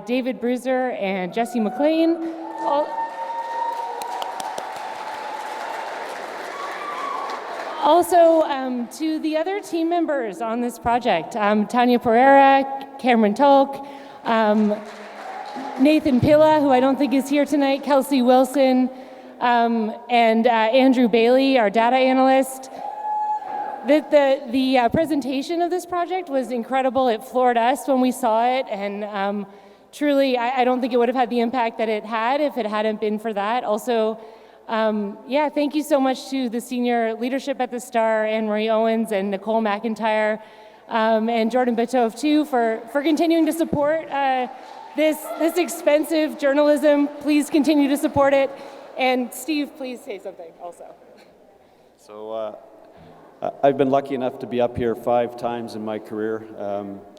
David Bruiser and Jesse McLean. Also, to the other team members on this project, Tanya Pereira, Cameron Tulk, Nathan Pilla, who I don't think is here tonight, Kelsey Wilson, and Andrew Bailey, our data analyst. The presentation of this project was incredible. It floored us when we saw it, and truly, I don't think it would have had the impact that it had if it hadn't been for that. Also, yeah, thank you so much to the senior leadership at the Star, Anne-Marie Owens and Nicole McIntyre, and Jordan Batove too, for continuing to support this expensive journalism. Please continue to support it. And Steve, please say something also. So I've been lucky enough to be up here 5 times in my career,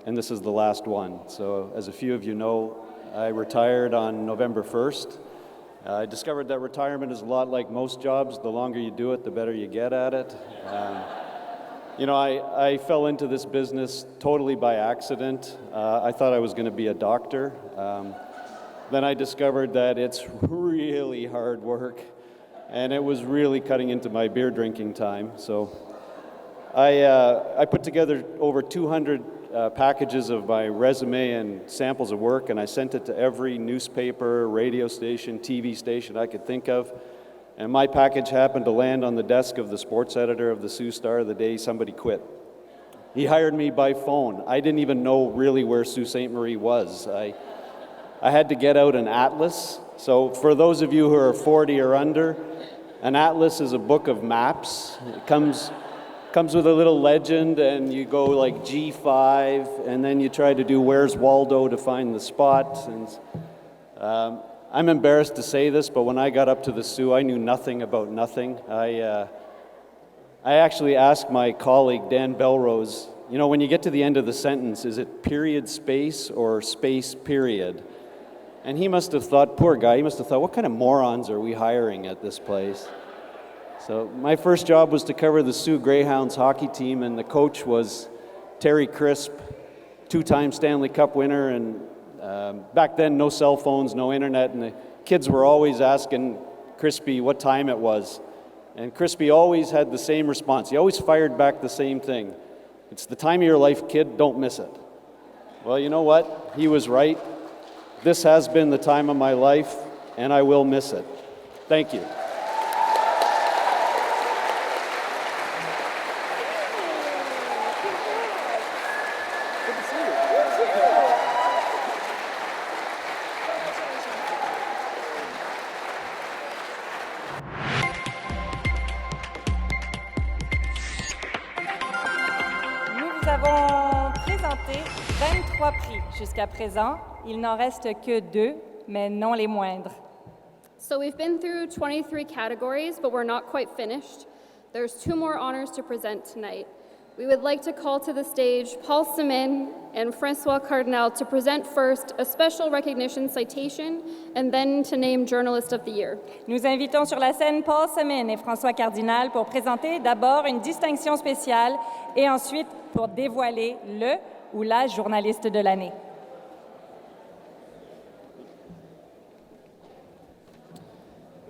and this is the last one. So as a few of you know, I retired on November 1st. I discovered that retirement is a lot like most jobs. The longer you do it, the better you get at it. You know, I fell into this business totally by accident. I thought I was going to be a doctor. Then I discovered that it's really hard work, and it was really cutting into my beer drinking time. So I put together over 200 packages of my resume and samples of work, and I sent it to every newspaper, radio station, TV station I could think of. And my package happened to land on the desk of the sports editor of the Sioux Star the day somebody quit. He hired me by phone. I didn't even know really where Sault Ste. Marie was. I had to get out an atlas. So for those of you who are 40 or under, an atlas is a book of maps. It comes with a little legend, and you go like G5, and then you try to do Where's Waldo to find the spot. And I'm embarrassed to say this, but when I got up to the Sioux, I knew nothing about nothing. I actually asked my colleague, Dan Belrose, you know, when you get to the end of the sentence, is it period space or space period? And he must have thought, poor guy, he must have thought, what kind of morons are we hiring at this place? So my first job was to cover the Sioux Greyhounds hockey team, and the coach was Terry Crisp, 2-time Stanley Cup winner, and back then, no cell phones, no internet, and the kids were always asking Crispy what time it was. And Crispy always had the same response. He always fired back the same thing. It's the time of your life, kid, don't miss it. Well, you know what? He was right. This has been the time of my life, and I will miss it. Thank you. 23 prix jusqu'à présent. Il n'en reste que 2, mais non les moindres. So we've been through 23 categories, but we're not quite finished. There's 2 more honors to present tonight. We would like to call to the stage Paul Samin and François Cardinal to present first a special recognition citation and then to name Journalist of the Year. Nous invitons sur la scène Paul Samin et François Cardinal pour présenter d'abord une distinction spéciale et ensuite pour dévoiler le ou la journaliste de l'année.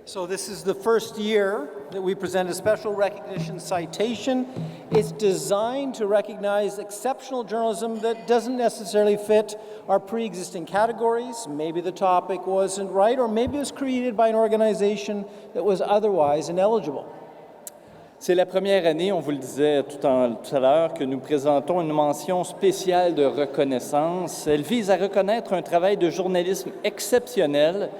So this is the first year that we present a special recognition citation. It's designed to recognize exceptional journalism that doesn't necessarily fit our pre-existing categories. Maybe the topic wasn't right, or maybe it was created by an organization that was otherwise ineligible. C'est la première année, on vous le disait tout à l'heure, que nous présentons une mention spéciale de reconnaissance. Elle vise à reconnaître un travail de journalisme exceptionnel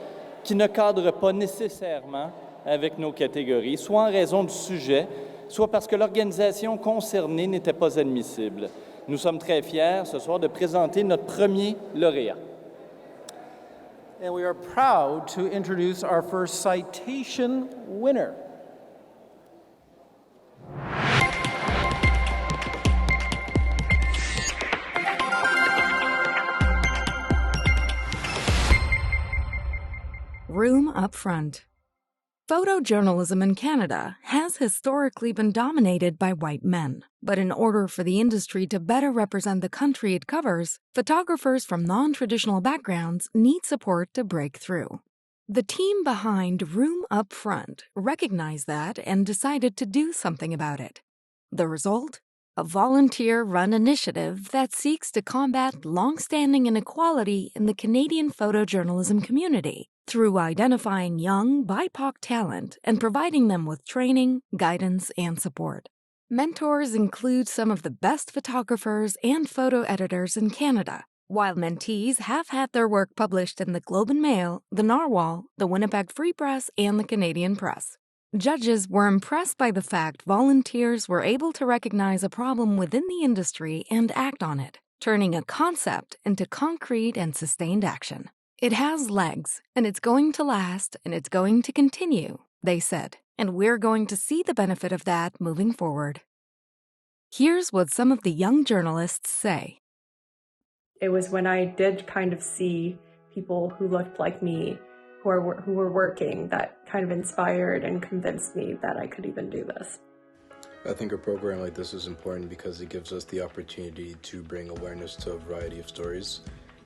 qui ne cadre pas nécessairement avec nos catégories, soit en raison du sujet, soit parce que l'organisation concernée n'était pas admissible. Nous sommes très fiers ce soir de présenter notre premier lauréat. And we are proud to introduce our first citation winner. Room up front. Photojournalism in Canada has historically been dominated by white men. But in order for the industry to better represent the country it covers, photographers from non-traditional backgrounds need support to break through. The team behind Room Up Front recognized that and decided to do something about it. The result? A volunteer-run initiative that seeks to combat long-standing inequality in the Canadian photojournalism community through identifying young BIPOC talent and providing them with training, guidance, and support. Mentors include some of the best photographers and photo editors in Canada, while mentees have had their work published in the Globe and Mail, the Narwhal, the Winnipeg Free Press, and the Canadian Press. Judges were impressed by the fact volunteers were able to recognize a problem within the industry and act on it, turning a concept into concrete and sustained action. It has legs, and it's going to last, and it's going to continue, they said, and we're going to see the benefit of that moving forward. Here's what some of the young journalists say. It was when I did kind of see people who looked like me, who were working, that kind of inspired and convinced me that I could even do this. I think a program like this is important because it gives us the opportunity to bring awareness to a variety of stories.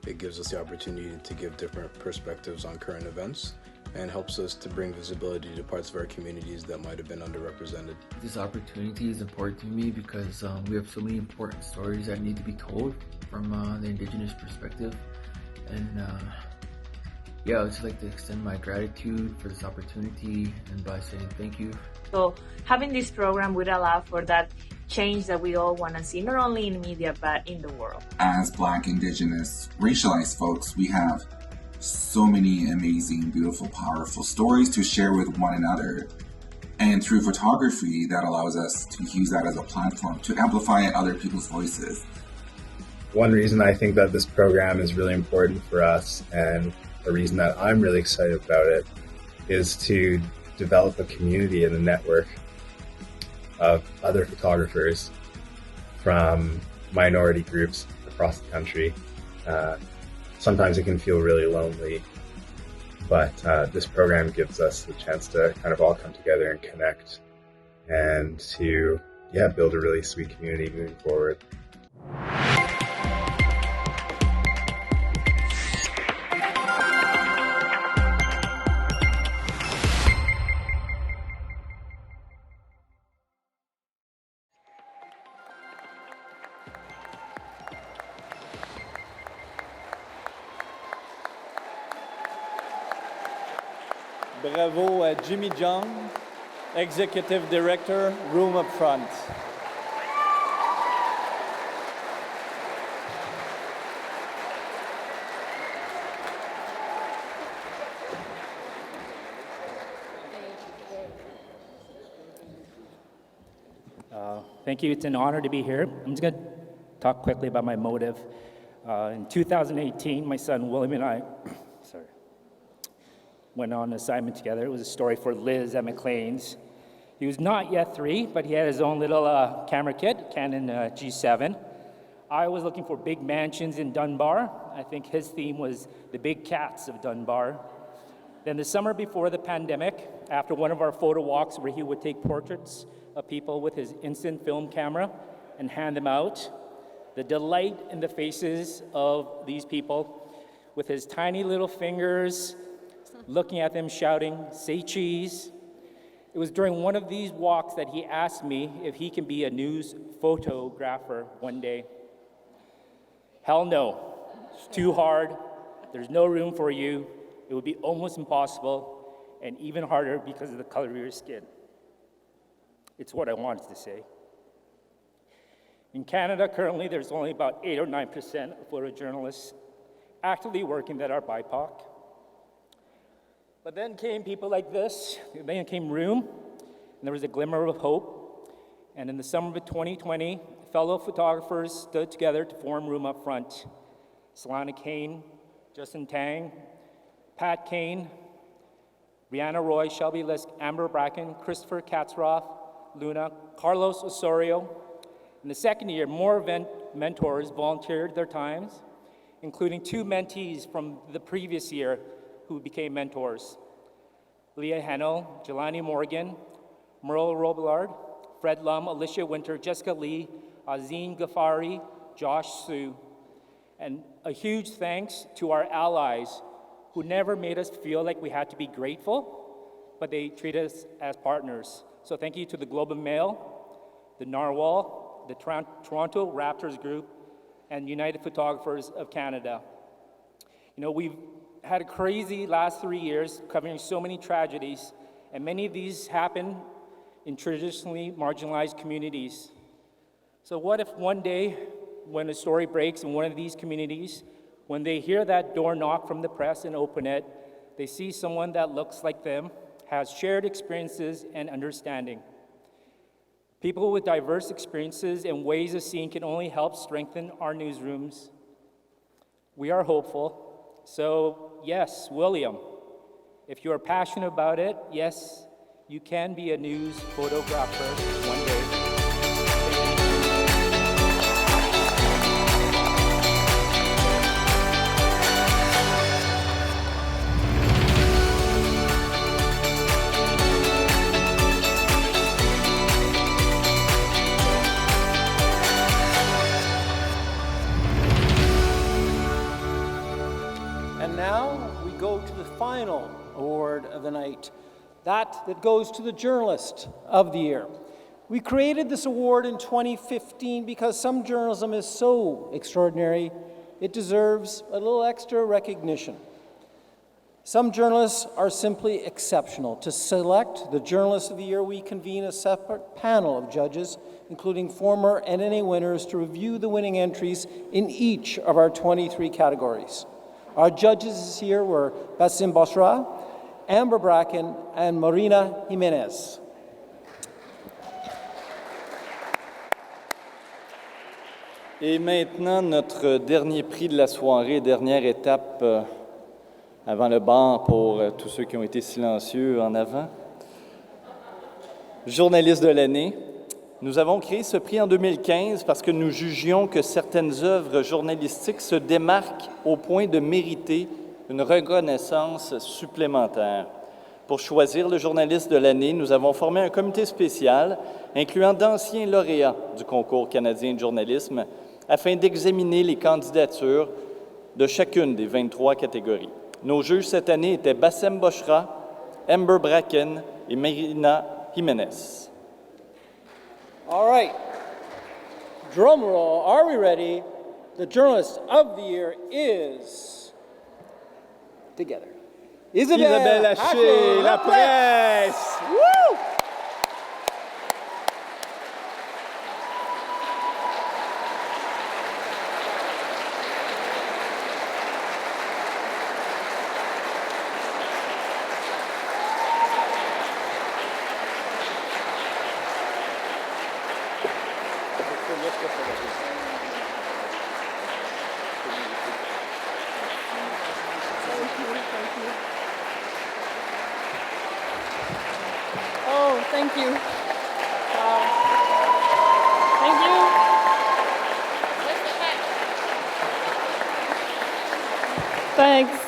It gives us the opportunity to give different perspectives on current events and helps us to bring visibility to parts of our communities that might have been underrepresented. This opportunity is important to me because we have so many important stories that need to be told from the Indigenous perspective. And yeah, I would just like to extend my gratitude for this opportunity and by saying thank you. So having this program would allow for that change that we all want to see, not only in media, but in the world. As Black, Indigenous, racialized folks, we have so many amazing, beautiful, powerful stories to share with one another. And through photography, that allows us to use that as a platform to amplify other people's voices. One reason I think that this program is really important for us, and a reason that I'm really excited about it, is to develop a community and a network of other photographers from minority groups across the country. Sometimes it can feel really lonely, but this program gives us the chance to kind of all come together and connect and to, build a really sweet community moving forward. Bravo à Jimmy Jung, Executive Director, Room Up Front. Thank you. It's an honor to be here. I'm just going to talk quickly about my motive. In 2018, my son William and I went on an assignment together. It was a story for Liz at McLean's. He was not yet 3, but he had his own little camera kit, Canon G7. I was looking for big mansions in Dunbar. I think his theme was the big cats of Dunbar. Then the summer before the pandemic, after one of our photo walks where he would take portraits of people with his instant film camera and hand them out, the delight in the faces of these people with his tiny little fingers, looking at them shouting, "Say cheese." It was during one of these walks that he asked me if he can be a news photographer one day. Hell no, it's too hard. There's no room for you. It would be almost impossible, and even harder because of the color of your skin. It's what I wanted to say. In Canada, currently, there's only about 8 or 9% of photojournalists actively working that are BIPOC. But then came people like this, then came Room, and there was a glimmer of hope. And in the summer of 2020, fellow photographers stood together to form Room Up Front. Solana Kane, Justin Tang, Pat Kane, Brianna Roy, Shelby Lisk, Amber Bracken, Christopher Katzroff, Luna, Carlos Osorio. In the second year, more mentors volunteered their times, including 2 mentees from the previous year who became mentors. Leah Hennel, Jelani Morgan, Merle Robillard, Fred Lum, Alicia Winter, Jessica Lee, Azeen Ghaffari, Josh Su. And a huge thanks to our allies who never made us feel like we had to be grateful, but they treated us as partners. So thank you to the Globe and Mail, the Narwhal, the Toronto Raptors Group, and United Photographers of Canada. You know, we've had a crazy last 3 years covering so many tragedies, and many of these happen in traditionally marginalized communities. So what if one day, when a story breaks in one of these communities, when they hear that door knock from the press and open it, they see someone that looks like them, has shared experiences and understanding. People with diverse experiences and ways of seeing can only help strengthen our newsrooms. We are hopeful. So yes, William, if you are passionate about it, yes, you can be a news photographer one day. And now we go to the final award of the night, that goes to the Journalist of the Year. We created this award in 2015 because some journalism is so extraordinary, it deserves a little extra recognition. Some journalists are simply exceptional. To select the Journalist of the Year, we convene a separate panel of judges, including former NNA winners, to review the winning entries in each of our 23 categories. Our judges this year were Basim Boshra, Amber Bracken, and Marina Jimenez. Et maintenant, notre dernier prix de la soirée, dernière étape avant le banc pour tous ceux qui ont été silencieux en avant. Journaliste de l'année. Nous avons créé ce prix en 2015 parce que nous jugions que certaines œuvres journalistiques se démarquent au point de mériter une reconnaissance supplémentaire. Pour choisir le journaliste de l'année, nous avons formé un comité spécial incluant d'anciens lauréats du Concours canadien de journalisme afin d'examiner les candidatures de chacune des 23 catégories. Nos juges cette année étaient Bassem Boshra, Amber Bracken et Marina Jimenez. All right. Drum roll. Are we ready? The Journalist of the Year is together. Isabelle Haché, La Presse. Woo! Thank you. Oh, thank you. Wow. Thank you. Thanks.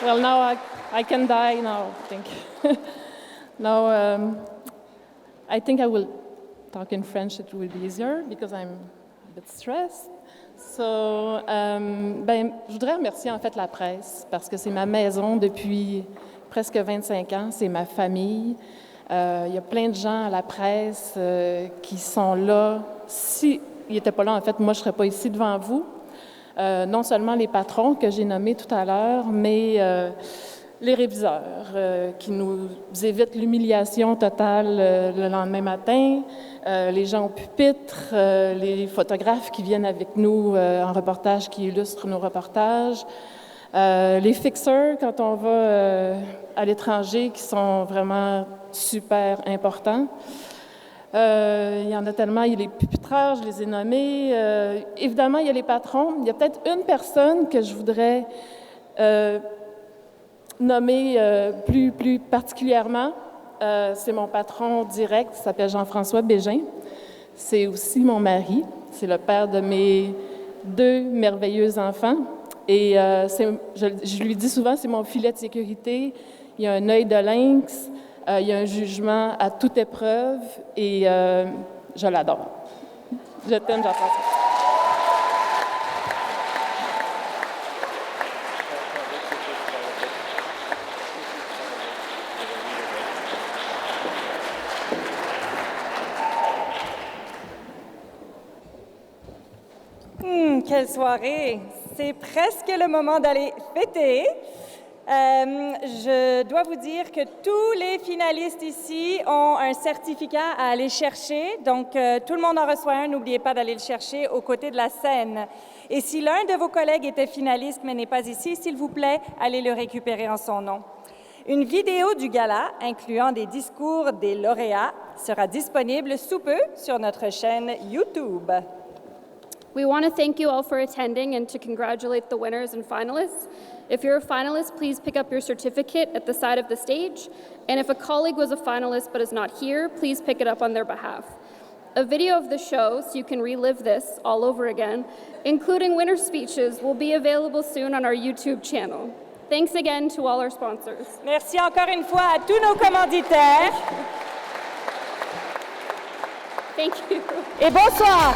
Well, now I can die now, I think. Now, I think I will talk in French, it will be easier because I'm a bit stressed. So, je voudrais remercier en fait la presse parce que c'est ma maison depuis presque 25 ans, c'est ma famille. Il y a plein de gens à la presse qui sont là. S'ils n'étaient pas là, en fait, moi, je ne serais pas ici devant vous. Non seulement les patrons que j'ai nommés tout à l'heure, mais les réviseurs qui nous évitent l'humiliation totale le lendemain matin, les gens au pupitre, les photographes qui viennent avec nous en reportage, qui illustrent nos reportages, les fixeurs quand on va à l'étranger qui sont vraiment super importants. Il y en a tellement, il y a les pupitreurs, je les ai nommés. Évidemment, il y a les patrons. Il y a peut-être une personne que je voudrais nommer plus particulièrement. C'est mon patron direct, il s'appelle Jean-François Bégin. C'est aussi mon mari. C'est le père de mes 2 merveilleux enfants. Et je lui dis souvent, c'est mon filet de sécurité. Il y a un œil de lynx. Il y a un jugement à toute épreuve et je l'adore. Je t'aime, Jean-François. Quelle soirée! C'est presque le moment d'aller fêter. Je dois vous dire que tous les finalistes ici ont un certificat à aller chercher. Donc, tout le monde en reçoit un. N'oubliez pas d'aller le chercher aux côtés de la scène. Et si l'un de vos collègues était finaliste mais n'est pas ici, s'il vous plaît, allez le récupérer en son nom. Une vidéo du gala, incluant des discours des lauréats, sera disponible sous peu sur notre chaîne YouTube. We want to thank you all for attending and to congratulate the winners and finalists. If you're a finalist, please pick up your certificate at the side of the stage. And if a colleague was a finalist but is not here, please pick it up on their behalf. A video of the show, so you can relive this all over again, including winner speeches, will be available soon on our YouTube channel. Thanks again to all our sponsors. Merci encore une fois à tous nos commanditaires. Thank you. Et bonsoir.